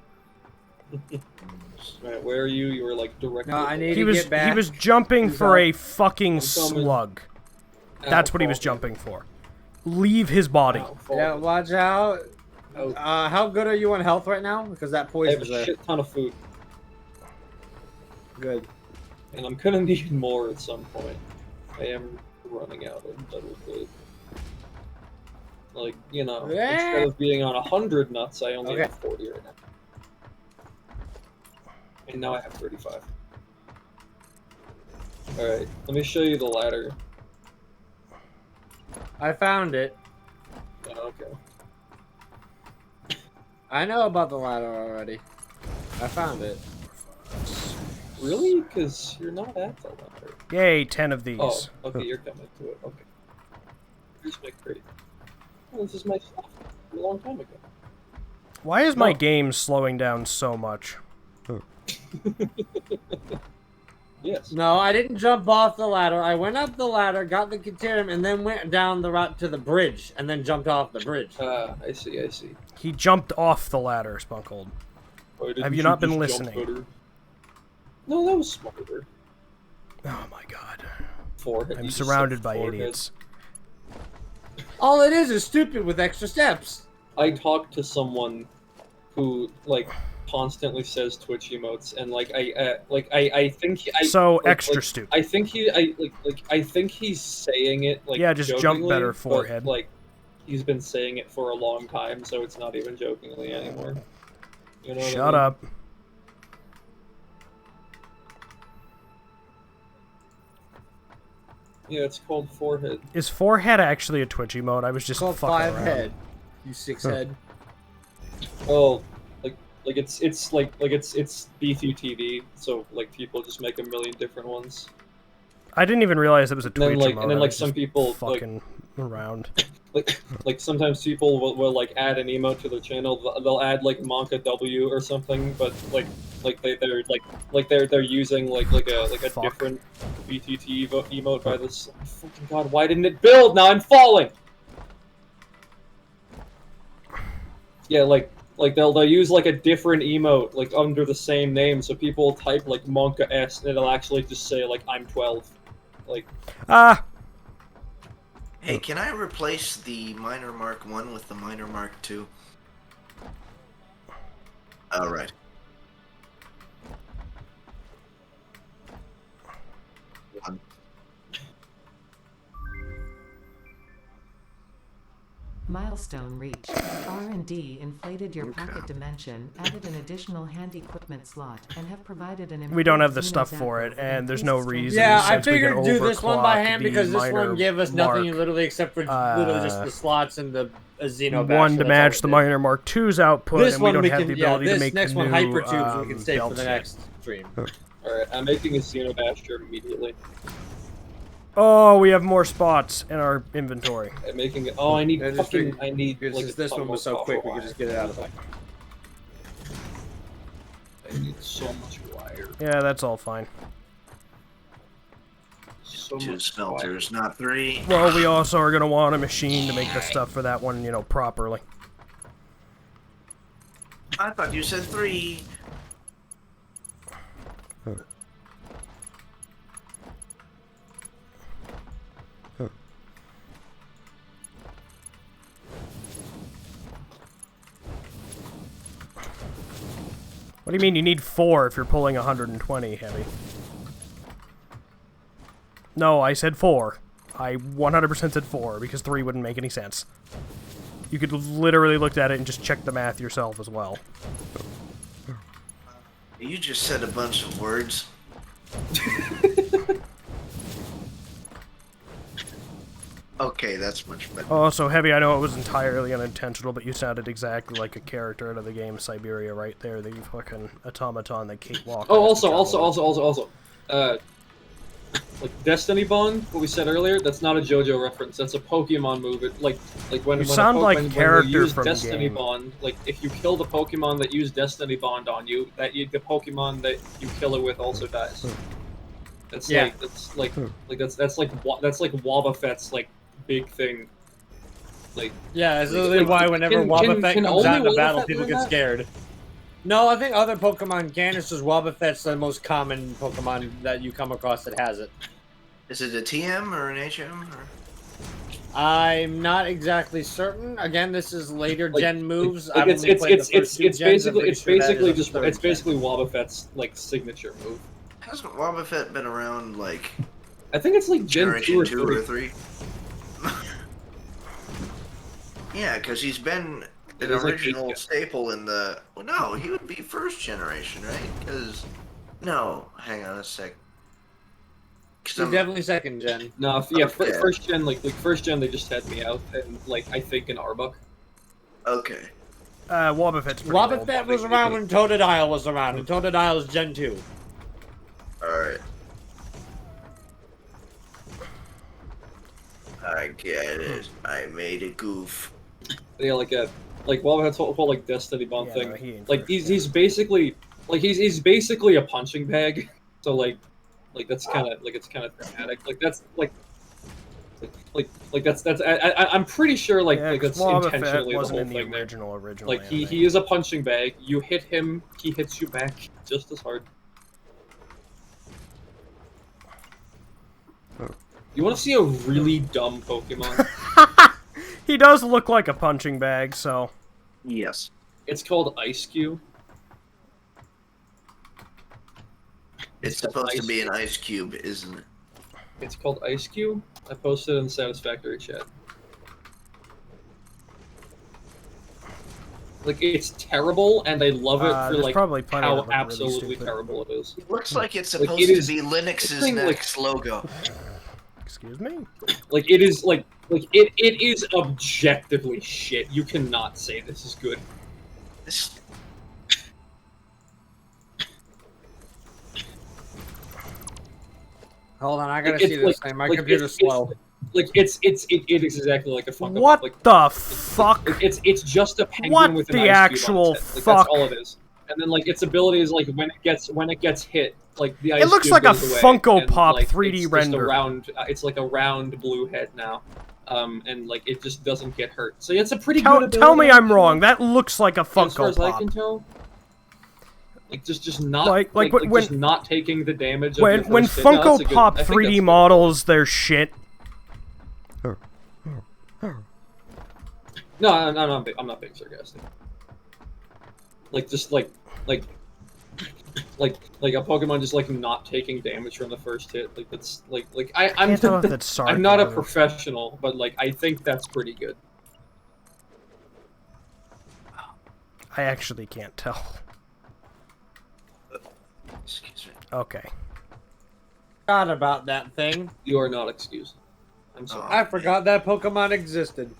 Right, where are you? You were like directly. No, I need He to was get back. he was jumping Who's for up? a fucking I'm coming. slug. Ow, That's what he was fall jumping for. Leave his body. Ow, fall Yeah, watch out. Ow. How good are you on health right now? Because that I poison's have a there. shit ton of food, Good. and I'm gonna need more at some point. I am running out of double food. Like, you know, instead of being on 100 nuts, I only Okay. have 40 right now. And now I have 35. Alright, let me show you the ladder. I found it. Oh, okay. I know about the ladder already. I found it. Really? Because you're not at the ladder. Yay, 10 of these. Oh, okay, you're coming to it. Okay. Here's my crate. Oh, this is my stuff from a long time ago. Why is my game slowing down so much? Yes. No, I didn't jump off the ladder. I went up the ladder, got the Caterium, and then went down the route to the bridge, and then jumped off the bridge. I see. He jumped off the ladder, Spunkold. Have you not been listening? No, that was smarter. Oh my god. Forehead. I'm surrounded by idiots. All it is stupid with extra steps. I talked to someone who, like, constantly says Twitch emotes, and I think extra stupid. I think he's saying it like yeah, just jump better, forehead. But, like, he's been saying it for a long time, so it's not even jokingly anymore. You know Shut up. Yeah, it's called forehead. Is forehead actually a Twitch emote? I was just called fucking five around. head. You six head. Oh, like it's BTTV, so like people just make a million different ones. I didn't even realize it was a Twitch emote. And then like some people fucking around. Like sometimes people will like add an emote to their channel. They'll add like Monka W or something, but they're using like a different BTT emote by this. Oh, fucking god! Why didn't it build? Now I'm falling. Yeah, like they'll use like a different emote like under the same name, so people will type like Monka S and it'll actually just say like I'm 12. Like Hey, can I replace the Minor Mark 1 with the Minor Mark 2? Alright. Milestone reached. R&D inflated your pocket dimension, added an additional hand equipment slot, and have provided an. We don't have the stuff for it, and there's no reason. Yeah, I since we figured can do this one by overclock hand the because this minor one gave us nothing mark, literally except for literally just the slots and the Xeno one basher, to that's match all the it minor Mark 2's output, This and we one don't we have can, the ability this to make next new, one hypertubes we can save for belts the yet. next stream. Alright, I'm making a Xenobasher immediately. Oh, we have more spots in our inventory. I'm making it. Oh, I need Yeah, fucking. I need. Since Like, this one was so quick, we could just get it out of the way. I need so much wire. Yeah, that's all fine. So 2 much smelters, not 3. Well, we also are gonna want a machine to make the stuff for that one, properly. I thought you said 3. What do you mean you need 4 if you're pulling 120 heavy? No, I said 4. I 100% said 4, because 3 wouldn't make any sense. You could literally look at it and just check the math yourself as well. You just said a bunch of words. Okay, that's much better. Oh, so Heavy, I know it was entirely unintentional, but you sounded exactly like a character out of the game Siberia right there, the fucking automaton that Kate Walker. Oh, also. Like Destiny Bond, what we said earlier, that's not a JoJo reference. That's a Pokemon move. When You sound like a character when you use from the Destiny game. Bond, like if you kill the Pokemon that use Destiny Bond on you, the Pokemon that you kill it with also dies. That's that's like Wobbuffet's like big thing. Like yeah, that's literally why whenever Wobbuffet comes out in the battle, people get scared. No, I think other Pokemon can. It's just Wobbuffet's the most common Pokemon that you come across that has it. Is it a TM or an HM? Or? I'm not exactly certain. Again, this is later gen moves. It's basically Wobbuffet's like signature move. Hasn't Wobbuffet been around like? I think it's like Gen 2 or 3. Yeah, because he's been an original staple in the. Well, no, he would be first generation, right? Because no, hang on a sec. He's definitely second gen. No, yeah, first gen, like first gen, they just had me out, and like I think an Arbok. Okay. Wobbuffet's pretty old. Wobbuffet was around when Totodile was around, and Totodile is Gen 2. Alright. I get it. I made a goof. Yeah, like Wobbuffet's whole like Destiny Bomb Yeah, thing. no, he ain't Like first, he's basically he's basically a punching bag. So like that's kind of it's kind of thematic. Like that's that's I'm pretty sure yeah, that's Wobbuffet intentionally the wasn't whole in thing the there. original Like anime. he is a punching bag. You hit him, he hits you back just as hard. You want to see a really dumb Pokemon? He does look like a punching bag, so... Yes. It's called Ice Cube. It's supposed to be an ice cube, isn't it? It's called Ice Cube. I posted it in Satisfactory chat. Like, it's terrible, and I love it for like probably plenty how that look really absolutely stupid. terrible it is. It looks like it's Like, supposed it to is- be Linux's thing, like- next logo. Excuse me? Like, it is it is objectively shit. You cannot say this is good. This... Hold on, I gotta Like, see it's this like- thing. My like, computer's it's- slow. Like, it is exactly like a Funko What Pop. Like, the fuck? it's just a penguin What with an the ice cube actual on its head. Like, fuck? that's all it is. And then like its ability is like when it gets hit, like the ice It looks cube like a goes away, Funko and, Pop like, 3D it's just render. A round, it's like a round blue head now, and like it just doesn't get hurt. So it's a pretty good ability. Tell me I'm wrong. That looks like a As far Funko as I Pop. can tell. Like just not Like, when- just not taking the damage. Of When your when first hit. No, that's Funko a good- Pop I think 3D that's good. models their shit. No, I'm not being sarcastic. Like just like a Pokemon just like not taking damage from the first hit. Like that's like I'm Can't tell if that's I'm not a sarcasm. professional, but like I think that's pretty good. I actually can't tell. Excuse me. Okay. Forgot about that thing. You are not excused. I'm sorry. I forgot that Pokemon existed.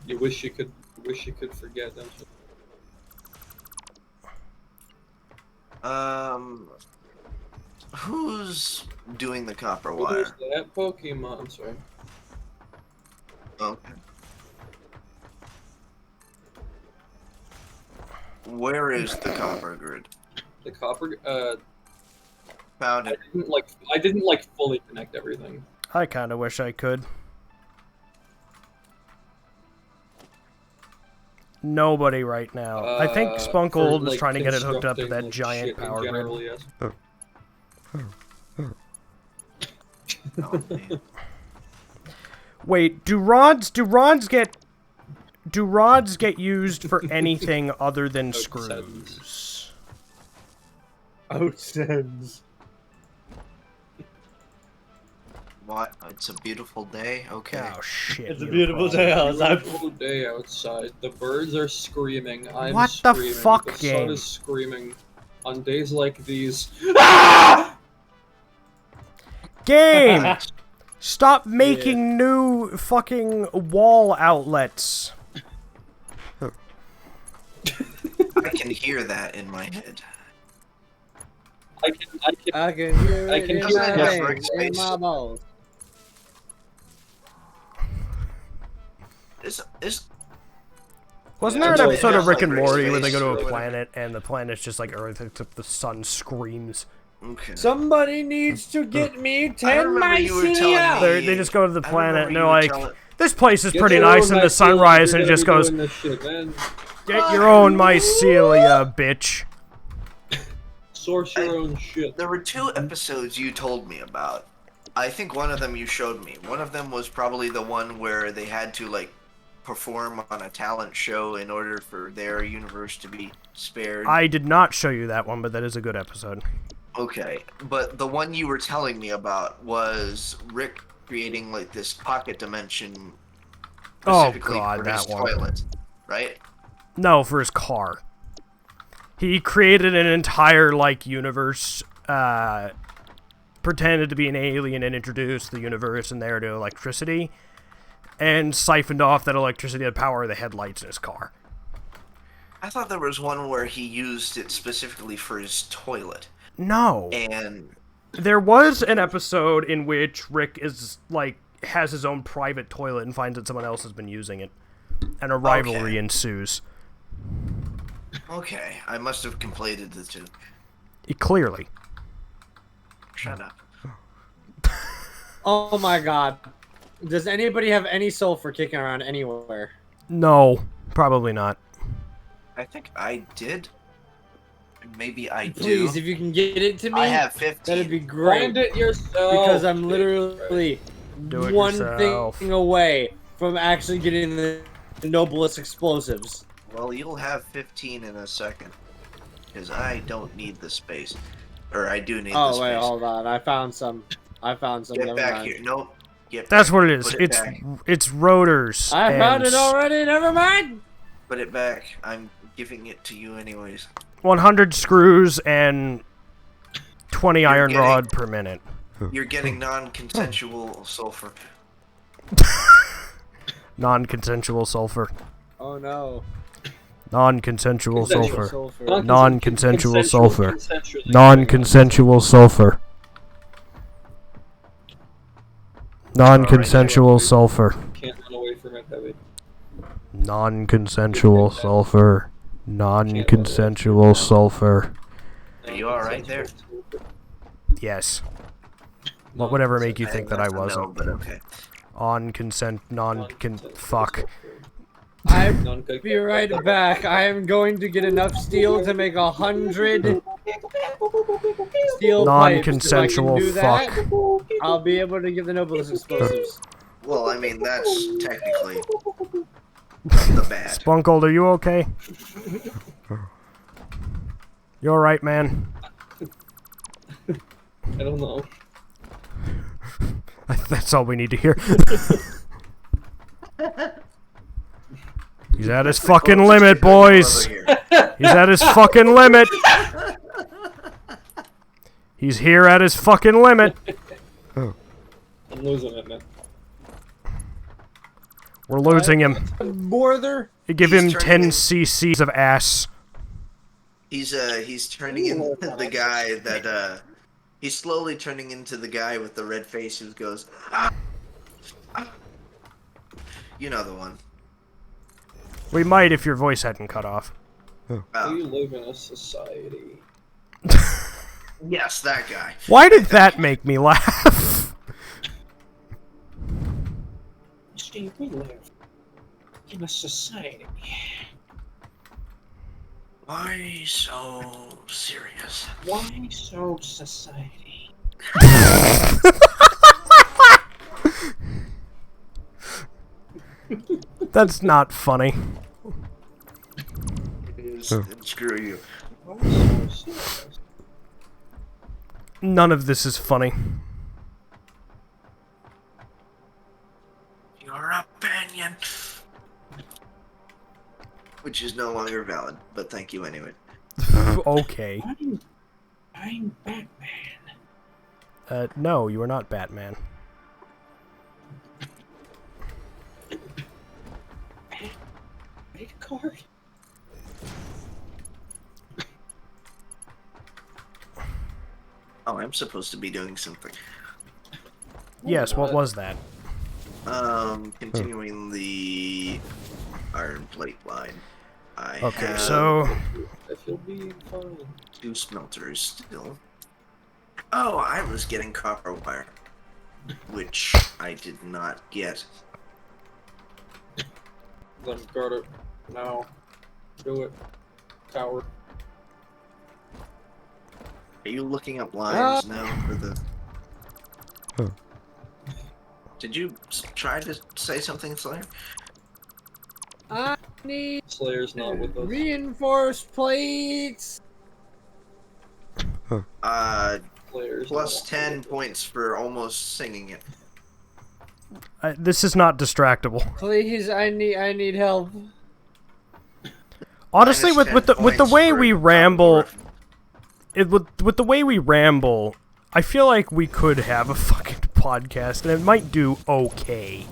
You wish you could forget, don't you? Who's doing the copper Who's wire? that Pokemon? I'm sorry. Okay. Where is the copper grid? The copper. Found it. I didn't like fully connect everything. I kind of wish I could. Nobody right now. I think Sponkold for, is like, trying to get it hooked up to that constructing, like, giant shit in power general, grid. yes. Oh, man. Wait, do rods get used for anything other than Oak screws? Oh, Sims. What? It's a beautiful day? Okay. Oh shit. It's a you're beautiful probably- day outside. Beautiful day outside. The birds are screaming. I'm What the screaming. fuck, The sun game? is screaming. On days like these. Game! Stop making new fucking wall outlets. I can hear that in my head. I can I can hear I it can in hear my it. veins, in my balls. Is Wasn't Yeah, there an it's episode of like Rick and Rick's Morty where they face go or to a whatever. planet and the planet's just like Earth except the sun screams? okay. Somebody needs to get me I 10 remember you were telling mycelia. me- They just go to the I planet remember and you they're were like, telling- this place is Get pretty your nice own in the mycelium if sunrise, you're and it gonna just be goes, doing this shit, man. get your own mycelia, bitch. Source your own shit. There were 2 episodes you told me about. I think one of them you showed me. One of them was probably the one where they had to like perform on a talent show in order for their universe to be spared. I did not show you that one, but that is a good episode. Okay, but the one you were telling me about was Rick creating like this pocket dimension Oh, specifically God, for that his one. toilet, right? No, for his car. He created an entire, like, universe, pretended to be an alien and introduced the universe and there to electricity. and siphoned off that electricity to power the headlights in his car. I thought there was one where he used it specifically for his toilet. No. And there was an episode in which Rick is, like, has his own private toilet and finds that someone else has been using it. And a rivalry ensues. Okay, I must have conflated the two. Clearly. Shut up. Oh my god. Does anybody have any sulfur kicking around anywhere? No, probably not. I think I did. Maybe I do. Please, if you can get it to me, I have 15. that'd be great. Find it yourself. Because I'm literally one yourself. thing away from actually getting the noblest explosives. Well, you'll have 15 in a second. Because I don't need the space. Or I do need the space. Oh, wait, hold on. I found some. Get Never back mind. here. Nope. Get That's back. what it is. Put it back. It's rotors. I found it already. Never mind. Put it back. I'm giving it to you anyways. 100 screws and 20 iron rod per minute. You're getting non-consensual sulfur. Non-consensual sulfur. Oh no. Non-consensual Consensual sulfur. Non-consensual sulfur. Consensually. Non-consensual sulfur. Non-consensual sulfur. Can't run away from it, heavy. Non-consensual sulfur. Non-consensual sulfur. Are you alright there? Yes. What would ever make you think that I No, wasn't? but okay. On consent, fuck. I'll be right back. I am going to get enough steel to make 100 steel Non-consensual pipes. If I can fuck. do that, I'll be able to get the noblest explosives. Well, I mean, that's technically the bad. Sponkold, are you okay? You alright, man? I don't know. That's all we need to hear. He's at his fucking limit, boys! He's at his fucking limit! He's here at his fucking limit! I'm losing it, man. We're losing him. Borther? You give him He's 10 turning- cc's of ass. He's turning into the guy that, he's slowly turning into the guy with the red face who goes, ah, ah. You know the one. We might if your voice hadn't cut off. We Oh, live in a society. yes, that guy. Why did that make me laugh? Steve, we live in a society. Why so serious? Why so society? That's not funny. Screw you. Why so serious? None of this is funny. Your opinion. Which is no longer valid, but thank you anyway. Okay. I'm Batman. No, you are not Batman. Credit card? Oh, I'm supposed to be doing something. Yes, what was that? Continuing the iron plate line. I Okay, have so... If you'll be fine. 2 smelters still. Oh, I was getting copper wire, which I did not get. Then guard it. Now. Do it. Tower. Are you looking up lines now for the... Did you try to say something, Slayer? I need Slayer's not with us. reinforced plates. Slayer's Plus not 10 with us. points for almost singing it. This is not distractible. Please, I need help. Honestly, Minus with 10 the points way for we ramble, with the way we ramble, I feel like we could have a fucking podcast, and it might do okay.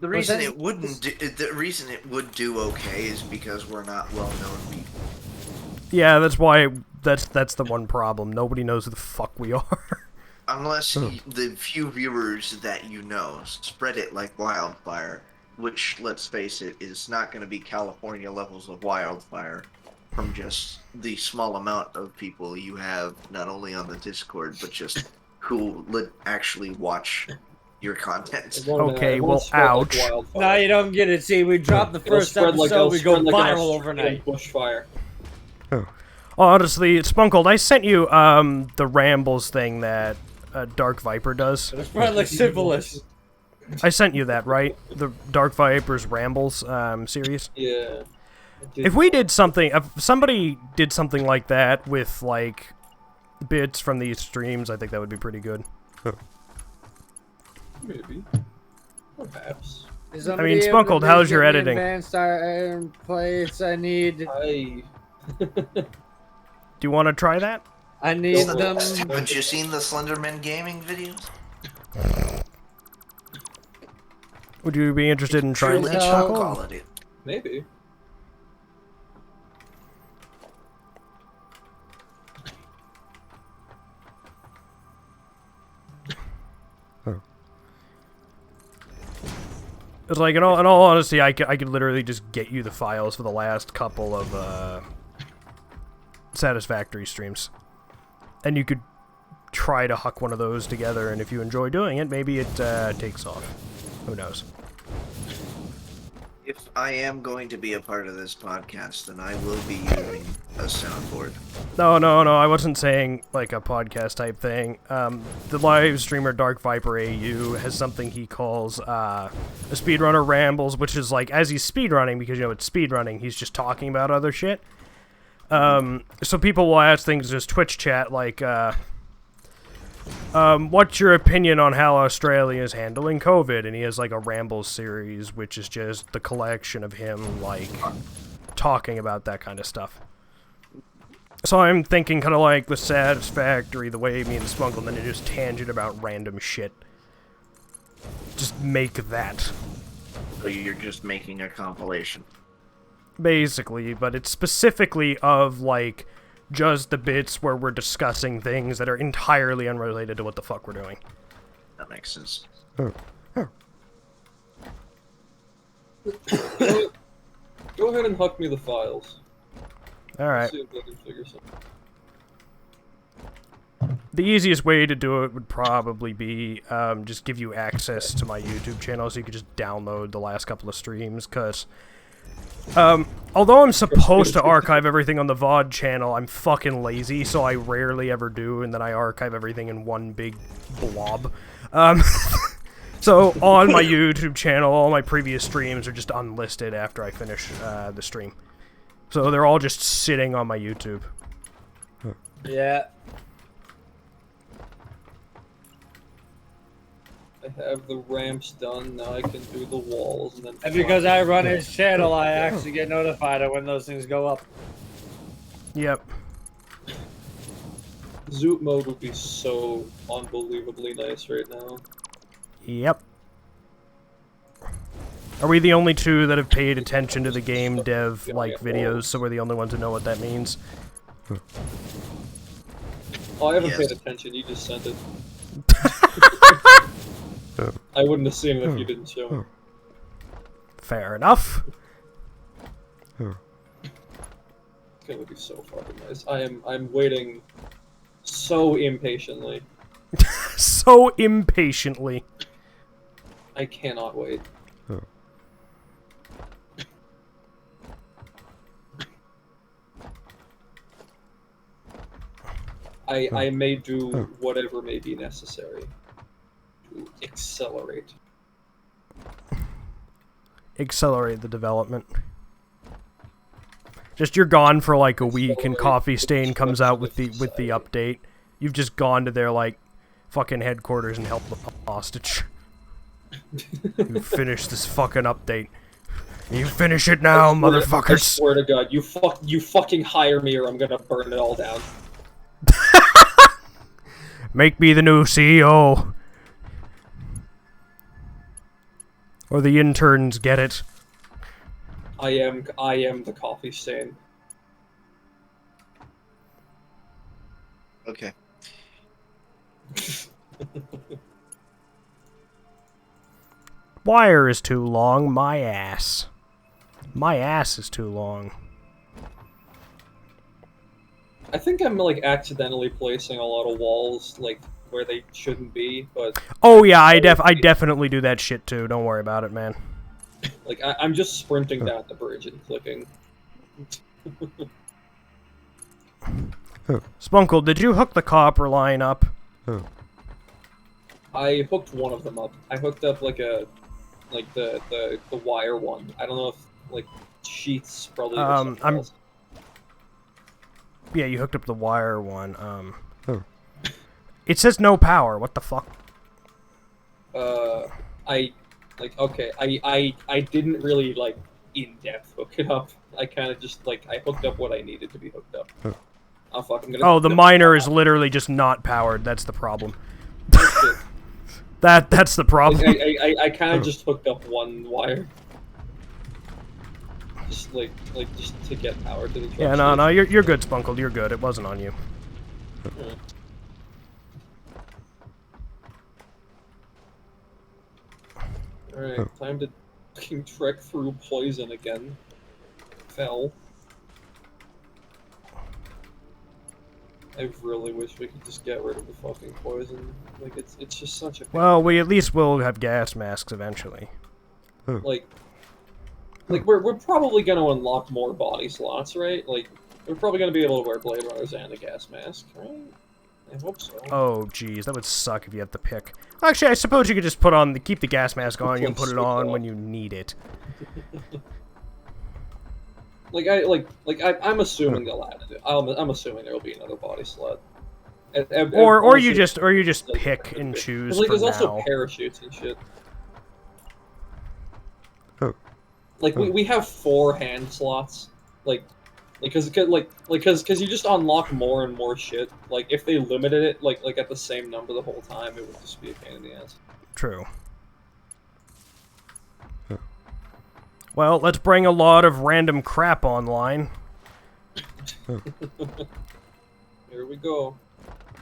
The reason it wouldn't the reason it would do okay is because we're not well-known people. Yeah, that's why. That's the one problem. Nobody knows who the fuck we are. Unless the few viewers that you know spread it like wildfire, which, let's face it, is not going to be California levels of wildfire from just the small amount of people you have, not only on the Discord, but just who actually watch your content. Okay, well, ouch. Like no, you don't get it. See, we dropped the first episode, we go viral overnight. Bushfire. Honestly, Sponkold, I sent you the Rambles thing that Dark Viper does. It's probably like syphilis. I sent you that, right? The Dark Viper's Rambles series. Yeah. If we did something, if somebody did something like that with like bits from these streams, I think that would be pretty good. Maybe. Perhaps. I mean, Sponkold, how's your editing? Advanced place. I need. Do you want to try that? I need them. Haven't you seen the Slenderman gaming videos? Would you be interested in trying Truly that? top quality. Maybe. It's like, in all honesty, I could literally just get you the files for the last couple of Satisfactory streams, and you could try to huck one of those together, and if you enjoy doing it, maybe it takes off. Who knows? If I am going to be a part of this podcast, then I will be using a soundboard. No, I wasn't saying like a podcast type thing. The live streamer Dark Viper AU has something he calls a speedrunner rambles, which is like, as he's speedrunning, because you know it's speedrunning, he's just talking about other shit. So people will ask things in his Twitch chat like, what's your opinion on how Australia is handling COVID? And he has like a rambles series, which is just the collection of him like talking about that kind of stuff. So I'm thinking kind of like the Satisfactory, the way me and Sponkold, and then you just tangent about random shit. Just make that. So you're just making a compilation. Basically, but it's specifically of like just the bits where we're discussing things that are entirely unrelated to what the fuck we're doing. That makes sense. Go ahead and huck me the files. Alright. See if I can figure something. The easiest way to do it would probably be just give you access to my YouTube channel so you could just download the last couple of streams, because although I'm supposed to archive everything on the VOD channel, I'm fucking lazy, so I rarely ever do, and then I archive everything in one big blob. So on my YouTube channel, all my previous streams are just unlisted after I finish the stream. So they're all just sitting on my YouTube. Yeah. I have the ramps done, now I can do the walls, and then... And because I run his channel, I actually get notified of when those things go up. Yep. Zoot mode would be so unbelievably nice right now. Yep. Are we the only two that have paid attention to the game dev, like, videos, so we're the only ones who know what that means? Oh, I haven't paid attention, you just sent it. I wouldn't have seen it if you didn't show me. Fair enough. It's gonna be so fucking nice. I'm waiting so impatiently. So impatiently. I cannot wait. I may do whatever may be necessary to accelerate. Accelerate the development. Just you're gone for like a week and Coffee Stain comes out with the update. You've just gone to their like fucking headquarters and held them hostage. You finish this fucking update. You finish it now, motherfuckers. I swear to God, you fucking hire me or I'm gonna burn it all down. Make me the new CEO. Or the interns get it. I am the coffee stain. Okay. Wire is too long, my ass. My ass is too long. I think I'm like accidentally placing a lot of walls like where they shouldn't be, but Oh yeah, I definitely do that shit too. Don't worry about it, man. like I'm just sprinting down the bridge and clicking. Sponkold, did you hook the copper line up? I hooked one of them up. I hooked up like the wire one. I don't know if like sheets probably. Or something else. Yeah, you hooked up the wire one. It says no power. What the fuck? I didn't really like in depth hook it up. I kind of just like I hooked up what I needed to be hooked up. Oh fuck! I'm gonna. Oh, the miner is literally just not powered. That's the problem. That's the problem. Like, I kind of just hooked up one wire. Just just to get power to the truck. Yeah, no, you're good, Sponkold. You're good. It wasn't on you. Yeah. Alright, time to fucking trek through poison again. Fell. I really wish we could just get rid of the fucking poison. Like, it's just such a... Well, we at least will have gas masks eventually. Like we're probably gonna unlock more body slots, right? Like, we're probably gonna be able to wear Blade Runners and a gas mask, right? I hope so. Oh, jeez, that would suck if you had to pick. Actually, I suppose you could just keep the gas mask on. You can put it on when you need it. I'm assuming they'll add it. I'm assuming there'll be another body slot. Or you just pick and choose. Like, for there's also now. parachutes and shit. Like we have 4 hand slots. Because you just unlock more and more shit. Like if they limited it like at the same number the whole time, it would just be a pain in the ass. True. Well, let's bring a lot of random crap online. Here we go.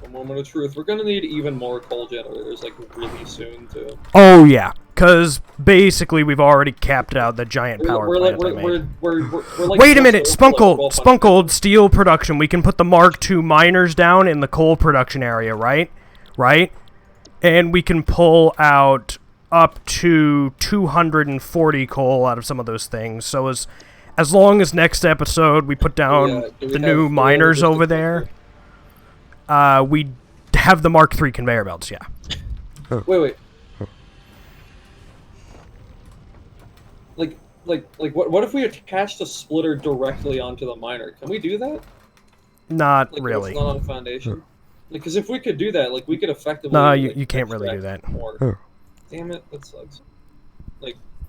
A moment of truth. We're gonna need even more coal generators like really soon too. Oh yeah, because basically we've already capped out the giant power plant I made. We're like Wait a minute, Spunkold, steel production. We can put the Mark II miners down in the coal production area, right? Right? And we can pull out up to 240 coal out of some of those things. So as long as next episode we put down the new miners over there, we have the Mark III conveyor belts, yeah. Wait. What if we attached a splitter directly onto the miner? Can we do that? Not really. It's not on a foundation. Because if we could do that, we could effectively. No, you can't really do that. More. Damn it, that sucks.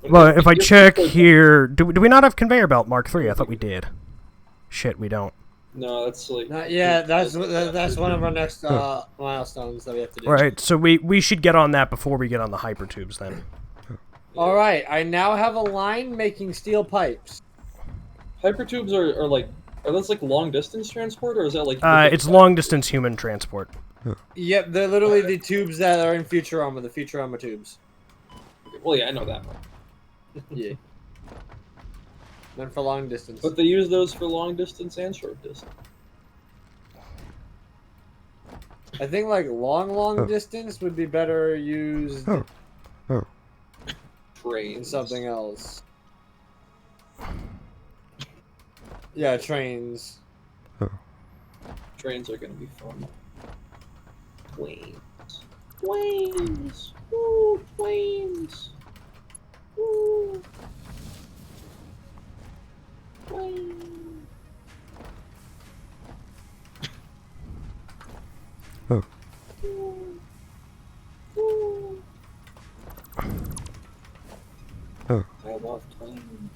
Well, if I check here, do we not have conveyor belt Mark III? I thought we did. Shit, we don't. No, that's that's one of our next milestones that we have to do. Right, so we should get on that before we get on the hypertubes then. All right, I now have a line making steel pipes. Hypertubes are those long distance transport, or is that it's long distance human transport. Yep, they're literally the tubes that are in Futurama, the Futurama tubes. Well, yeah, I know that one. Yeah. Meant for long distance. But they use those for long distance and short distance. I think long distance would be better used in something else. Yeah, trains. Trains are gonna be fun. Planes. Ooh, planes. Ooh. Planes. Ooh. Ooh. I love planes.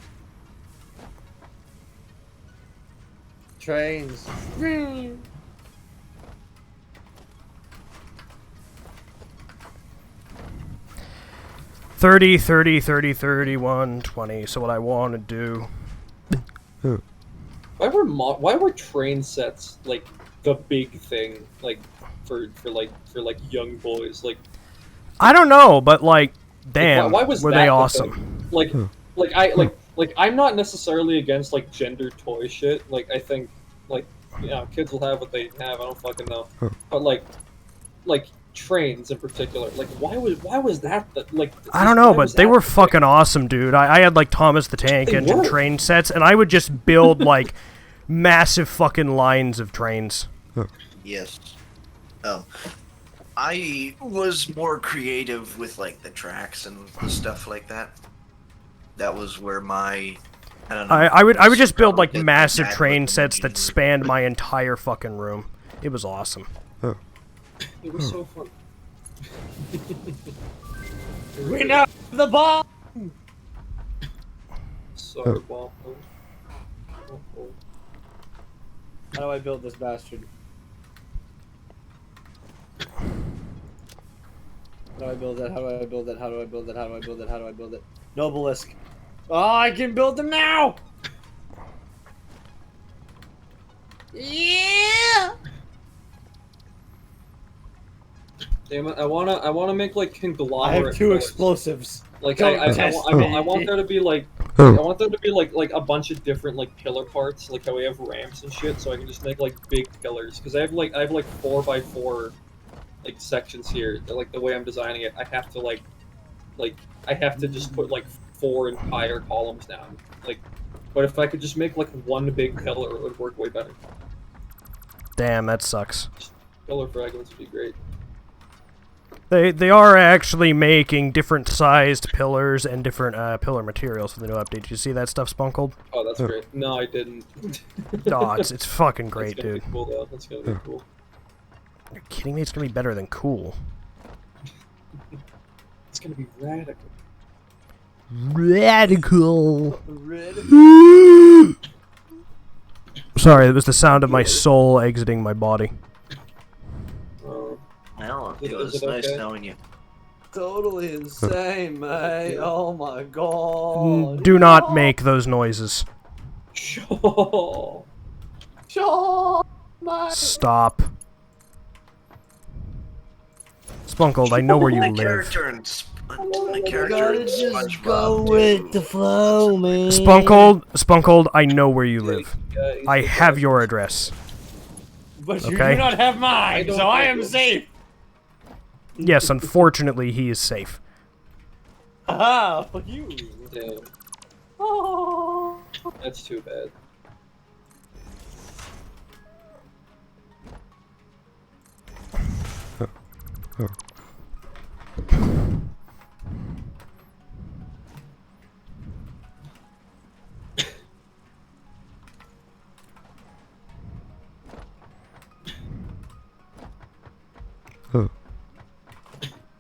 Trains. 30, 30, 30, 31, 20. So what I want to do... Why were train sets like the big thing like for young boys? Like I don't know, but like damn, why was were that they the awesome? thing? Like I'm not necessarily against like gender toy shit. Like I think like kids will have what they have. I don't fucking know. But like trains in particular. Like why was that the, like I don't know, but they were fucking awesome, dude. I had like Thomas the Tank Engine train sets, and I would just build like massive fucking lines of trains. Yes. I was more creative with like the tracks and the stuff like that. That was where my I don't know. I would just build like massive train sets that spanned my entire fucking room. It was awesome. It was so fun. We know the ball. Sorry, ball. How do I build this bastard? How do I build that? How do I build that? How do I build that? How do I build that? How do I build it? Nobelisk. Oh, I can build them now! Yeah! Damn it! I wanna make like conglomerate. I have 2 explosives. Like I want there to be like I want there to be like a bunch of different like pillar parts, like how we have ramps and shit, so I can just make like big pillars. Because I have like 4x4 like sections here. Like the way I'm designing it, I have to I have to just put like 4 entire columns down. Like, but if I could just make like one big pillar, it would work way better. Damn, that sucks. Pillar fragments would be great. They are actually making different sized pillars and different pillar materials for the new update. Did you see that stuff, Sponkold? Oh, that's great. No, I didn't. Oh, it's fucking great, That's gonna dude. be cool, though. That's gonna be cool. You're kidding me? It's gonna be better than cool. It's gonna be radical. Radical. Sorry, it was the sound of my soul exiting my body. Well, it Is was it nice okay? knowing you. Totally insane, mate. Oh my god. Do not make those noises. Sure. Sure, mate. Stop. Spunkold, I know where you live. My character in SpongeBob. Go with the flow, man. Spunkold, I know where you live. I have your address. But you Okay. do not have mine, so I am think safe. Yes, unfortunately, he is safe. Ah, fuck you. Damn. Oh. That's too bad.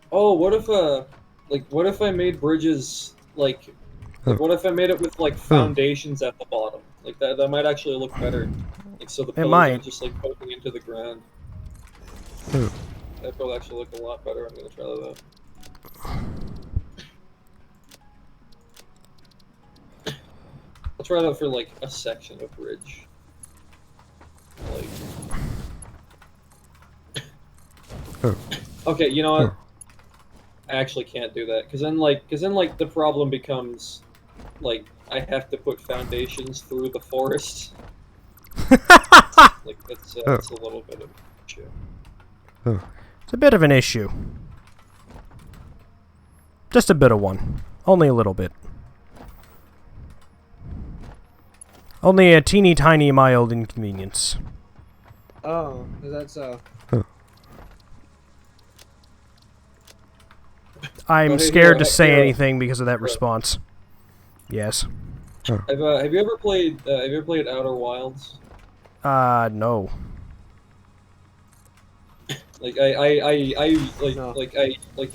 Oh, what if I made bridges like what if I made it with like foundations at the bottom? Like that might actually look better. Like so the pillars might. aren't just like poking into the ground. That will actually look a lot better. I'm gonna try that out. I'll try that for like a section of bridge. Like okay, you know what? I actually can't do that because then the problem becomes like I have to put foundations through the forest. Like that's a little bit of an issue. It's a bit of an issue. Just a bit of one. Only a little bit. Only a teeny tiny mild inconvenience. Oh, is that so? I'm But hey, scared to here, say here, anything because of that response. Yes. Have you ever played Outer Wilds? No. Like I No.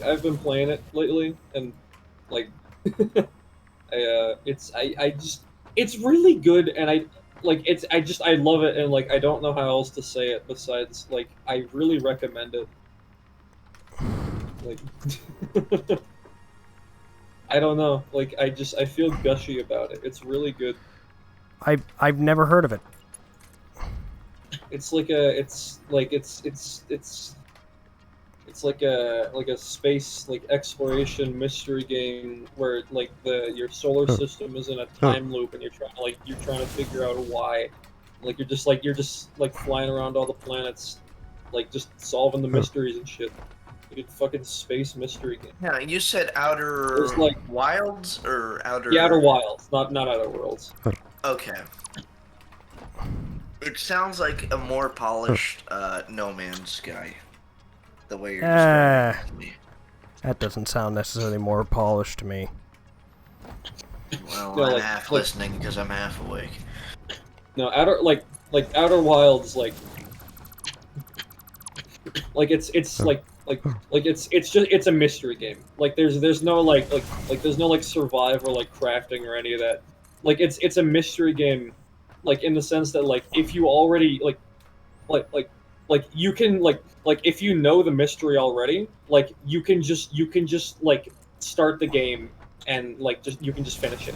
I've been playing it lately and like it's really good and I love it and like I don't know how else to say it besides like I really recommend it. Like I don't know. Like, I feel gushy about it. It's really good. I've never heard of it. It's like it's like a space like exploration mystery game where like your solar system is in a time loop and you're trying to figure out why. Like you're just flying around all the planets, like just solving the mysteries and shit. Like a fucking space mystery game. Yeah, you said Outer like Wilds or Outer... Yeah, Outer Wilds, not Outer Worlds. Okay. It sounds like a more polished No Man's Sky. The way you're describing it to me. That doesn't sound necessarily more polished to me. Well, no, I'm half listening because I'm half awake. No, Outer Wilds, it's a mystery game. Like there's no there's no survive or crafting or any of that. Like it's a mystery game, like in the sense that if you already you can if you know the mystery already, you can just start the game and you can just finish it.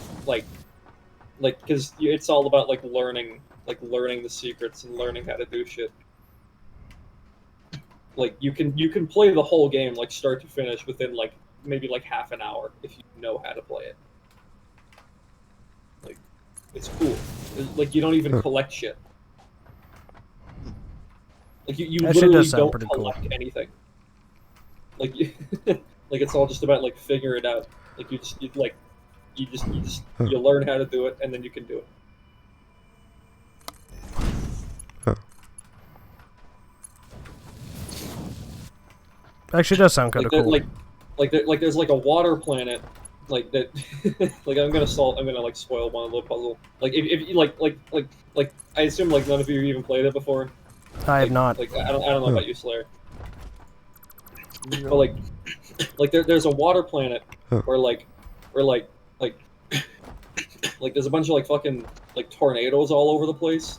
Because it's all about learning the secrets and learning how to do shit. You can play the whole game start to finish within maybe half an hour if you know how to play it. It's cool. You don't even collect shit. You literally don't collect anything. It's all just about figuring it out. You learn how to do it and then you can do it. Actually, it does sound kind of cool. There's a water planet, that. I'm gonna spoil one of the puzzle. If I assume none of you even played it before. I have not. I don't know about you, Slayer. But there's a water planet where there's a bunch of fucking tornadoes all over the place.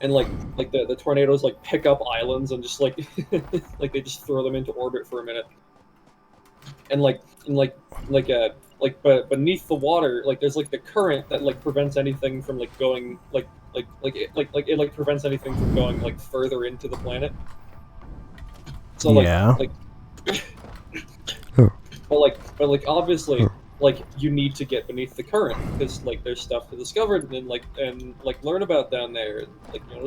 And the tornadoes pick up islands and just they just throw them into orbit for a minute. And but beneath the water, there's the current that prevents anything from going it prevents anything from going further into the planet. So yeah. but obviously you need to get beneath the current because there's stuff to discover and learn about down there and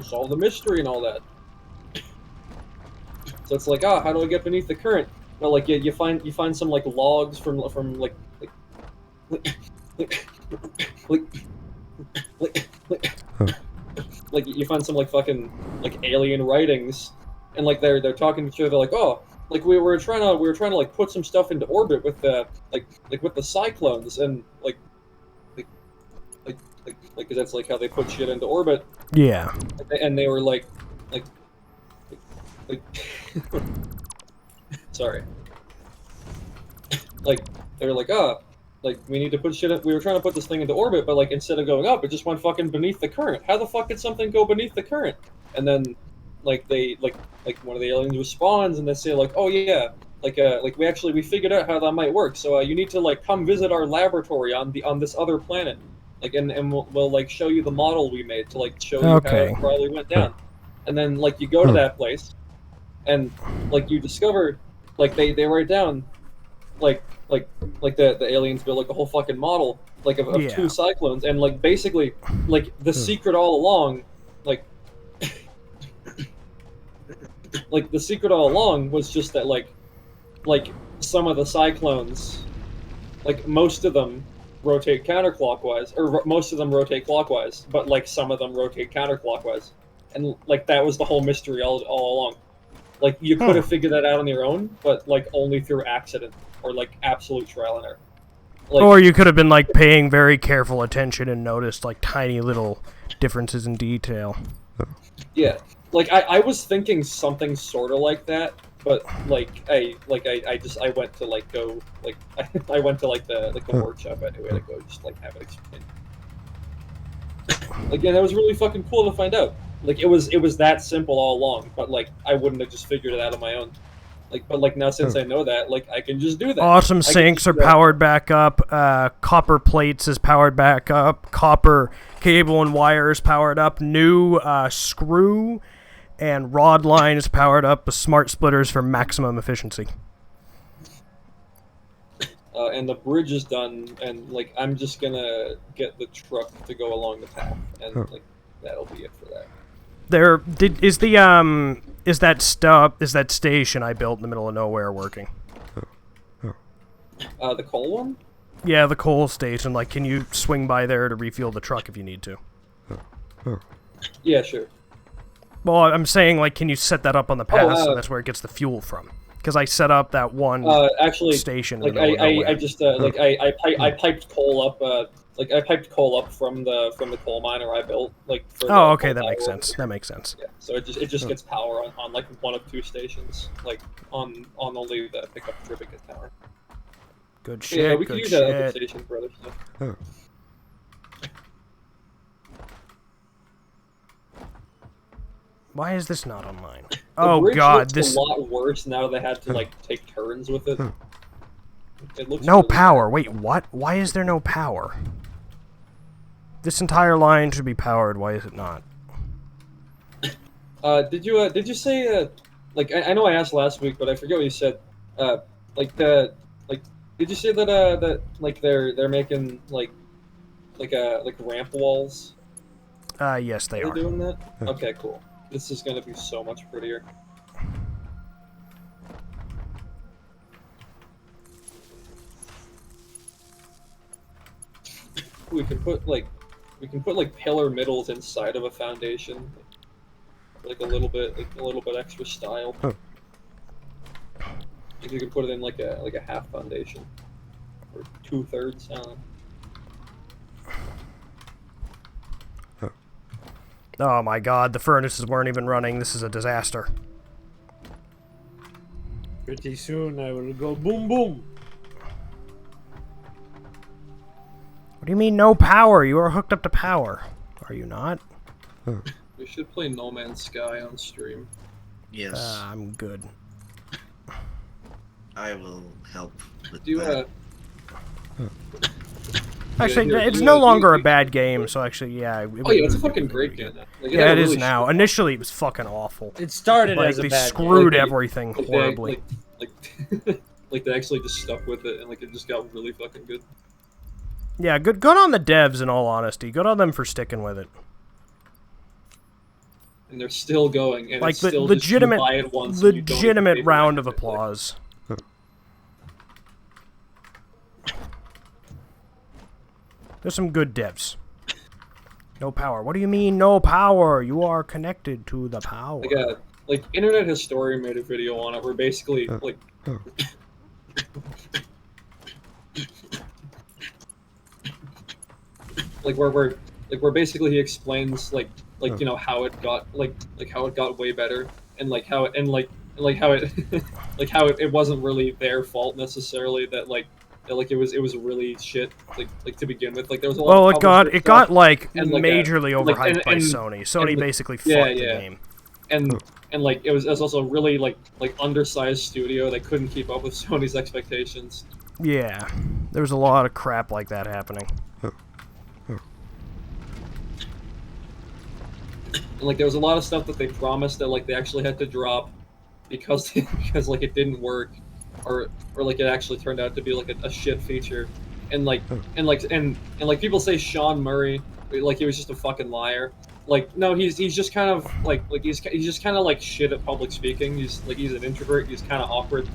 solve the mystery and all that. So it's how do I get beneath the current? Well, you find some logs from you find some fucking alien writings, and they're talking to each other we were trying to put some stuff into orbit with with the cyclones and because that's how they put shit into orbit. Yeah. And they were sorry. They were we need to put shit in, we were trying to put this thing into orbit, but instead of going up, it just went fucking beneath the current. How the fuck did something go beneath the current? And then they one of the aliens respawns and they say oh yeah, we figured out how that might work. So you need to come visit our laboratory on this other planet. And we'll show you the model we made to show you how it probably went down. And then you go to that place and you discover they write down the aliens build a whole fucking model of two cyclones and basically the secret all along the secret all along was just that some of the cyclones most of them rotate counterclockwise or most of them rotate clockwise but some of them rotate counterclockwise and that was the whole mystery all along. You could have figured that out on your own but only through accident or absolute trial and error. Or you could have been paying very careful attention and noticed tiny little differences in detail. Yeah, I was thinking something sort of like that, but I went to go I went to the workshop anyway to go just have it explained. And that was really fucking cool to find out. It was that simple all along, but I wouldn't have just figured it out on my own. But now since I know that, I can just do that. Awesome sinks are powered back up. Copper plates is powered back up. Copper cable and wire is powered up. New screw and rod line is powered up with smart splitters for maximum efficiency. And the bridge is done, and I'm just gonna get the truck to go along the path, and that'll be it for that. Is that station I built in the middle of nowhere working? The coal one? Yeah, the coal station. Can you swing by there to refuel the truck if you need to? Yeah, sure. Well, I'm saying, can you set that up on the path so that's where it gets the fuel from? Because I set up that one station. I just I piped coal up. I piped coal up from the coal miner I built. Okay, that makes sense. That makes sense. Yeah, so it just gets power on one of two stations, on only the pickup certificate tower. Good shit. Yeah, we can use that other station for other stuff. Why is this not online? The God, this a lot worse now. They had to take turns with it. It looks no really power. bad. Wait, what? Why is there no power? This entire line should be powered. Why is it not? Did you say I know I asked last week, but I forget what you said. Did you say that they're making ramp walls? Yes, they are. They're doing that. Okay, cool. This is gonna be so much prettier. We can put pillar middles inside of a foundation, a little bit extra style. You can put it in a half foundation or 2/3. I don't know. Oh my God, the furnaces weren't even running. This is a disaster. Pretty soon I will go boom boom. What do you mean no power? You are hooked up to power. Are you not? We should play No Man's Sky on stream. Yes. I'm good. I will help with Do that. Actually, it's no longer a bad game, so actually, yeah. It's a fucking great game. Yeah, it is now. Initially, it was fucking awful. It started as a they bad screwed game. everything horribly. They actually just stuck with it, and it just got really fucking good. Yeah, good on the devs, in all honesty. Good on them for sticking with it. And they're still going, and it's the still legitimate, just you buy it once and you don't even pay for round it. of applause. There's some good devs. No power. What do you mean, no power? You are connected to the power. Internet Historian made a video on it where basically, where basically he explains you know how it got how it got way better and how it wasn't really their fault necessarily that it was really shit to begin with. There was a lot of it got majorly and, overhyped by and- Sony. Sony and basically fucked the game. and it was also really undersized studio that couldn't keep up with Sony's expectations. Yeah, there was a lot of crap like that happening. And there was a lot of stuff that they promised that they actually had to drop because it didn't work, or it actually turned out to be a shit feature, and people say Sean Murray he was just a fucking liar. No, he's just kind of he's just kind of shit at public speaking. He's an introvert. He's kind of awkward.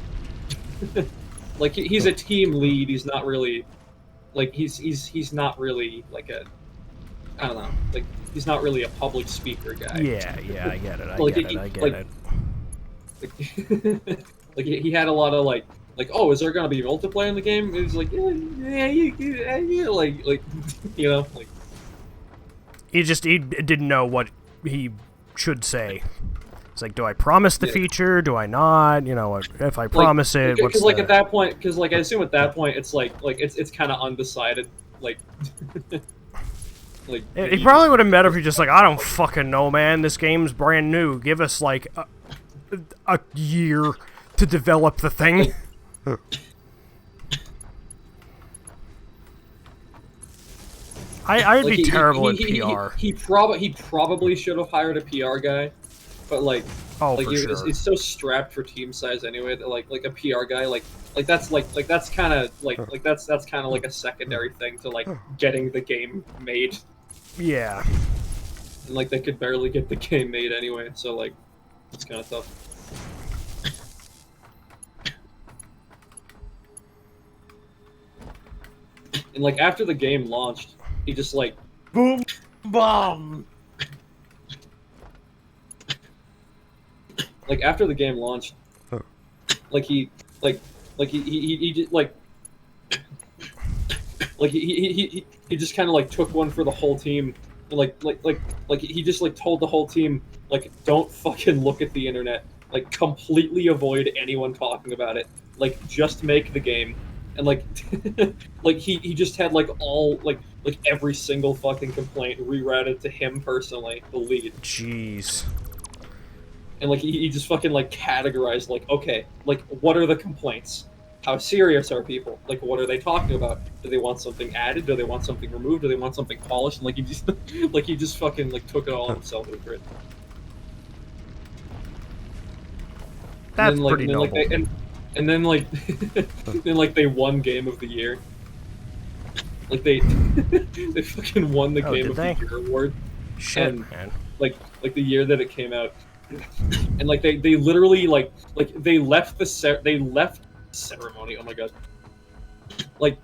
He's a team lead. He's not really he's not really I don't know, he's not really a public speaker guy. Yeah, I get it. I get it. He had a lot of oh, is there gonna be multiplayer in the game? It was you know, he didn't know what he should say. It's do I promise the feature? Do I not? You know, if I promise it, what's because at that point, because I assume at that point it's it's kind of undecided. He probably would have met if he just I don't fucking know, man. This game's brand new. Give us a year to develop the thing. I'd be terrible at PR. He probably should have hired a PR guy, but like, it's so strapped for team size anyway that like a PR guy that's kind of that's kind of like a secondary thing to like getting the game made. Yeah. And like they could barely get the game made anyway, so like it's kind of tough. And like after the game launched, he just like boom bomb. Like after the game launched, like he just kind of like took one for the whole team, and like he just like told the whole team like, don't fucking look at the internet, like completely avoid anyone talking about it, like just make the game. And like like he just had like all like every single fucking complaint rerouted to him personally, the lead. Jeez. And like he just fucking like categorized like, okay, like what are the complaints? How serious are people? Like what are they talking about? Do they want something added? Do they want something removed? Do they want something polished? And like he just fucking like took it all on himself. It was great. That's pretty noble. And then like then like they won Game of the Year. Like they fucking won the Game of the Year award. Shit, man. Like the year that it came out. And like they literally like they left the ceremony. Oh my god. Like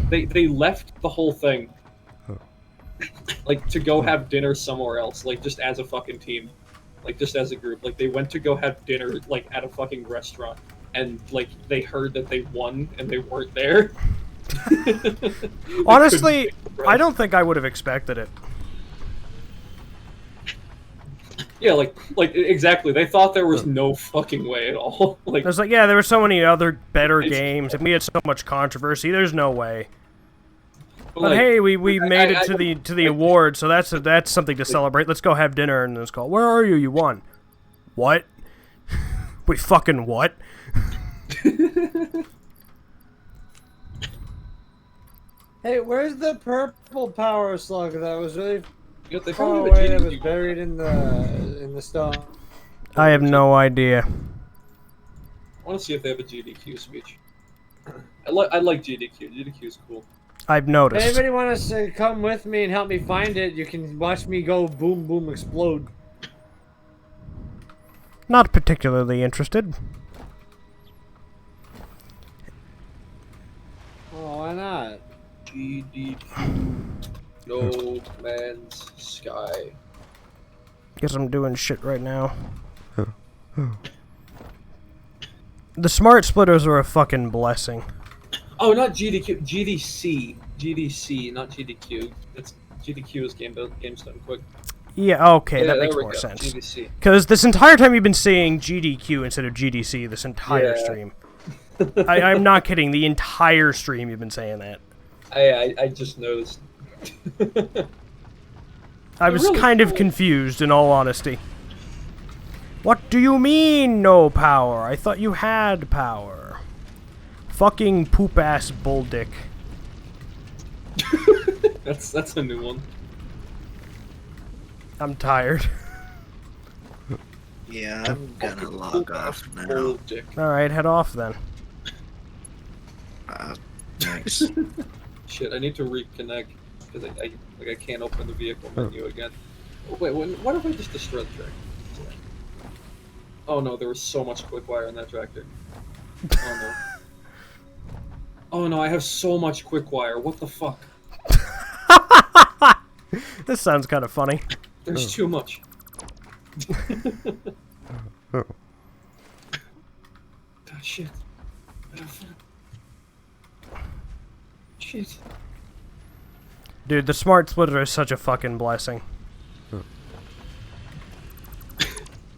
they left the whole thing like to go have dinner somewhere else, like just as a fucking team. Like just as a group, like they went to go have dinner like at a fucking restaurant, and like they heard that they won and they weren't there. Honestly, I don't think I would have expected it. Yeah, like exactly. They thought there was no fucking way at all. Like I was like, yeah, there were so many other better games, and we had so much controversy. There's no way. But like, hey, we made it to the award, so that's something to celebrate. Let's go have dinner and let's call. Where are you? You won. What? We fucking what? Hey, where's the purple power slug that was really they far away that was buried in the stone? I have no idea. I want to see if they have a GDQ speech. I like GDQ. GDQ is cool. I've noticed. If anybody wants to come with me and help me find it, you can watch me go boom boom explode. Not particularly interested. Oh, why not? GDQ. No Man's Sky. Guess I'm doing shit right now. The smart splitters are a fucking blessing. Oh, not GDQ, GDC. GDC, not GDQ. It's GDQ is Game Done Quick. Yeah, okay, that makes more sense. GDC. Because this entire time you've been saying GDQ instead of GDC this entire stream. I'm not kidding, the entire stream you've been saying that. I just noticed. I was really kind of confused, in all honesty. What do you mean, no power? I thought you had power. Fucking poop-ass bull dick. That's a new one. I'm tired. Yeah, I'm gonna log off now. Alright, head off then. Nice. Shit, I need to reconnect because I can't open the vehicle menu again. Oh, wait, what if I just destroyed the tractor? Oh no, there was so much quick wire in that tractor. Oh no. Oh no, I have so much quick wire. What the fuck? This sounds kind of funny. There's too much. Oh shit. Shit. Dude, the smart splitter is such a fucking blessing.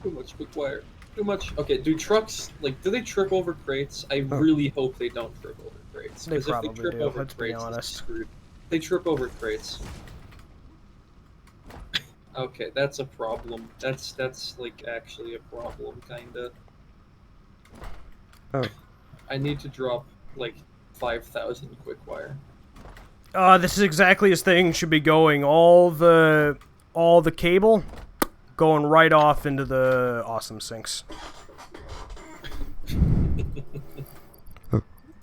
Too much quick wire. Too much. Okay, do trucks, like, do they trip over crates? I really hope they don't trip over crates. They probably if they trip do, over let's be crates, honest. screwed. They trip over crates. Okay, that's a problem. That's like actually a problem, kinda. I need to drop like 5,000 quick wire. This is exactly as things should be going. All the cable going right off into the awesome sinks.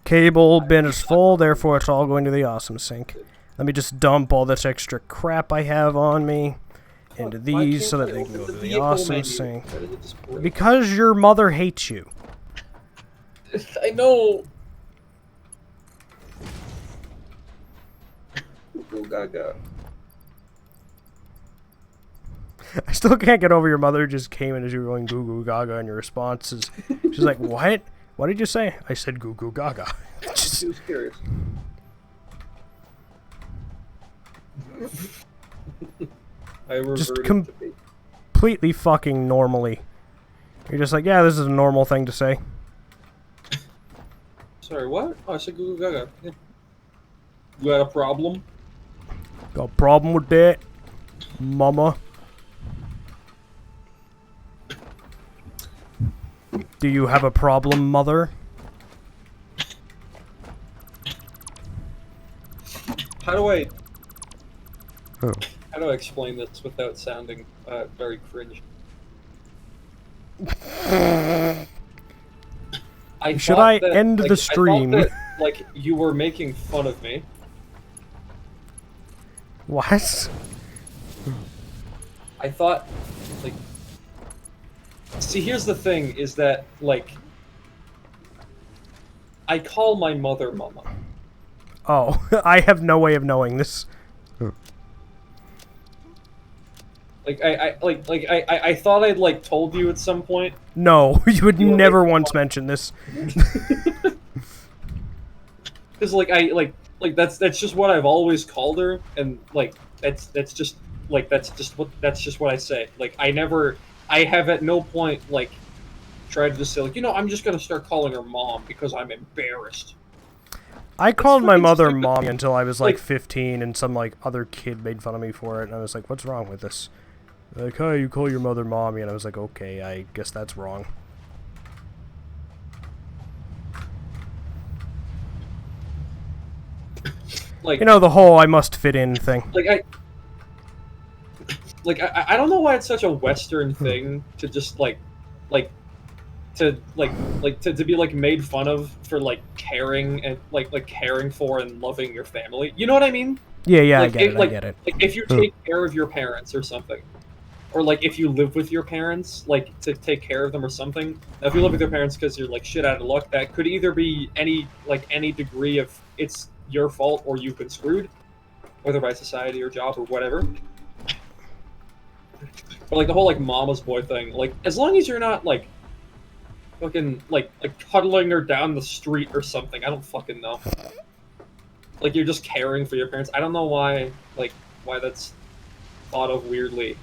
Cable bin is full, therefore it's all going to the awesome sink. Let me just dump all this extra crap I have on me into these so that they can go to the awesome sink. Because your mother hates you. I know. Goo gaga. I still can't get over your mother just came in as you were going goo goo gaga and your response is she's like, what? What did you say? I said goo goo gaga. She was curious. I Just reverted to be. completely fucking normally. You're just like, yeah, this is a normal thing to say. Sorry, what? Oh, I said goo goo gaga. Yeah. You got a problem? Got a problem with that, mama? Do you have a problem, mother? How do I... How do I explain this without sounding very cringe? Should I end the stream? I thought that, like, you were making fun of me. What? I thought, like... See, here's the thing, is that, like... I call my mother Mama. Oh, I have no way of knowing this. Like, I thought I'd, like, told you at some point. No, you would You never were once mention this. Because, like, that's just what I've always called her, and, like, that's just what I say. Like, I have at no point, like, tried to say, like, I'm just gonna start calling her Mom because I'm embarrassed. I called my fucking mother stupid. Mommy until I was like Like- 15 and some like other kid made fun of me for it and I was like, what's wrong with this? Like, hey, you call your mother Mommy, and I was like, okay, I guess that's wrong. Like, You know, the whole I must fit in thing. I don't know why it's such a Western thing to just to be like made fun of for like caring and like caring for and loving your family. You know what I mean? Yeah, Like, I get it. Like if you take care of your parents or something, or like if you live with your parents, like to take care of them or something. Now, if you live with your parents because you're like shit out of luck, that could either be any degree of it's your fault or you've been screwed, whether by society or job or whatever. But like the whole like mama's boy thing, like as long as you're not like fucking like cuddling her down the street or something, I don't fucking know. Like you're just caring for your parents. I don't know why that's thought of weirdly.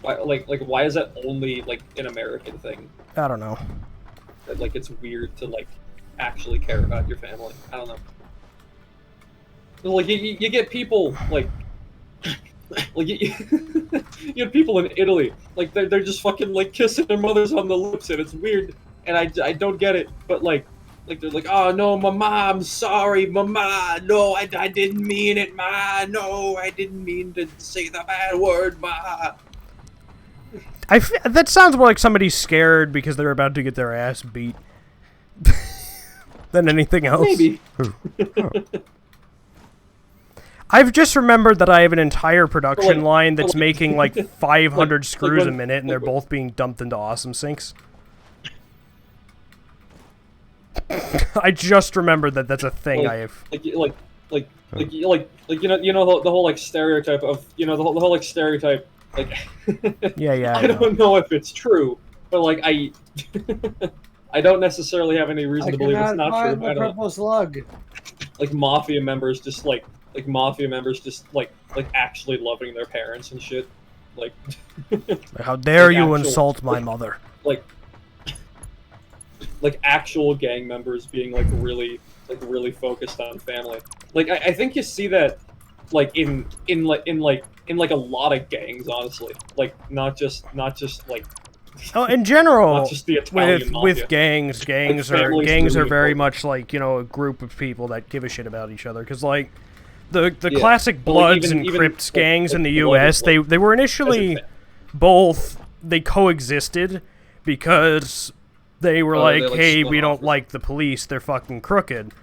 Why is that only like an American thing? I don't know. That like it's weird to like actually care about your family. I don't know. Like you get people like you have people in Italy like they're just fucking like kissing their mothers on the lips and it's weird and I don't get it, but like they're like, oh no, mama, I'm sorry, mama, no, I didn't mean it, ma, no, I didn't mean to say the bad word, ma. That sounds more like somebody's scared because they're about to get their ass beat than anything else. Maybe. I've just remembered that I have an entire production line that's making like 500 screws a minute, and they're both being dumped into awesome sinks. I just remembered that that's a thing I have. You know the whole like stereotype of the whole like stereotype like Yeah. I don't know if it's true, but like I don't necessarily have any reason to believe it's not true. The purple slug. Like mafia members just actually loving their parents and shit. Like How dare like you actual- insult my mother? Like actual gang members being like really focused on family. Like I think you see that like in a lot of gangs, honestly. Like not just like Oh, in general, Not just the Italian mafia. with gangs are very much like, you know, a group of people that give a shit about each other. Because, like, the classic Bloods and Crips gangs in the U.S., they were initially both, they coexisted because they were like, hey, we don't like the police, they're fucking crooked.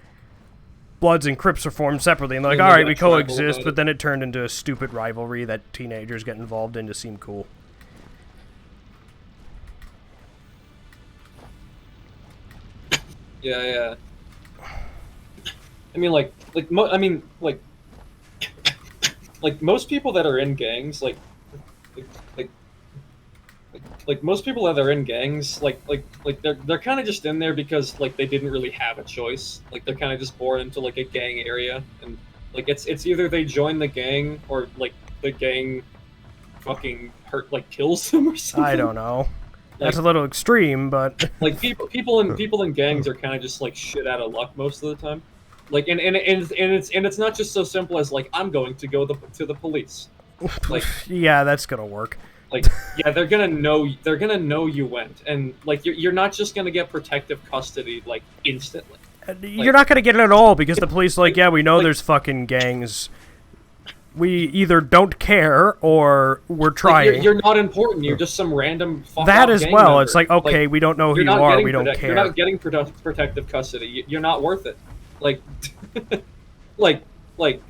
Bloods and Crips are formed separately, and they're like, alright, we coexist, but then it turned into a stupid rivalry that teenagers get involved in to seem cool. Yeah. I mean, like most people that are in gangs, like most people that are in gangs, they're kind of just in there because like they didn't really have a choice. Like they're kind of just born into like a gang area, and like it's either they join the gang or like the gang fucking kills them or something. I don't know. That's a little extreme, but like people in gangs are kind of just like shit out of luck most of the time. Like and it's not just so simple as like I'm going to go to the police. Like yeah, that's gonna work. Like yeah, they're gonna know you went, and like you're not just gonna get protective custody like instantly. You're not gonna get it at all because the police are like, yeah, we know there's fucking gangs. We either don't care or we're trying. Like you're not important. You're just some random fuck that as gang well. member. It's like, okay, we don't know who you are. We don't care. You're not getting protective custody. You're not worth it. Like, like.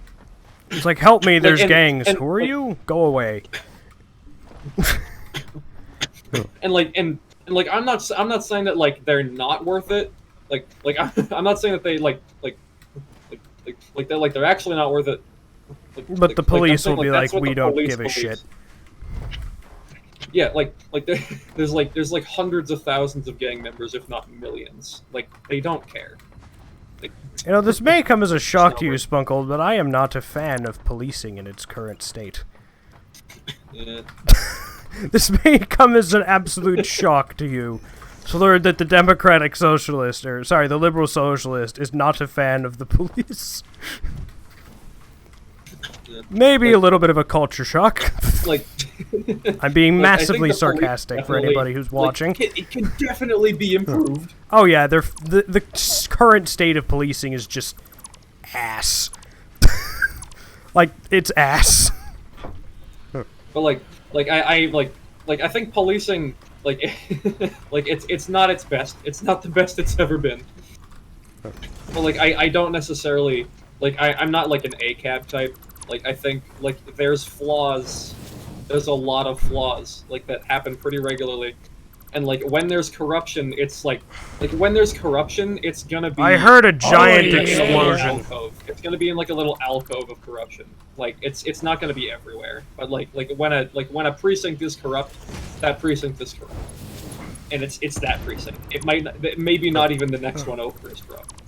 It's like, help me. There's gangs. And, who are you? Go away. and I'm not saying that like they're not worth it. I'm not saying that they they're actually not worth it. But the police will be like, we don't give a shit. Yeah, there's hundreds of thousands of gang members, if not millions. Like they don't care. You know, this may come as a shock to you, Sponkold, but I am not a fan of policing in its current state. Yeah. This may come as an absolute shock to you to learn that the Democratic Socialist, the Liberal Socialist, is not a fan of the police. Maybe a little bit of a culture shock. I'm being massively sarcastic for anybody who's watching. It can definitely be improved. Oh yeah, the current state of policing is just ass. Like it's ass. But I think policing it's not its best. It's not the best it's ever been. But I don't necessarily I'm not like an ACAB type. I think there's flaws. There's a lot of flaws that happen pretty regularly, and when there's corruption, it's when there's corruption, it's gonna be. I heard a giant explosion. It's gonna be in a little alcove of corruption. It's not gonna be everywhere, but when a precinct is corrupt, that precinct is corrupt, and it's that precinct. It maybe not even the next one over is corrupt.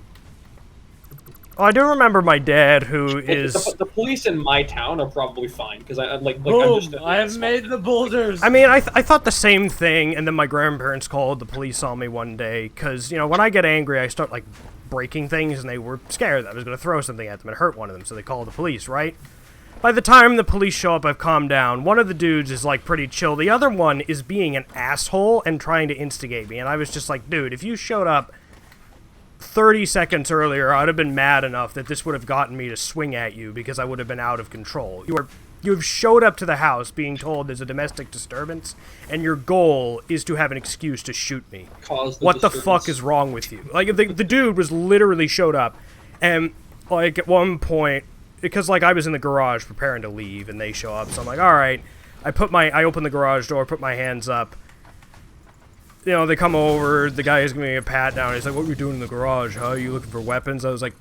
Oh, I do remember my dad, who is... The police in my town are probably fine, because I have made the boulders! I mean, I thought the same thing, and then my grandparents called the police on me one day, because, you know, when I get angry, I start, breaking things, and they were scared that I was going to throw something at them and hurt one of them, so they called the police, right? By the time the police show up, I've calmed down. One of the dudes is, pretty chill. The other one is being an asshole and trying to instigate me, and I was just like, dude, if you showed up 30 seconds earlier, I'd have been mad enough that this would have gotten me to swing at you because I would have been out of control. You have showed up to the house being told there's a domestic disturbance, and your goal is to have an excuse to shoot me. What the fuck is wrong with you? The dude was literally showed up, and, at one point, because, I was in the garage preparing to leave, and they show up, so I'm like, alright. I open the garage door, put my hands up. You know, they come over, the guy is giving me a pat down, he's like, what are you doing in the garage, huh? Are you looking for weapons? I was like,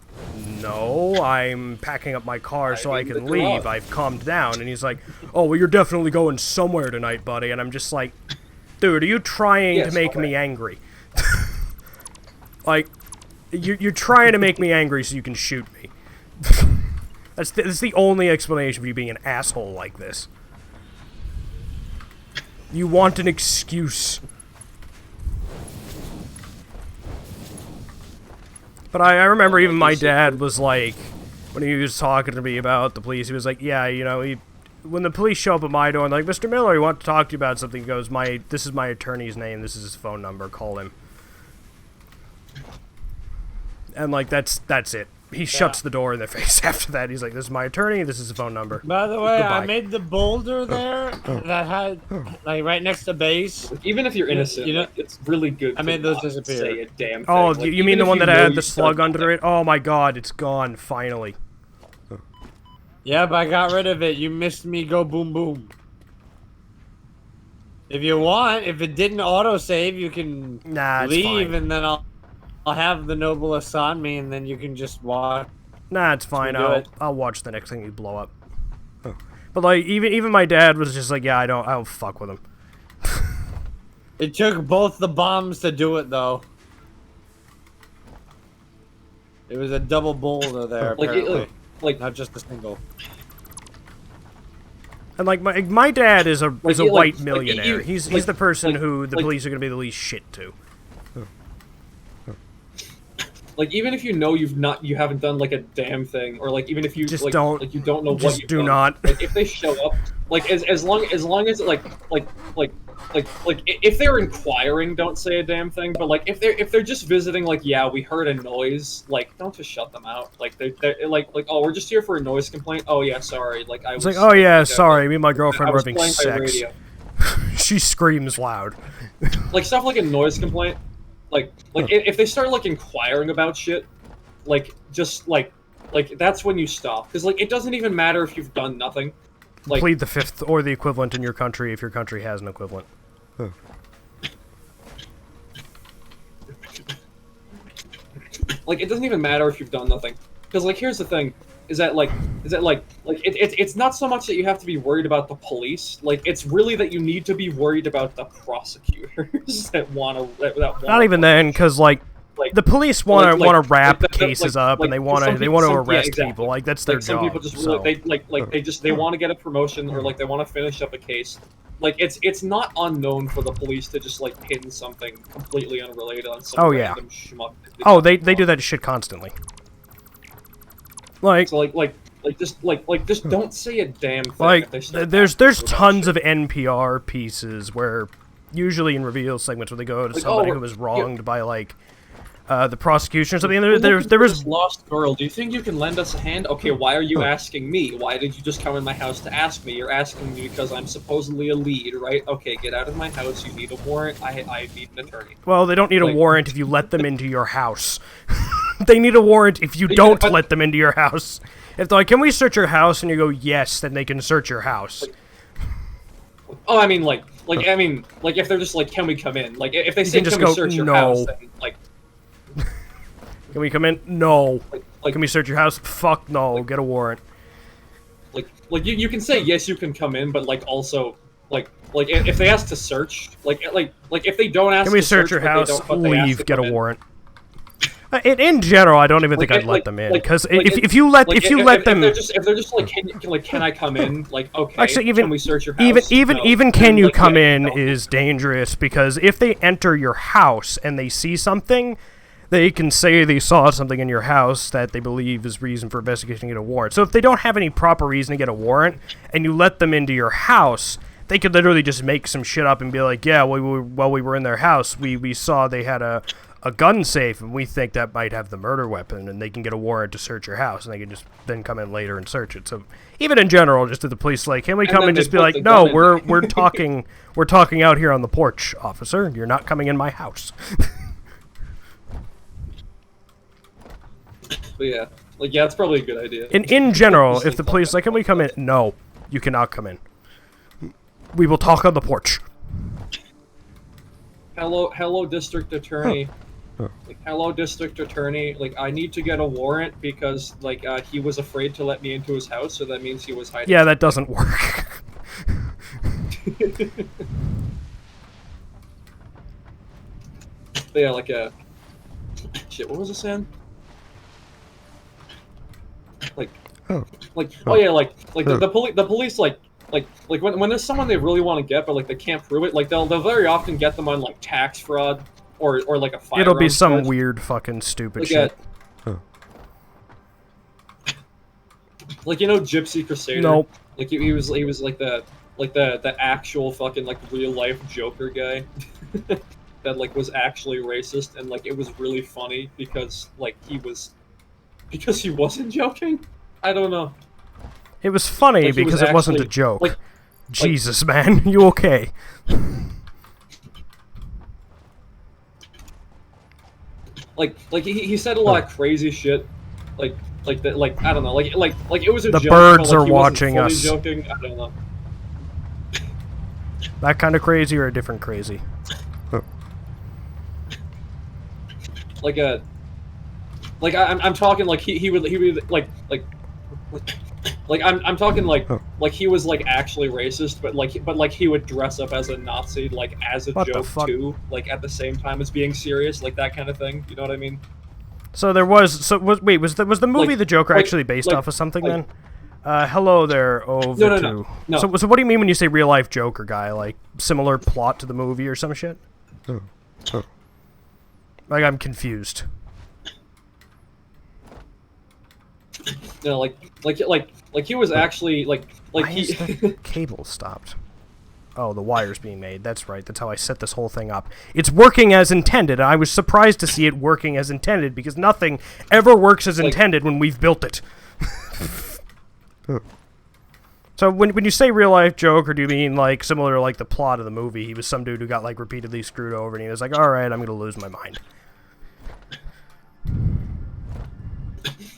no, I'm packing up my car so I can leave, I've calmed down, and he's like, oh, well, you're definitely going somewhere tonight, buddy, and I'm just like, dude, are you trying to make me angry? You're trying to make me angry so you can shoot me. That's the only explanation for you being an asshole like this. You want an excuse. But I remember even my dad was like, when he was talking to me about the police, he was like, yeah, you know, when the police show up at my door and like, Mr. Miller, we want to talk to you about something, he goes, this is my attorney's name, this is his phone number, call him. And like, that's it. He shuts the door in their face after that. He's like, this is my attorney, this is his phone number. By the way, Goodbye. I made the boulder there that had, like, right next to base. Even if you're innocent, you know, like, it's really good I made to those not disappear. say a damn thing. Oh, like, you mean the if one you that know had the you've slug done under it? Oh my god, it's gone, finally. Yeah, but I got rid of it. You missed me go boom boom. If you want, if it didn't autosave, you can leave, fine. and then I'll have the Noblest on me, and then you can just watch. Nah, it's fine. do I'll watch the next thing you blow up. But like, even my dad was just like, yeah, I don't fuck with him. It took both the bombs to do it, though. It was a double boulder there, apparently. Like not just a single. And like my dad is a white millionaire. He's the person who the police are gonna be the least shit to. Like, even if you know you haven't done like a damn thing, or like even if you just like, don't like you don't know what just you've do done, not. like if they show up, like as long as like if they're inquiring, don't say a damn thing. But like if they're just visiting, like, yeah, we heard a noise, like, don't just shut them out. Like they're like, oh, we're just here for a noise complaint. Oh yeah, sorry. Like I was like, oh yeah, like, sorry, me and my girlfriend were having playing my sex. radio. She screams loud. Like stuff like a noise complaint. Like if they start like inquiring about shit, like just like that's when you stop, because like it doesn't even matter if you've done nothing. Like, plead the fifth or the equivalent in your country if your country has an equivalent. Like it doesn't even matter if you've done nothing, because like here's the thing, is that it's not so much that you have to be worried about the police. Like it's really that you need to be worried about the prosecutors that want to. Not even then, because like the police want to wrap cases up, and they want to arrest people. Like that's their some job. People just really, they want to get a promotion, or like they want to finish up a case. Like it's not unknown for the police to just like pin something completely unrelated on some random schmuck. Oh, they do that shit constantly. Like, so just don't say a damn thing. Like, there's tons of NPR pieces where, usually in reveal segments, where they go to somebody who was wronged by like the prosecution or something. And there was lost girl. Do you think you can lend us a hand? Okay, why are you asking me? Why did you just come in my house to ask me? You're asking me because I'm supposedly a lead, right? Okay, get out of my house. You need a warrant. I need an attorney. Well, they don't need a warrant if you let them into your house. They need a warrant if you don't let them into your house. If they're like, can we search your house? And you go, yes, then they can search your house. Oh, I mean, if they're just like, can we come in? Like, if they say, can we search your house? Then, like, can we come in? No. Can we search your house? Fuck no. Get a warrant. Like you can say yes, you can come in, but like also like if they ask to search, like if they don't ask, can we search your house? Leave. Get a warrant. In general, I don't even think I'd let them in, because if you let them, if they're just like, can I come in? Like, okay, actually, can we search your house? Even can you come in is dangerous, because if they enter your house and they see something, they can say they saw something in your house that they believe is reason for investigation to get a warrant. So if they don't have any proper reason to get a warrant, and you let them into your house, they could literally just make some shit up and be like, yeah, while we were in their house, we saw they had a gun safe, and we think that might have the murder weapon, and they can get a warrant to search your house, and they can just then come in later and search it. So even in general, just to the police, like, can we come and just be like, no, we're talking out here on the porch, officer. You're not coming in my house. But yeah, it's probably a good idea. In general, if the police like, can we come in? No, you cannot come in. We will talk on the porch. Hello, district attorney. Like, hello, district attorney. Like, I need to get a warrant because, like, he was afraid to let me into his house, so that means he was hiding. Yeah, that doesn't work. But yeah, like, shit, what was I saying? The police, like when there's someone they really want to get, but like they can't prove it, like they'll very often get them on like tax fraud or like a firearms. It'll be some charge. weird fucking stupid like shit. Like, you know, Gypsy Crusader. Nope. Like he was like the actual fucking like real life Joker guy that like was actually racist, and like it was really funny because he wasn't joking. I don't know. It was funny Like, because it wasn't a actually- joke. like- Jesus, man, you okay? Like he said a lot of crazy shit, like that, like I don't know, like it was a The joke, birds but, like, are he wasn't watching fully us. Joking. I don't know. That kind of crazy or a different crazy? I'm talking like he would I'm talking like he was like actually racist, but like he would dress up as a Nazi like as a What the joke fuck? too, like at the same time as being serious, like that kind of thing. You know what I mean? So there was. So was the movie Like- The Joker like- actually based like- off of something like- then? Hello there, over No. So what do you mean when you say real life Joker guy? Like similar plot to the movie or some shit? Like I'm confused. You know, like he was actually like Why he. is the cable stopped? Oh, the wire's being made. That's right. That's how I set this whole thing up. It's working as intended. I was surprised to see it working as intended because nothing ever works as intended when we've built it. So when you say real life Joker, do you mean like similar to like the plot of the movie? He was some dude who got like repeatedly screwed over, and he was like, "All right, I'm gonna lose my mind."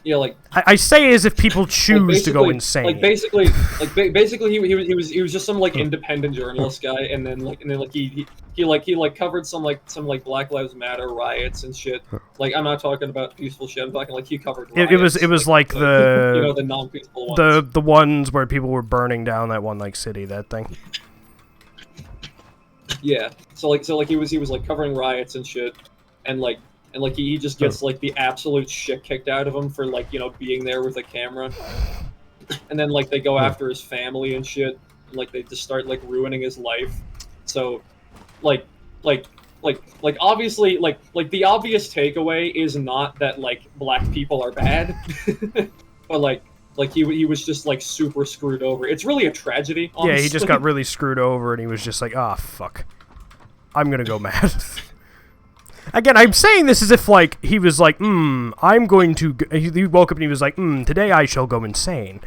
Yeah, like I say as if people choose to go basically- insane. Like basically he was just some like independent journalist guy, and then like he covered some Black Lives Matter riots and shit. Like I'm not talking about peaceful shit. I'm talking like he covered riots. It was like the you know, the non-peaceful ones. the ones where people were burning down that one like city, that thing. Yeah. So he was like covering riots and shit, and he just gets like the absolute shit kicked out of him for like, you know, being there with a camera. And then like they go after his family and shit, and like they just start like ruining his life. So like obviously like the obvious takeaway is not that like black people are bad. But like he was just like super screwed over. It's really a tragedy, honestly. Yeah, he just got really screwed over, and he was just like, "Ah, fuck, I'm gonna go mad." Again, I'm saying this as if, like, he was like, I'm going to... He woke up and he was like, today I shall go insane.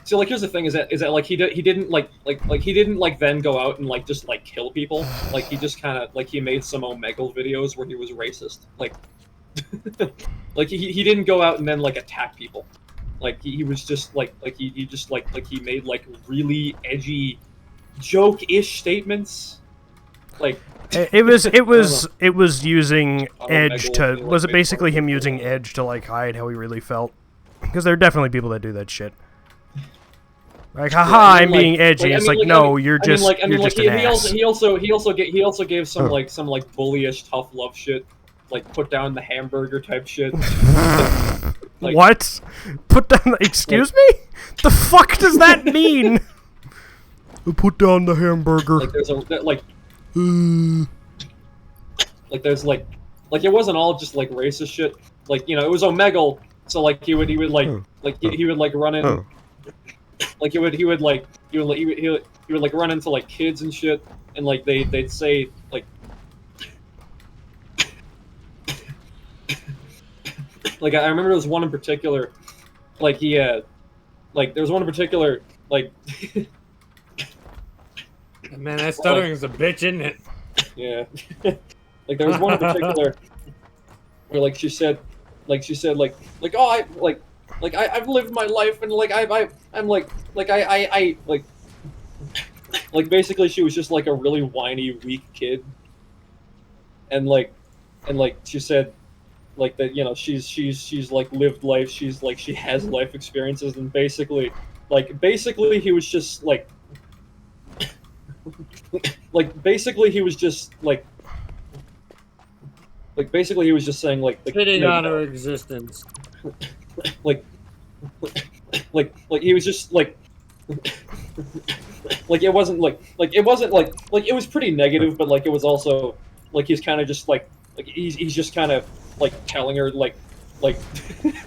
So, like, here's the thing, is that like, he didn't then go out and, like, just, like, kill people. Like, he just kind of, like, he made some Omegle videos where he was racist. Like, like, he didn't go out and then, like, attack people. Like, he was just, like, he just, like, he made, like, really edgy... joke-ish statements, like it was using Edge to was it basically him using Edge to like hide how he really felt, because there are definitely people that do that shit. Like, haha, I'm being edgy. It's like, no, you're just an ass. He also gave some like bullyish tough love shit, like put down the hamburger type shit. Like, what? Put down? Excuse me? The fuck does that mean? Put down the hamburger. Like there's like it wasn't all just like racist shit. Like, you know, it was Omegle, so like he would run in, like he would run into like kids and shit, and like they'd say like like I remember there was one in particular, like he like there was one in particular like. Man, that stuttering's a bitch, isn't it? Yeah. Like there was one in particular where like she said oh I've lived my life, and like I'm like basically she was just like a really whiny weak kid, and like she said like that, you know, she's like lived life, she's like she has life experiences, and basically he was just like basically he was just saying like Hitting on her existence. like he was just like it wasn't like it was pretty negative, but like it was also like he's kind of just like he's just kind of like telling her like like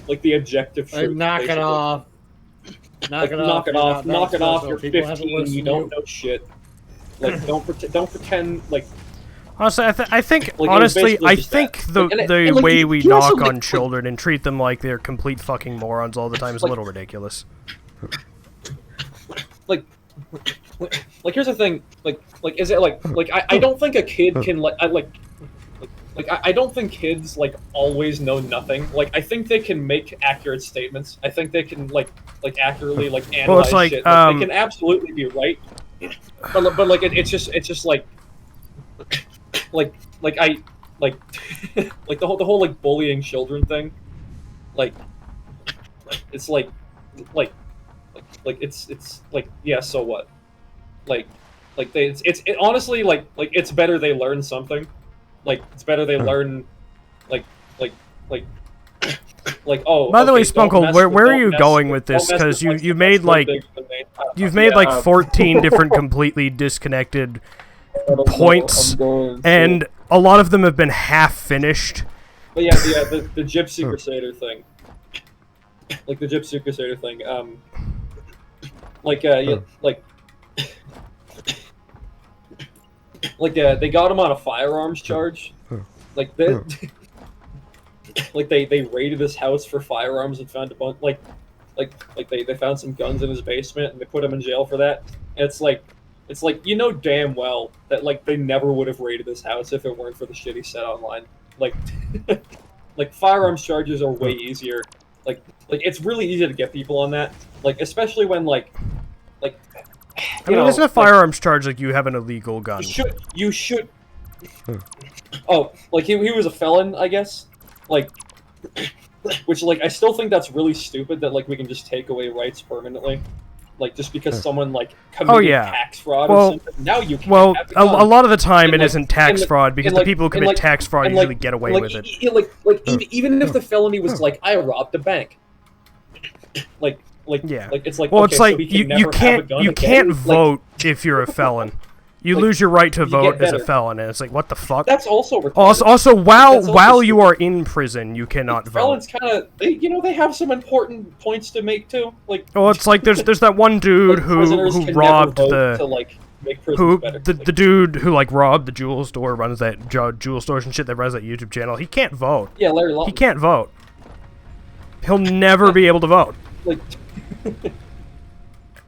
like the objective truth. Knock it off. Knock it off. Knock it off. You're 15. You don't know shit. Like don't pretend like. Honestly, I think like, honestly, I think that. the like, way we knock also, on children and treat them like they're complete fucking morons all the time is a little ridiculous. Like here's the thing. Like is it like I don't think a kid can I don't think kids like always know nothing. Like I think they can make accurate statements. I think they can like accurately like analyze shit. Like, they can absolutely be right. But like it's just like I like like the whole like bullying children thing. Like it's like it's like yeah, so what? Like they it's honestly like it's better they learn something. Like it's better they learn like oh. By the way, Sponkold, where are you going with this? Because you've made like 14 different completely disconnected points, and a lot of them have been half finished. But yeah, the Gypsy Crusader thing. Like the Gypsy Crusader thing. They got him on a firearms charge. Like they raided his house for firearms and found a bunch they found some guns in his basement and they put him in jail for that. And it's like you know damn well that like they never would have raided his house if it weren't for the shit he said online. Like like firearms charges are way easier. Like it's really easy to get people on that. Like especially when like I mean, isn't a firearms charge like you have an illegal gun? You should. Oh, like he was a felon, I guess. Like, which like I still think that's really stupid that like we can just take away rights permanently, like just because someone like committed tax fraud or something. Now you can't. Well, have the gun. a lot of the time it like, isn't tax fraud because the people who commit tax fraud usually get away with it. Even if the felony was like I robbed a bank, like it's like well, okay, it's like so you can't vote if you're a felon. You lose your right to vote as a felon, and it's like what the fuck. That's also retarded. Also, while you are in prison, you cannot vote. Felons kind of they have some important points to make too. Like well, it's like there's that one dude who robbed the dude who like robbed the jewel store, runs that jewel stores and shit, that runs that YouTube channel. He can't vote. Yeah, Larry Long. He can't vote. He'll never be able to vote. Like.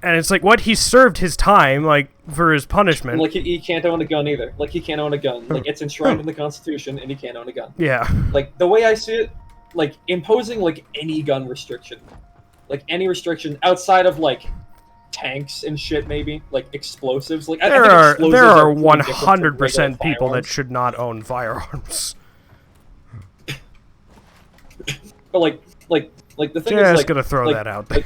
And it's like, what? He served his time, like, for his punishment. And, like, he can't own a gun either. Like, he can't own a gun. Like, it's enshrined in the Constitution, and he can't own a gun. Yeah. Like, the way I see it, like, imposing, like, any gun restriction. Like, any restriction outside of, like, tanks and shit, maybe. Like, explosives. Like, there are 100% people that should not own firearms. But, like, the thing is, is, like, gonna throw that out there.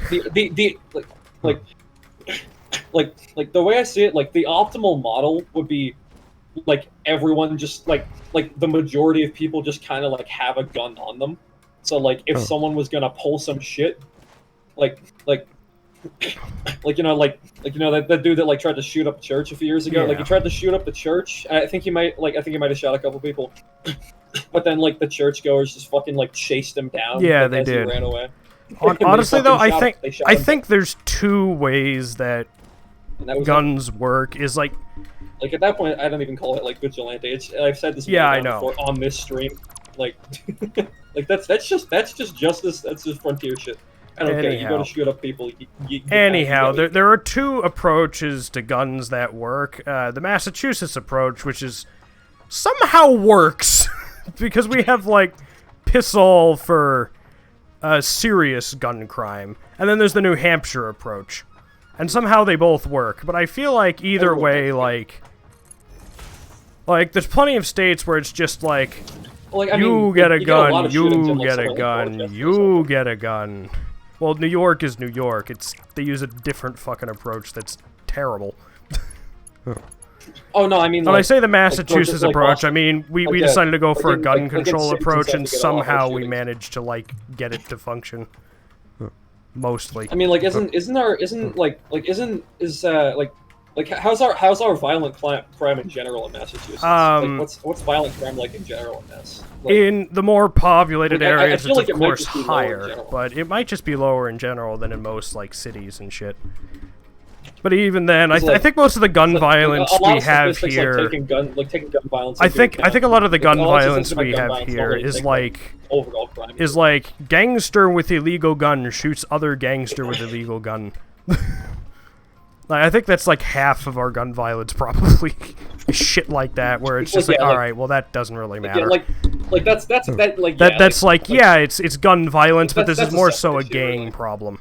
Like the way I see it, like the optimal model would be like everyone just like the majority of people just kind of like have a gun on them. So like if someone was gonna pull some shit, that dude that like tried to shoot up a church a few years ago, like he tried to shoot up the church. I think he might have shot a couple people. But then like the churchgoers just fucking like chased him down. Yeah, like, they did. He ran away. Honestly though, I think there's two ways that guns work. Is like at that point I don't even call it like vigilante. I've said this before on this stream. Like like that's just justice. That's just frontier shit. I don't care. You go to shoot up people. There are two approaches to guns that work. The Massachusetts approach, which is somehow works because we have like pistol for serious gun crime, and then there's the New Hampshire approach, and somehow they both work. But I feel like either way, like there's plenty of states where it's just like, you get a gun, you get a gun, you get a gun. Well, New York is New York. They use a different fucking approach that's terrible. Oh no, I mean. When I say the Massachusetts approach, I mean we decided to go for a gun control approach, and somehow we managed to like get it to function. Mostly. I mean, like, isn't Like, how's our violent crime in general in Massachusetts? Like, what's violent crime like in general in Mass? Like, in the more populated areas, I feel it's like of it course might just be lower in higher, general. but it might just be lower in general than in most like cities and shit. But even then, I think most of the gun violence we have here. Like taking gun violence. I think a lot of the gun violence we have here is overall crime. Is like gangster with illegal gun shoots other gangster with illegal gun. Like, I think that's like half of our gun violence, probably. Shit like that, where it's just all right, well, that doesn't really matter. That's it's gun violence, but this is more so a gang problem.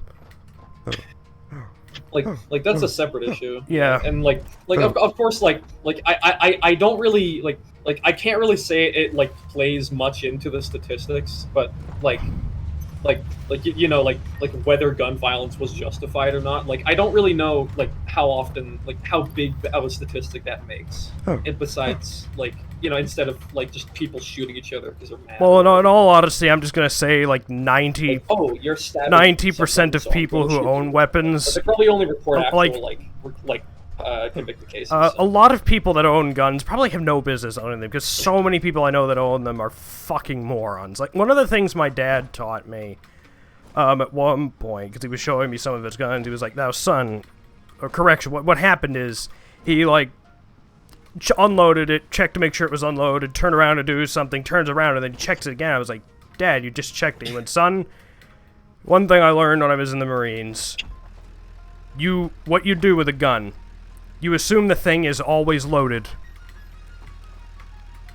Like that's a separate issue. Yeah. And of course I don't really like I can't really say it like plays much into the statistics, but you know whether gun violence was justified or not. Like I don't really know like how often how big of a statistic that makes. And besides instead of like just people shooting each other because they're mad. Well, in all honesty, I'm just gonna say like 90% of people who own weapons. But they probably only report actual convicted cases. A lot of people that own guns probably have no business owning them because so many people I know that own them are fucking morons. Like one of the things my dad taught me at one point, because he was showing me some of his guns, he was like, "Now, son," or correction, what happened is he like unloaded it, checked to make sure it was unloaded, turned around to do something, turns around, and then he checks it again. I was like, "Dad, you just checked it." He went, "Son, one thing I learned when I was in the Marines, what you do with a gun, you assume the thing is always loaded,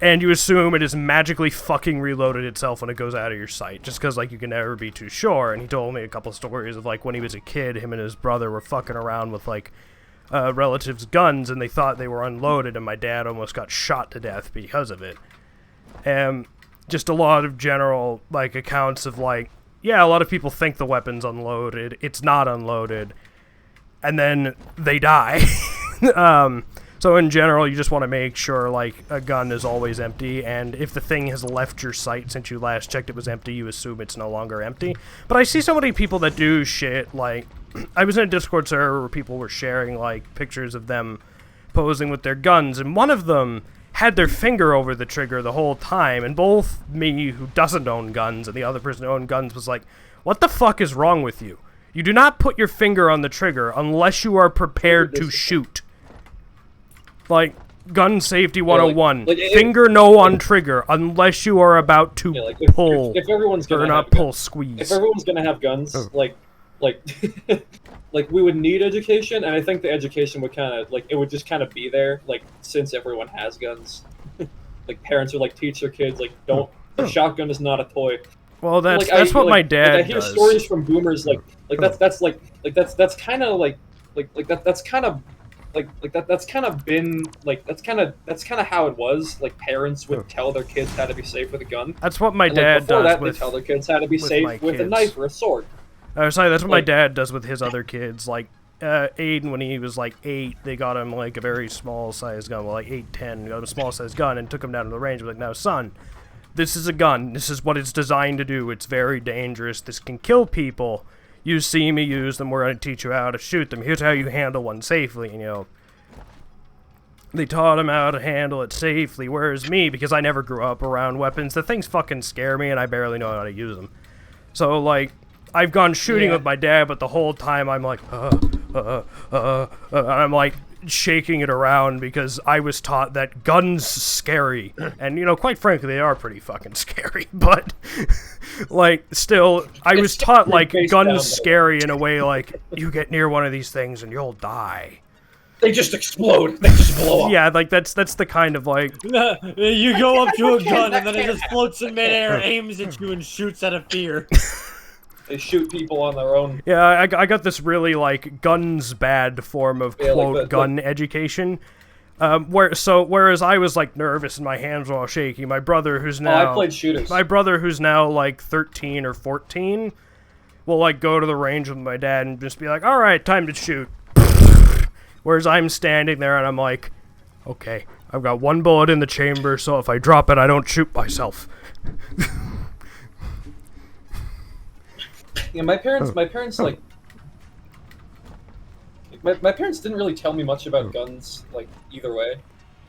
and you assume it is magically fucking reloaded itself when it goes out of your sight, just because, like, you can never be too sure." And he told me a couple stories of, like, when he was a kid, him and his brother were fucking around with, like, relatives' guns, and they thought they were unloaded, and my dad almost got shot to death because of it. And just a lot of general, like, accounts of, like, yeah, a lot of people think the weapon's unloaded, it's not unloaded, and then they die. So in general, you just want to make sure, like, a gun is always empty, and if the thing has left your sight since you last checked it was empty, you assume it's no longer empty. But I see so many people that do shit, like, I was in a Discord server where people were sharing, like, pictures of them posing with their guns, and one of them had their finger over the trigger the whole time, and both me, who doesn't own guns, and the other person who owned guns was like, "What the fuck is wrong with you? You do not put your finger on the trigger unless you are prepared to shoot." Like, gun safety 101. Finger no on trigger unless you are about to pull. If everyone's gonna or not pull, squeeze. If everyone's gonna have guns, like we would need education, and I think the education would kind of it would just kind of be there, like, since everyone has guns. Like parents would teach their kids don't. A shotgun is not a toy. Well, that's what my dad does. I hear stories from boomers that's kind of how it was. Like parents would tell their kids how to be safe with a gun. That's what my dad does. They tell their kids how to be safe with a knife or a sword. Sorry, that's what my dad does with his other kids. Like Aiden, when he was 8, they got him a very small size gun. Well, 8, 10, got him a small size gun and took him down to the range. Like, "Now, son, this is a gun. This is what it's designed to do. It's very dangerous. This can kill people. You see me use them. We're going to teach you how to shoot them. Here's how you handle one safely." And, they taught him how to handle it safely. Whereas me, because I never grew up around weapons, the things fucking scare me and I barely know how to use them. So, I've gone shooting with my dad, but the whole time I'm like, and I'm shaking it around because I was taught that guns scary. And, quite frankly, they are pretty fucking scary. But, still, I was taught, guns scary in a way, you get near one of these things and you'll die. They just explode. They just blow up. Yeah, that's the kind of, You go up to a gun and then it just floats in midair, aims at you, and shoots out of fear. They shoot people on their own. Yeah, I got this really, guns bad form of, quote, gun education. Whereas I was, nervous and my hands were all shaky, my brother, who's now... I played shooters. My brother, who's now, 13 or 14, will, go to the range with my dad and just be like, "All right, time to shoot." Whereas I'm standing there and I'm like, "Okay, I've got one bullet in the chamber, so if I drop it, I don't shoot myself." Yeah, my parents, My parents didn't really tell me much about guns, like, either way.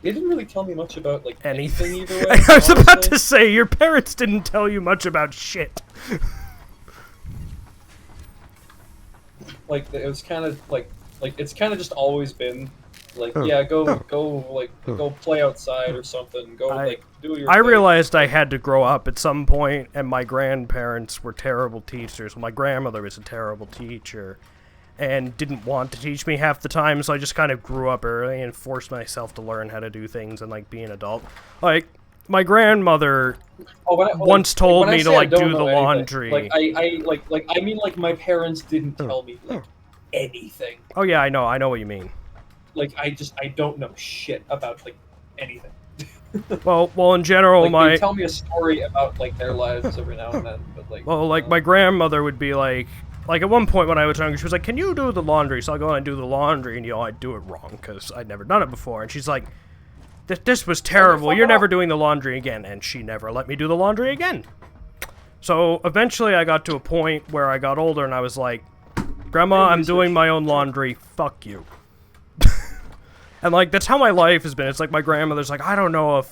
They didn't really tell me much about, like, anything either way. I was about to say, your parents didn't tell you much about shit. Like, it was kind of, like, it's kind of just always been, like, yeah, go play outside or something. Go, like, do your thing. Realized I had to grow up at some point, and my grandparents were terrible teachers. My grandmother was a terrible teacher, and didn't want to teach me half the time, so I just kind of grew up early and forced myself to learn how to do things and, like, be an adult. Like, my grandmother once told me to, like, do the laundry. Like, I mean, like, my parents didn't tell me, like, anything. Oh, yeah, I know what you mean. Like, I don't know shit about, like, anything. well, in general, like, they tell me a story about, like, their lives every now and then, but, like... Well, like, my grandmother would be like, at one point when I was younger, she was like, can you do the laundry? So I'll go and do the laundry, and, you know, I'd do it wrong, because I'd never done it before. And she's like, this was terrible, you're never doing the laundry again. And she never let me do the laundry again. So, eventually I got to a point where I got older, and I was like, Grandma, I'm doing my own laundry, fuck you. And, like, that's how my life has been. It's like my grandmother's like, I don't know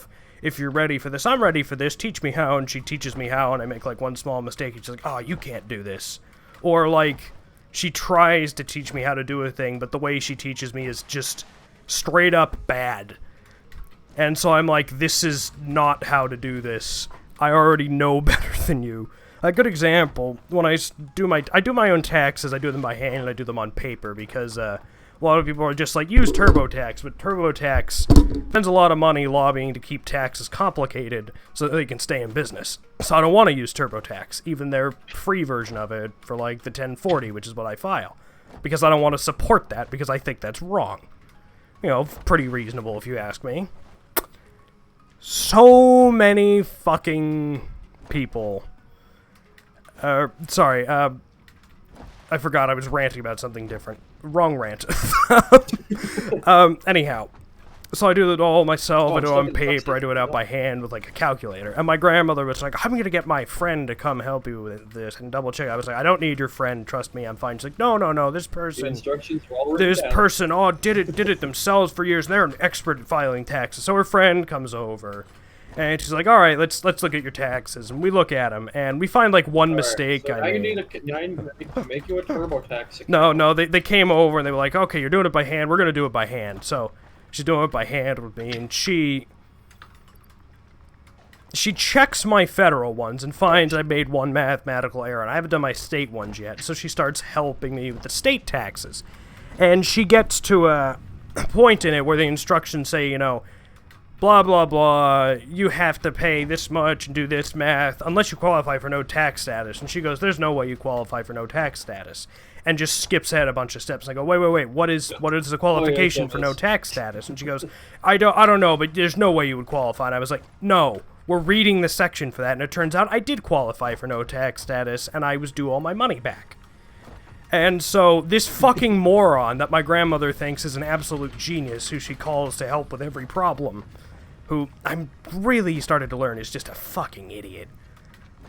if you're ready for this. I'm ready for this, teach me how. And she teaches me how, and I make, like, one small mistake, and she's like, oh, you can't do this. Or, like, she tries to teach me how to do a thing, but the way she teaches me is just straight up bad. And so I'm like, this is not how to do this. I already know better than you. A good example, when I do my own taxes, I do them by hand and I do them on paper, because a lot of people are just like, use TurboTax, but TurboTax spends a lot of money lobbying to keep taxes complicated so that they can stay in business. So I don't want to use TurboTax, even their free version of it for, like, the 1040, which is what I file. Because I don't want to support that, because I think that's wrong. You know, pretty reasonable if you ask me. So many fucking people... sorry, I forgot I was ranting about something different. Wrong rant. Anyhow. So I do it all myself, I do it on paper, I do it out by hand with, like, a calculator. And my grandmother was like, I'm gonna get my friend to come help you with this and double check. I was like, I don't need your friend, trust me, I'm fine. She's like, no, this person, did it themselves for years, and they're an expert at filing taxes. So her friend comes over, and she's like, all right, let's look at your taxes. And we look at them, and we find, like, one mistake. So now you need to make you a TurboTax account. No, they came over, and they were like, okay, you're doing it by hand, we're gonna do it by hand. So she's doing it by hand with me, and she checks my federal ones and finds I made one mathematical error, and I haven't done my state ones yet. So she starts helping me with the state taxes. And she gets to a point in it where the instructions say, you know, blah, blah, blah, you have to pay this much and do this math unless you qualify for no tax status. And she goes, there's no way you qualify for no tax status. And just skips ahead a bunch of steps. And I go, wait, what is the qualification for no tax status? And she goes, I don't know, but there's no way you would qualify. And I was like, no, we're reading the section for that. And it turns out I did qualify for no tax status, and I was due all my money back. And so this fucking moron that my grandmother thinks is an absolute genius, who she calls to help with every problem, who I'm really started to learn is just a fucking idiot,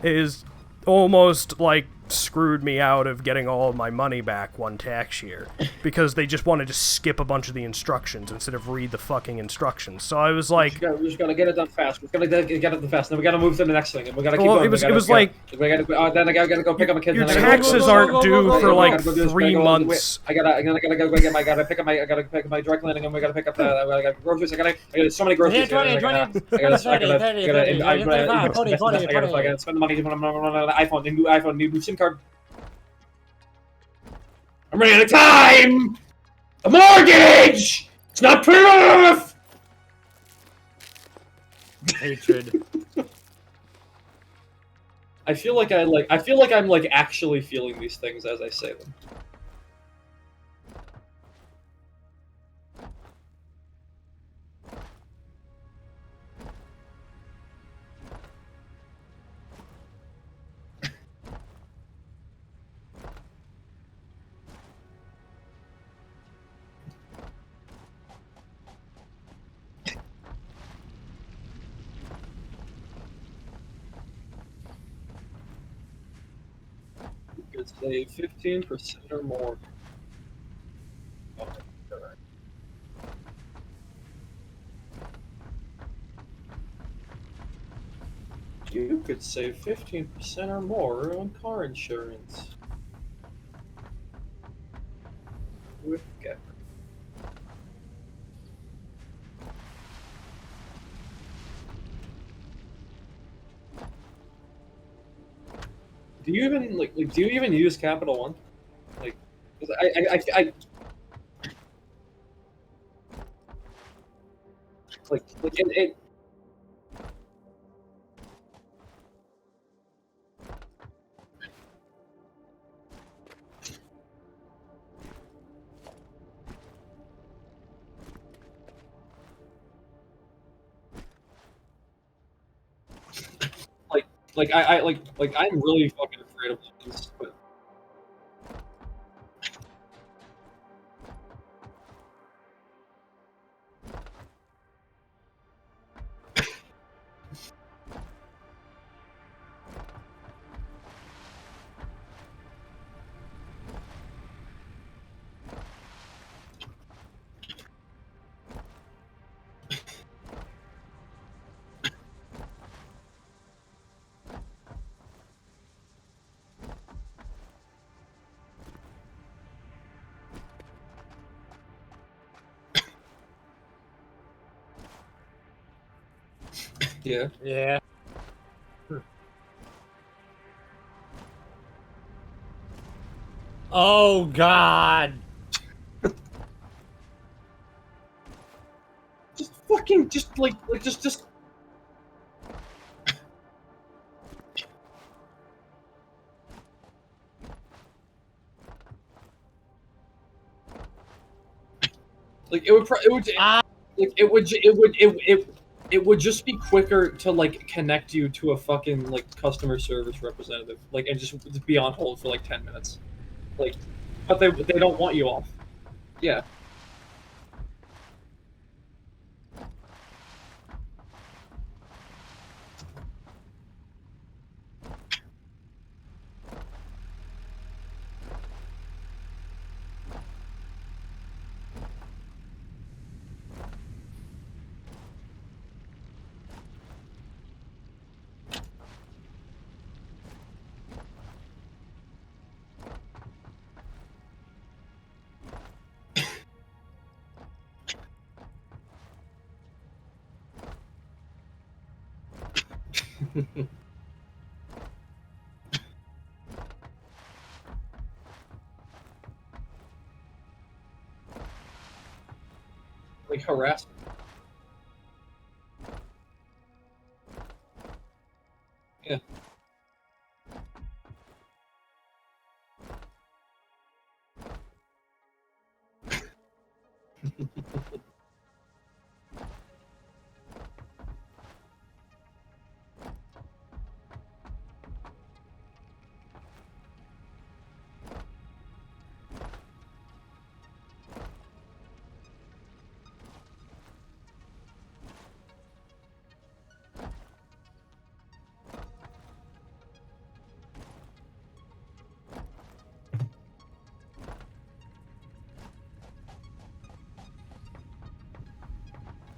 is almost, like, screwed me out of getting all of my money back one tax year, because they just wanted to skip a bunch of the instructions instead of read the fucking instructions. So I was like, we're just gonna get it done fast. We're gonna get it done fast. Then we gotta move to the next thing, and we gotta keep well, going. It was like, then I gotta go pick up my kids. Your taxes aren't due for like 3 months. I gotta pick up my dry cleaning, and we gotta pick up the. I got groceries. I got so many groceries. I gotta spend the money on an iPhone, new iPhone, new SIM card. I'm running out of time! A mortgage! It's not proof! Hatred. I feel like I'm like actually feeling these things as I say them. It's a 15% or more. Oh. You could save 15% or more on car insurance. With Gepper. Do you even do you even use Capital One? Like, 'cause I like it like I'm really fucking afraid of loans, but yeah. Yeah. Oh God. Just fucking just like it would just be quicker to like connect you to a fucking like customer service representative, like, and just be on hold for like 10 minutes, like, but they don't want you off. Yeah. Like harassment. Yeah.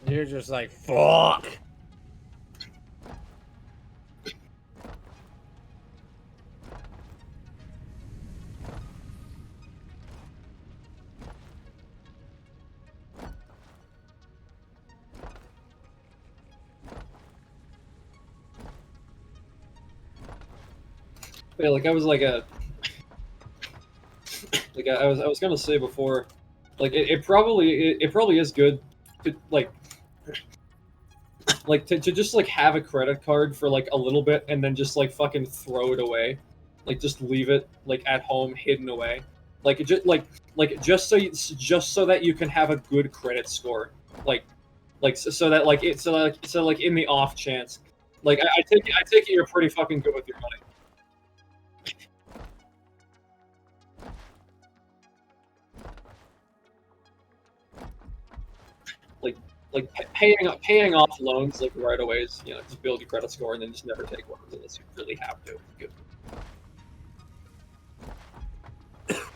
You're just like, fuck. Yeah, like I was I was gonna say before, like it probably is good to to just like have a credit card for like a little bit and then just like fucking throw it away, like just leave it like at home hidden away, like it just just so that you can have a good credit score, so that like in the off chance, like I take it you're pretty fucking good with your money. Paying off loans like right away is, you know, just build your credit score and then just never take loans unless you really have to. Good.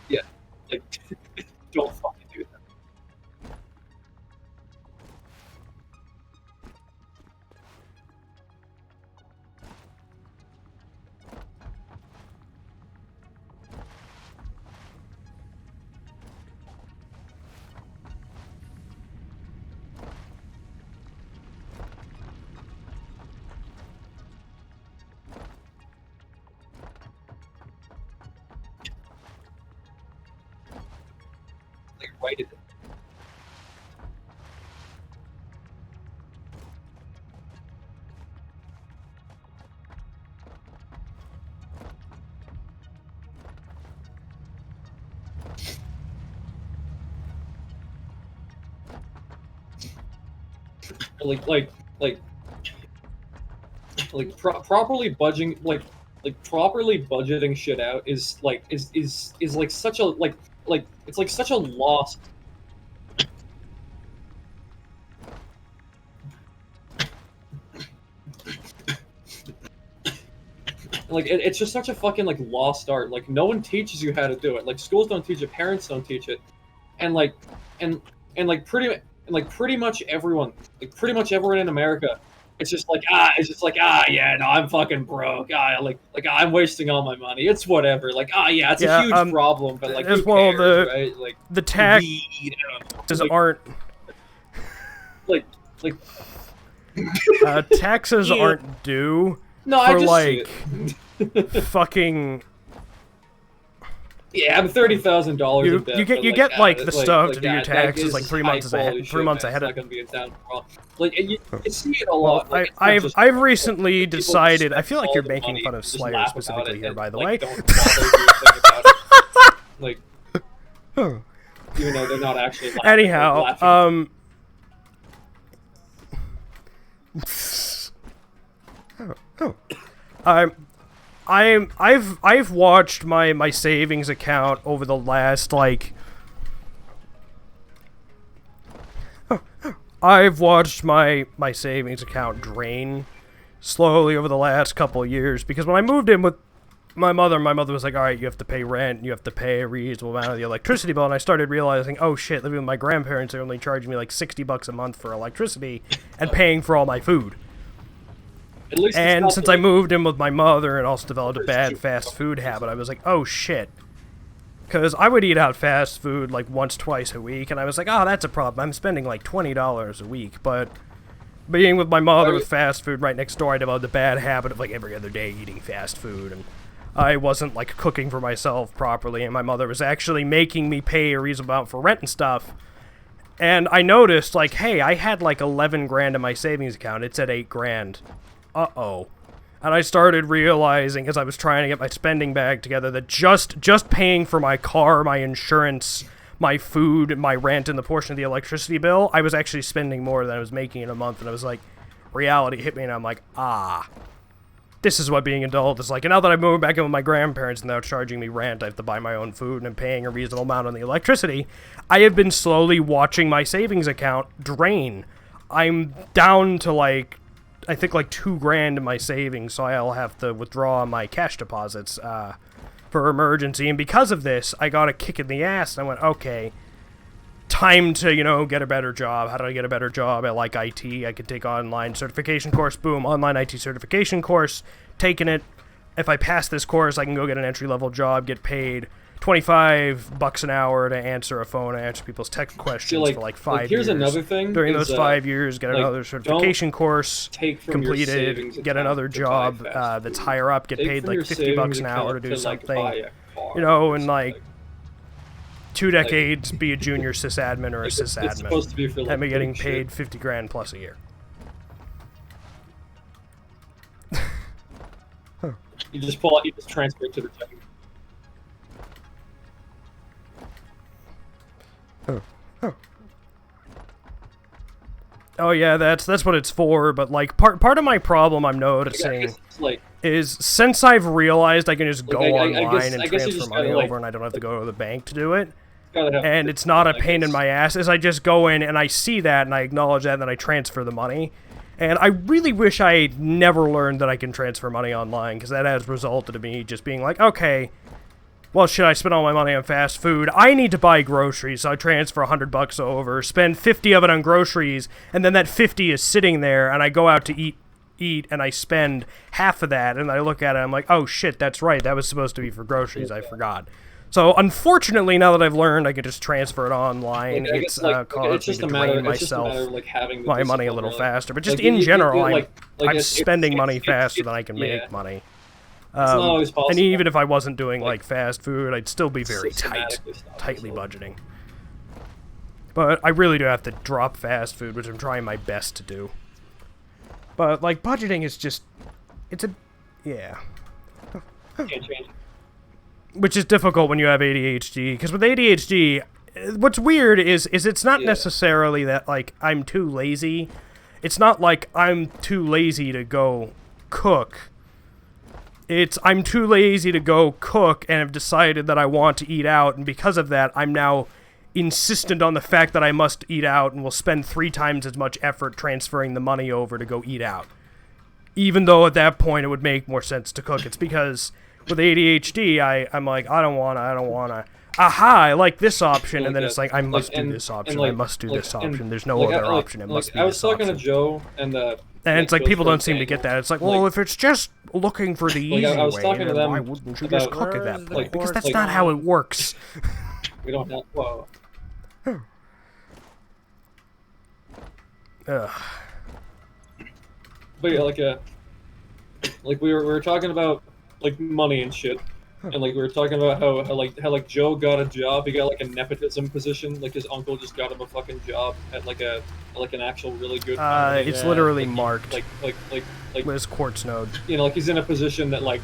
Yeah, like don't fucking do that. righted it. Properly budgeting, properly budgeting shit out is like such a it's like such a lost. Like it's just such a fucking like lost art. Like no one teaches you how to do it. Like schools don't teach it, parents don't teach it, and pretty much everyone, in America, it's just like yeah, no, I'm fucking broke. I'm wasting all my money. It's whatever. Yeah, it's a huge problem, but like who cares, right? Like the taxes aren't taxes aren't due. No, for I just like see it. fucking. Yeah, I'm $30,000 in debt. You get the stuff to do your taxes like 3 months ahead. 3 months ahead. It's not gonna be a down problem. Like you see it a lot. Well, I've recently decided. I feel like you're making fun of Slayer specifically here, by the way. Don't bother doing anything about it. Even though they're not actually laughing. Anyhow, I've watched my savings account over the last I've watched my savings account drain slowly over the last couple of years, because when I moved in with my mother was like, all right, you have to pay rent, you have to pay a reasonable amount of the electricity bill, and I started realizing, oh shit, living with my grandparents, they're only charging me like $60 a month for electricity and paying for all my food. And since I moved in with my mother and also developed a bad fast food habit, I was like, oh shit. Because I would eat out fast food like once, twice a week, and I was like, oh, that's a problem. I'm spending like $20 a week. But being with my mother with fast food right next door, I developed a bad habit of like every other day eating fast food. And I wasn't like cooking for myself properly, and my mother was actually making me pay a reasonable amount for rent and stuff. And I noticed, like, hey, I had like 11 grand in my savings account. It's at 8 grand. Uh-oh. And I started realizing, as I was trying to get my spending bag together, that just paying for my car, my insurance, my food, my rent, and the portion of the electricity bill, I was actually spending more than I was making in a month. And I was like, reality hit me, and I'm like, this is what being adult is like. And now that I'm moving back in with my grandparents and they're charging me rent, I have to buy my own food, and I'm paying a reasonable amount on the electricity, I have been slowly watching my savings account drain. I'm down to like, I think like 2 grand in my savings, so I'll have to withdraw my cash deposits for emergency. And because of this, I got a kick in the ass, and I went, okay, time to, get a better job. How do I get a better job? I like IT. I could take online certification course. Boom, online IT certification course. Taking it. If I pass this course, I can go get an entry-level job, get paid $25 an hour to answer a phone and answer people's tech questions for like 5 years. Here's another thing. During those 5 years, get another certification course completed, get another job that's higher up, get paid like $50 an hour to do something, in like 2 decades, be a junior sysadmin or a sysadmin, and be getting paid 50 grand plus a year. You just pull out, you just transfer it to the checking. Oh yeah, that's what it's for. But like part of my problem I'm noticing is since I've realized I can just go online and transfer money over, and I don't have to go to the bank to do it, and it's not a pain in my ass. As I just go in and I see that and I acknowledge that, and then I transfer the money. And I really wish I had never learned that I can transfer money online, because that has resulted in me just being like, okay, well, should I spend all my money on fast food? I need to buy groceries, so I transfer $100 over, spend 50 of it on groceries, and then that 50 is sitting there, and I go out to eat, and I spend half of that, and I look at it, and I'm like, oh shit, that's right, that was supposed to be for groceries, I forgot. So, unfortunately, now that I've learned, I can just transfer it online. It's caused me to drain myself, my money a little faster. But just in general, I'm spending money faster than I can make money. And even if I wasn't doing like fast food, I'd still be very tightly budgeting. But I really do have to drop fast food, which I'm trying my best to do. But, like, budgeting is just... It's a... Yeah. Can't change. Which is difficult when you have ADHD, because with ADHD, what's weird is it's not necessarily that, like, I'm too lazy. It's not like I'm too lazy to go cook. It's I'm too lazy to go cook and have decided that I want to eat out, and because of that, I'm now insistent on the fact that I must eat out and will spend 3 times as much effort transferring the money over to go eat out. Even though at that point it would make more sense to cook. It's because with ADHD, I'm like, I don't wanna. Aha, I like this option, and then it's like, I must do this option, I must do this option, there's no other option, it must be I was this talking option. to Joe, and it's like, people don't seem to get that. It's like, well, if it's just looking for the easy I was way, talking to then them why wouldn't you just cook at that point? Because that's like, not how it works. We don't have... Whoa. Ugh. But yeah, like we were talking about like money and shit, and like we were talking about how Joe got a job. He got like a nepotism position. Like his uncle just got him a fucking job at like an actual really good company. It's literally marked. Like Liz Quartz node. You know, like he's in a position that like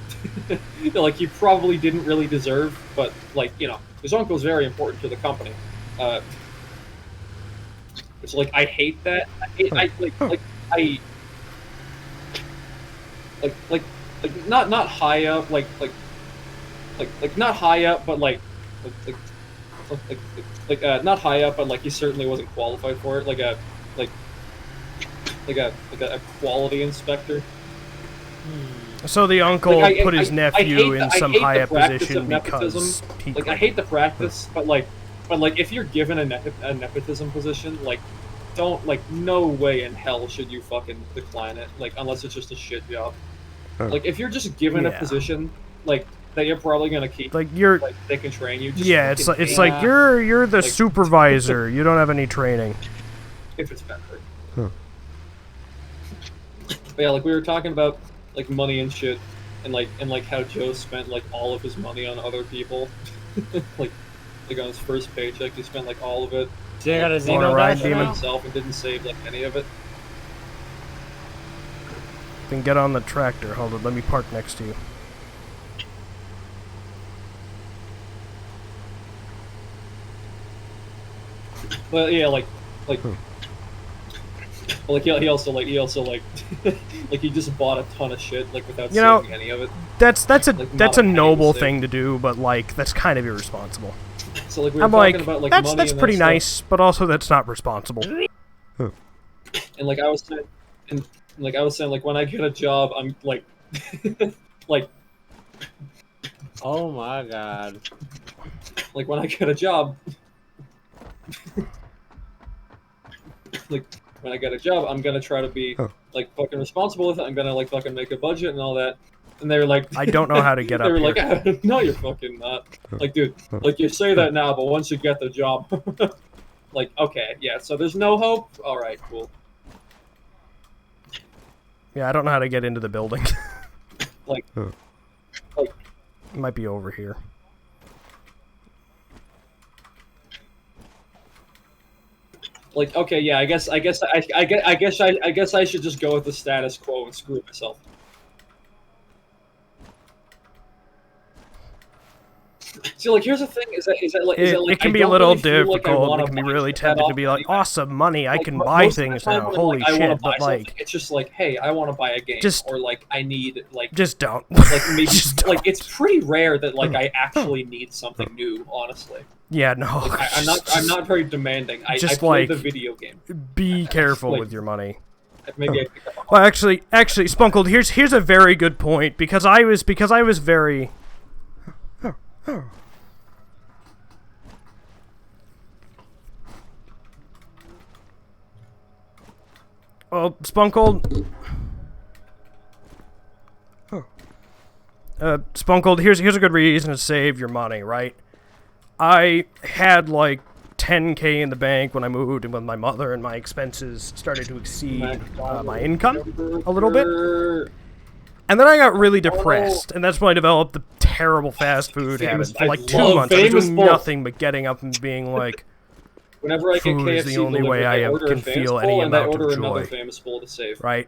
like he probably didn't really deserve, but like, you know, his uncle's very important to the company. It's like, I hate that. Not high up, not high up, but not high up, but like he certainly wasn't qualified for it. Like a quality inspector. So the uncle put his nephew in some high up position because he I hate the practice, but if you're given a nepotism position, like, don't, like, no way in hell should you fucking decline it, like, unless it's just a shit job. Like, if you're just given a position, like, that you're probably gonna keep, like, they can train you. Just it's like you're the supervisor. You don't have any training. If it's better. But yeah, like we were talking about, like, money and shit, and like how Joe spent like all of his money on other people, like on his first paycheck, he spent like all of it. So you got a Xeno dash on himself and didn't save like any of it. Then get on the tractor. Hold on, let me park next to you. But yeah, like he also like like he just bought a ton of shit like without saving any of it. That's a noble thing to do, but like that's kind of irresponsible. So like we were talking about like money that's and pretty that nice, stuff. but also that's not responsible. And like I was saying, like when I get a job, I'm like, like, oh my god, like when I get a job, like when I get a job, I'm gonna try to be like fucking responsible with it. I'm gonna like fucking make a budget and all that. And they were like, I don't know how to get up They were here. like, no, you're fucking not. Like, dude, like you say that now, but once you get the job, like, okay, yeah. So there's no hope. All right, cool. Yeah, I don't know how to get into the building. Like, it might be over here. Like, okay, yeah. I guess I should just go with the status quo and screw myself. See, like, here's the thing: is that it can be a little difficult. It can be really tempting to be like, awesome money, I can buy things now. Holy shit! But like, it's just like, hey, I want to buy a game, or like, I need like, just don't. Like maybe, like, it's pretty rare that like I actually need something new. Honestly. Yeah, no. Like, I'm not very demanding. I play the video game. Be careful with your money. Maybe I pick up well, actually, Spunkold, here's a very good point because I was very. Well, Spunkold. Spunkold, here's a good reason to save your money, right? I had like 10K in the bank when I moved in with my mother, and my expenses started to exceed my income a little bit. And then I got really depressed, and that's when I developed the terrible fast food habit. For like 2 months, I was doing nothing but getting up and being like, Whenever I get food KFC is the only delivered, way I order can a famous feel bowl, any and I amount order of another joy. famous bowl to save. Right?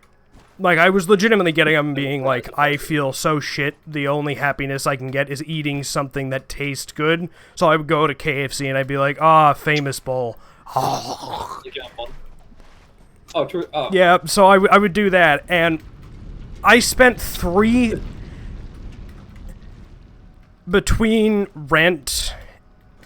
Like, I was legitimately getting them being like, I feel so shit, the only happiness I can get is eating something that tastes good. So I would go to KFC and I'd be like, famous bowl. Oh, true. Oh. Yeah, so I would do that, and I spent between rent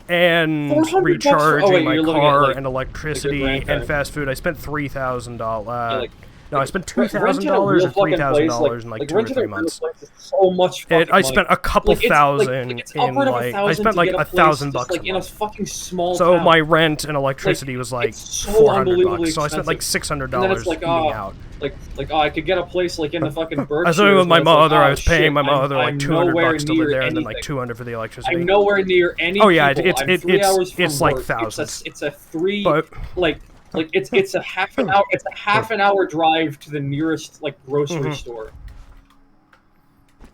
and recharging my car and electricity and fast food, I spent $3,000. No, I spent $2,000 or $3,000 in like 2 or 3 months. So much I spent a couple thousand in like I spent like $1,000 like in a month. fucking small So town. my rent and electricity was like $400. So I spent like $600 eating out. Like I could get a place like in the fucking Berkshires. I was living with my mother. I was paying my shit, mother like I'm $200 to live there, and then like anything. $200 for the electricity. I'm nowhere near any. Oh yeah, people. I'm 3 hours from it's like work. thousands. It's a three. But it's a half an hour. It's a half an hour drive to the nearest like grocery store.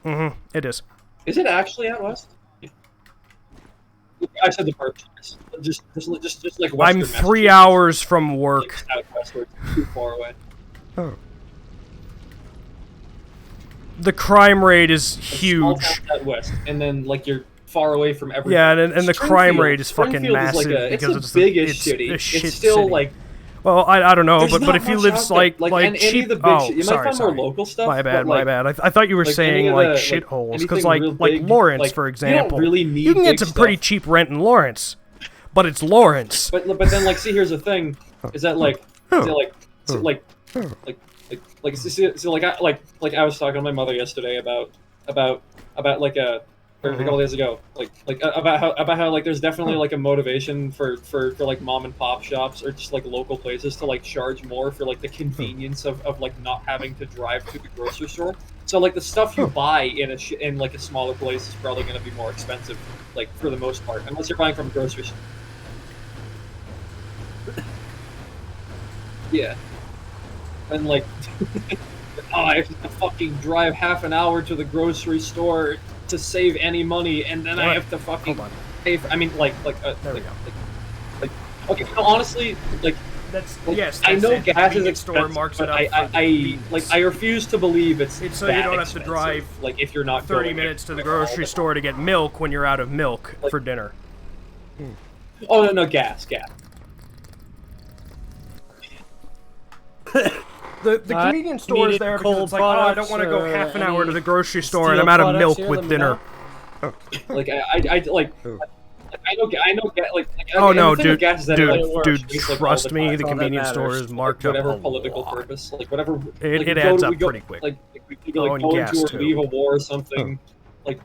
It is. Is it actually out west? I said the Berkshires. Just like Western I'm 3 hours from work. Like southwestward, too far away. Oh. The crime rate is Small huge. town out west, and then like you're far away from everything. Yeah, and the crime rate is fucking Springfield massive is because big as it's shitty. a shit It's still city. like. Well, I don't know, There's but not if you much live out there. like and any cheap, of the big oh, you sorry, might find more local stuff. my bad, but, my bad. I thought you were like, saying any of like the, shitholes, anything because like real big, Lawrence, like, for you example, don't really need you can get big some pretty stuff. cheap rent in Lawrence, but it's Lawrence. But then like see, here's the thing, is that like I was talking to my mother yesterday about like or a couple days ago, about how like there's definitely like a motivation for like mom and pop shops or just like local places to like charge more for like the convenience of like not having to drive to the grocery store. So like the stuff you buy in like a smaller place is probably going to be more expensive, like for the most part, unless you're buying from a grocery store. Yeah. And like, I have to fucking drive half an hour to the grocery store to save any money, and then I have to fucking pay for. I mean, there we go. Okay, no, honestly, like That's I know it. gas is Convenience store expensive, marks but it up for I refuse to believe it's so that you don't have to expensive. drive like if you're not 30 going minutes to the everywhere all grocery the store to get milk when you're out of milk for dinner. time. Oh no, gas. The convenience store is there because it's like, I don't want to go half an hour to the grocery store and I'm out of milk with dinner. Like I know, Oh no, the thing with dude, gas is that trust all the me, time. the convenience store is marked up Whatever a political lot. purpose, like whatever. It adds up pretty quick. Like we could Oh, like and go gas, into or too. leave a war or something. Like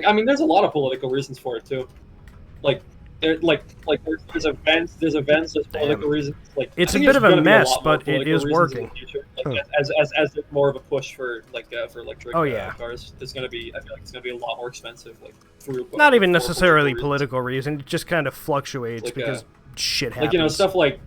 I mean, there's a lot of political reasons for it too. There's events, there's political reasons. Like It's I a think bit of there's a gonna be mess, lot more but it political is reasons in working. the future. Like, as there's more of a push for electric cars, there's gonna be. I feel like it's gonna be a lot more expensive. Like through Not even for necessarily reasons. political reason, it just kind of fluctuates Like, because shit happens. Like stuff like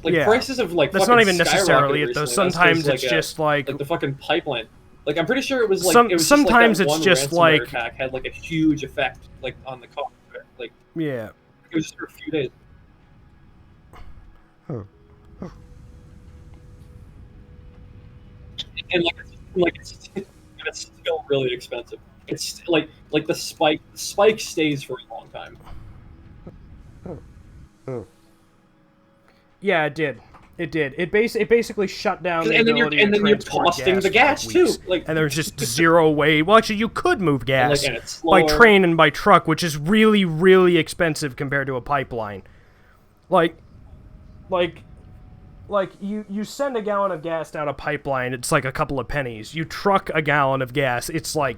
Yeah. prices of like That's fucking not even necessarily skyrocketed it though. recently. Sometimes That's 'cause, it's just like the fucking pipeline. Like I'm pretty sure it was like sometimes just, like, that it's one just ransomware like attack had like a huge effect like on the cost. Like yeah. it was just for a few days. And it's still really expensive. It's like the spike stays for a long time. Yeah, it did. It basically shut down the ability to then you're transport costing gas the for gas too. weeks. Like And there's just zero way. Well, actually, you could move gas and it's by slower. train and by truck, which is really, really expensive compared to a pipeline. Like you send a gallon of gas down a pipeline, it's like a couple of pennies. You truck a gallon of gas, it's like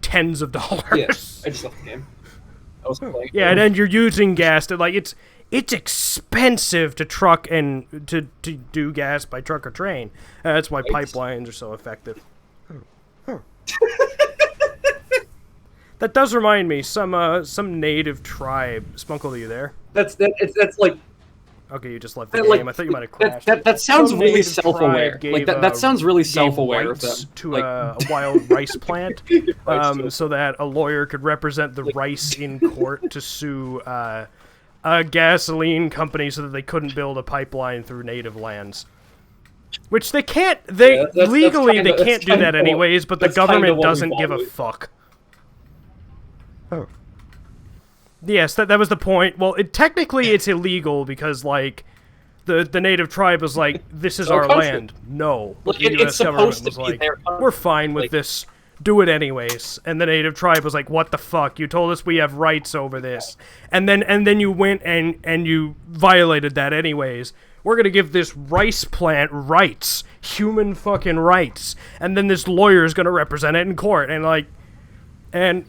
tens of dollars. Yeah, I just left the game. I was playing. Yeah, and then you're using gas to like it's expensive to truck and to do gas by truck or train. That's why pipelines are so effective. That does remind me, some native tribe. Spunkold, are you there? That's like. Okay, you just left the game. I thought you might have crashed. That sounds Some really native self-aware. tribe Like gave, that sounds really gave self-aware of them. rights to a wild rice plant, so that a lawyer could represent the rice in court to sue a gasoline company so that they couldn't build a pipeline through native lands. Which they can't, legally they can't do that anyways, but the government doesn't give a fuck. Oh. Yes, that was the point. Well, technically it's illegal because, like, the native tribe was like, this is our land. No. Look, the US government was like, we're fine with this. Do it anyways. And the native tribe was like, what the fuck? You told us we have rights over this. And then you went and you violated that anyways. We're gonna give this rice plant rights. Human fucking rights. And then this lawyer is gonna represent it in court. And, like, and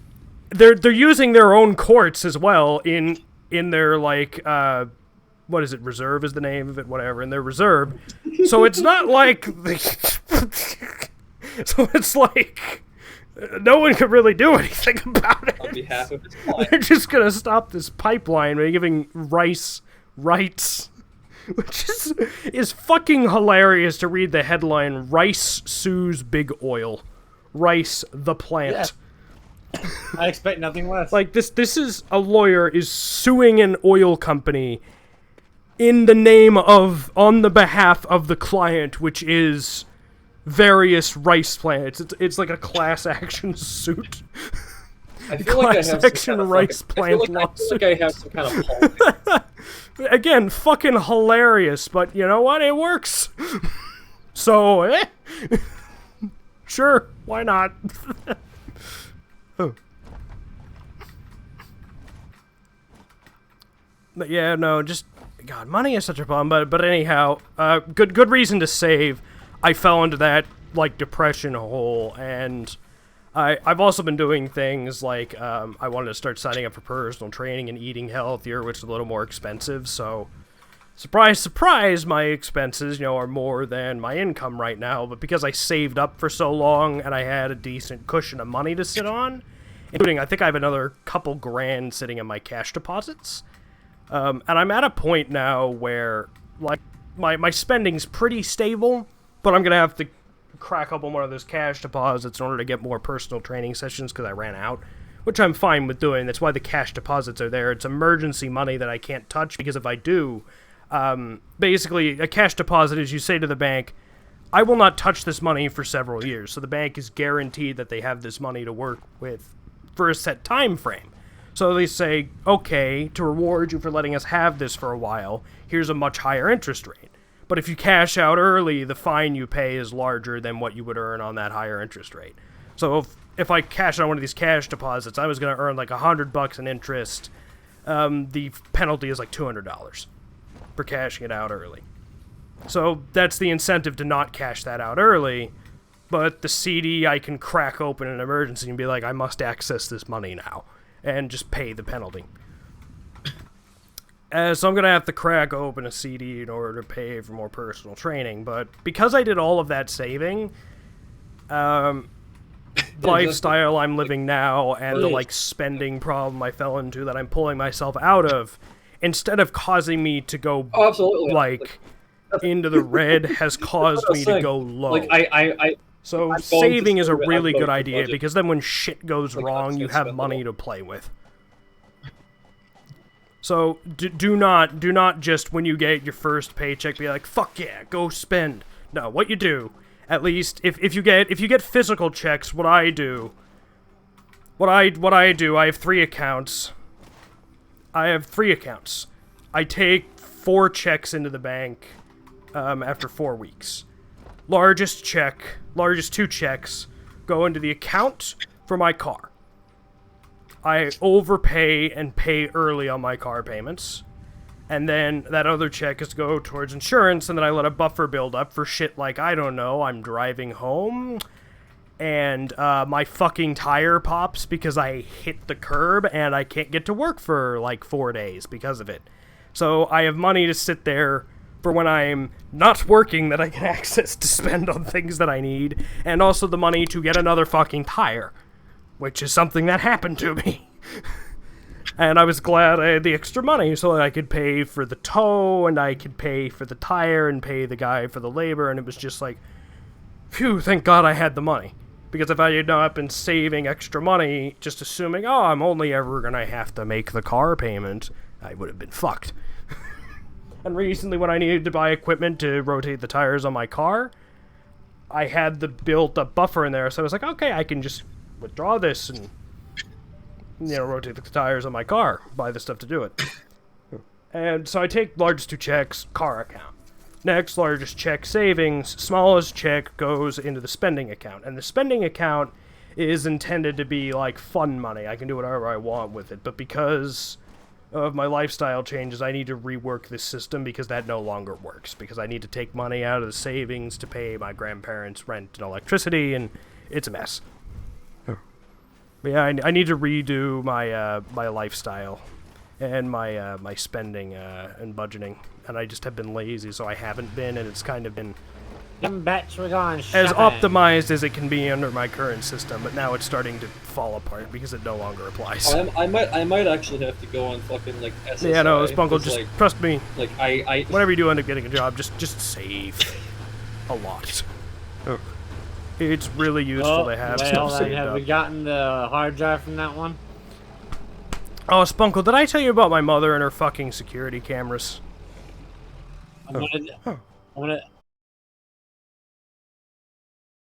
they're using their own courts as well in their, like, what is it, reserve is the name of it, whatever, in their reserve. So it's not like so it's like no one could really do anything about it. On behalf of its client. They're just gonna stop this pipeline by giving rice rights. Which is fucking hilarious to read the headline, Rice sues Big Oil. Rice, the plant. Yeah. I expect nothing less. Like, this is, a lawyer is suing an oil company in the name of, on the behalf of the client, which is various rice plants. It's like a class action suit. I feel like I have some kind of rice plant lawsuit. I have some kind of politics. Again, fucking hilarious, but you know what? It works. So, sure, why not? Oh. But yeah, no, just God, money is such a problem. But anyhow, good reason to save. I fell into that like depression hole, and I've also been doing things like I wanted to start signing up for personal training and eating healthier, which is a little more expensive. So, surprise, surprise, my expenses, are more than my income right now. But because I saved up for so long and I had a decent cushion of money to sit on, including I think I have another couple grand sitting in my cash deposits, and I'm at a point now where like my spending's pretty stable, but I'm gonna have to crack open one of those cash deposits in order to get more personal training sessions because I ran out, which I'm fine with doing. That's why the cash deposits are there. It's emergency money that I can't touch because if I do, basically a cash deposit is you say to the bank, I will not touch this money for several years. So the bank is guaranteed that they have this money to work with for a set time frame. So they say, okay, to reward you for letting us have this for a while, here's a much higher interest rate. But if you cash out early, the fine you pay is larger than what you would earn on that higher interest rate. So if I cash out one of these cash deposits, I was going to earn like $100 in interest. The penalty is like $200 for cashing it out early. So that's the incentive to not cash that out early. But the CD I can crack open in an emergency and be like, I must access this money now. And just pay the penalty. So I'm going to have to crack open a CD in order to pay for more personal training. But because I did all of that saving, lifestyle I'm living now and the like spending problem I fell into that I'm pulling myself out of, instead of causing me to go into the red, has caused me to go low. So saving is a really good idea because then when shit goes wrong, you have money to play with. So do not just when you get your first paycheck be like, fuck yeah, go spend. No, what you do, at least if you get physical checks, what I do, I have 3 accounts. I take 4 checks into the bank after 4 weeks. Largest 2 checks go into the account for my car. I overpay and pay early on my car payments. And then that other check is to go towards insurance, and then I let a buffer build up for shit like, I don't know, I'm driving home, and my fucking tire pops because I hit the curb, and I can't get to work for like 4 days because of it. So I have money to sit there for when I'm not working that I can access to spend on things that I need, and also the money to get another fucking tire. Which is something that happened to me. And I was glad I had the extra money so that I could pay for the tow, and I could pay for the tire, and pay the guy for the labor, and it was just like, phew, thank God I had the money. Because if I had not been saving extra money, just assuming, oh, I'm only ever gonna have to make the car payment, I would have been fucked. And recently, when I needed to buy equipment to rotate the tires on my car, I had the built-up buffer in there, so I was like, okay, I can just withdraw this and, rotate the tires on my car, buy the stuff to do it. And so I take largest 2 checks, car account. Next, largest check, savings. Smallest check goes into the spending account. And the spending account is intended to be, like, fun money. I can do whatever I want with it. But because of my lifestyle changes, I need to rework this system because that no longer works. Because I need to take money out of the savings to pay my grandparents' rent and electricity, and it's a mess. But yeah, I need to redo my my lifestyle and my my spending and budgeting, and I just have been lazy, so I haven't been, and it's kind of been as optimized as it can be under my current system, but now it's starting to fall apart because it no longer applies. I might actually have to go on fucking like SSI. Yeah, no, Sponkold, just like, trust me. Like I whenever you do end up getting a job, just save a lot. Oh. It's really useful to have stuff saved have up. we gotten the hard drive from that one? Oh, Spunkle, did I tell you about my mother and her fucking security cameras? I'm gonna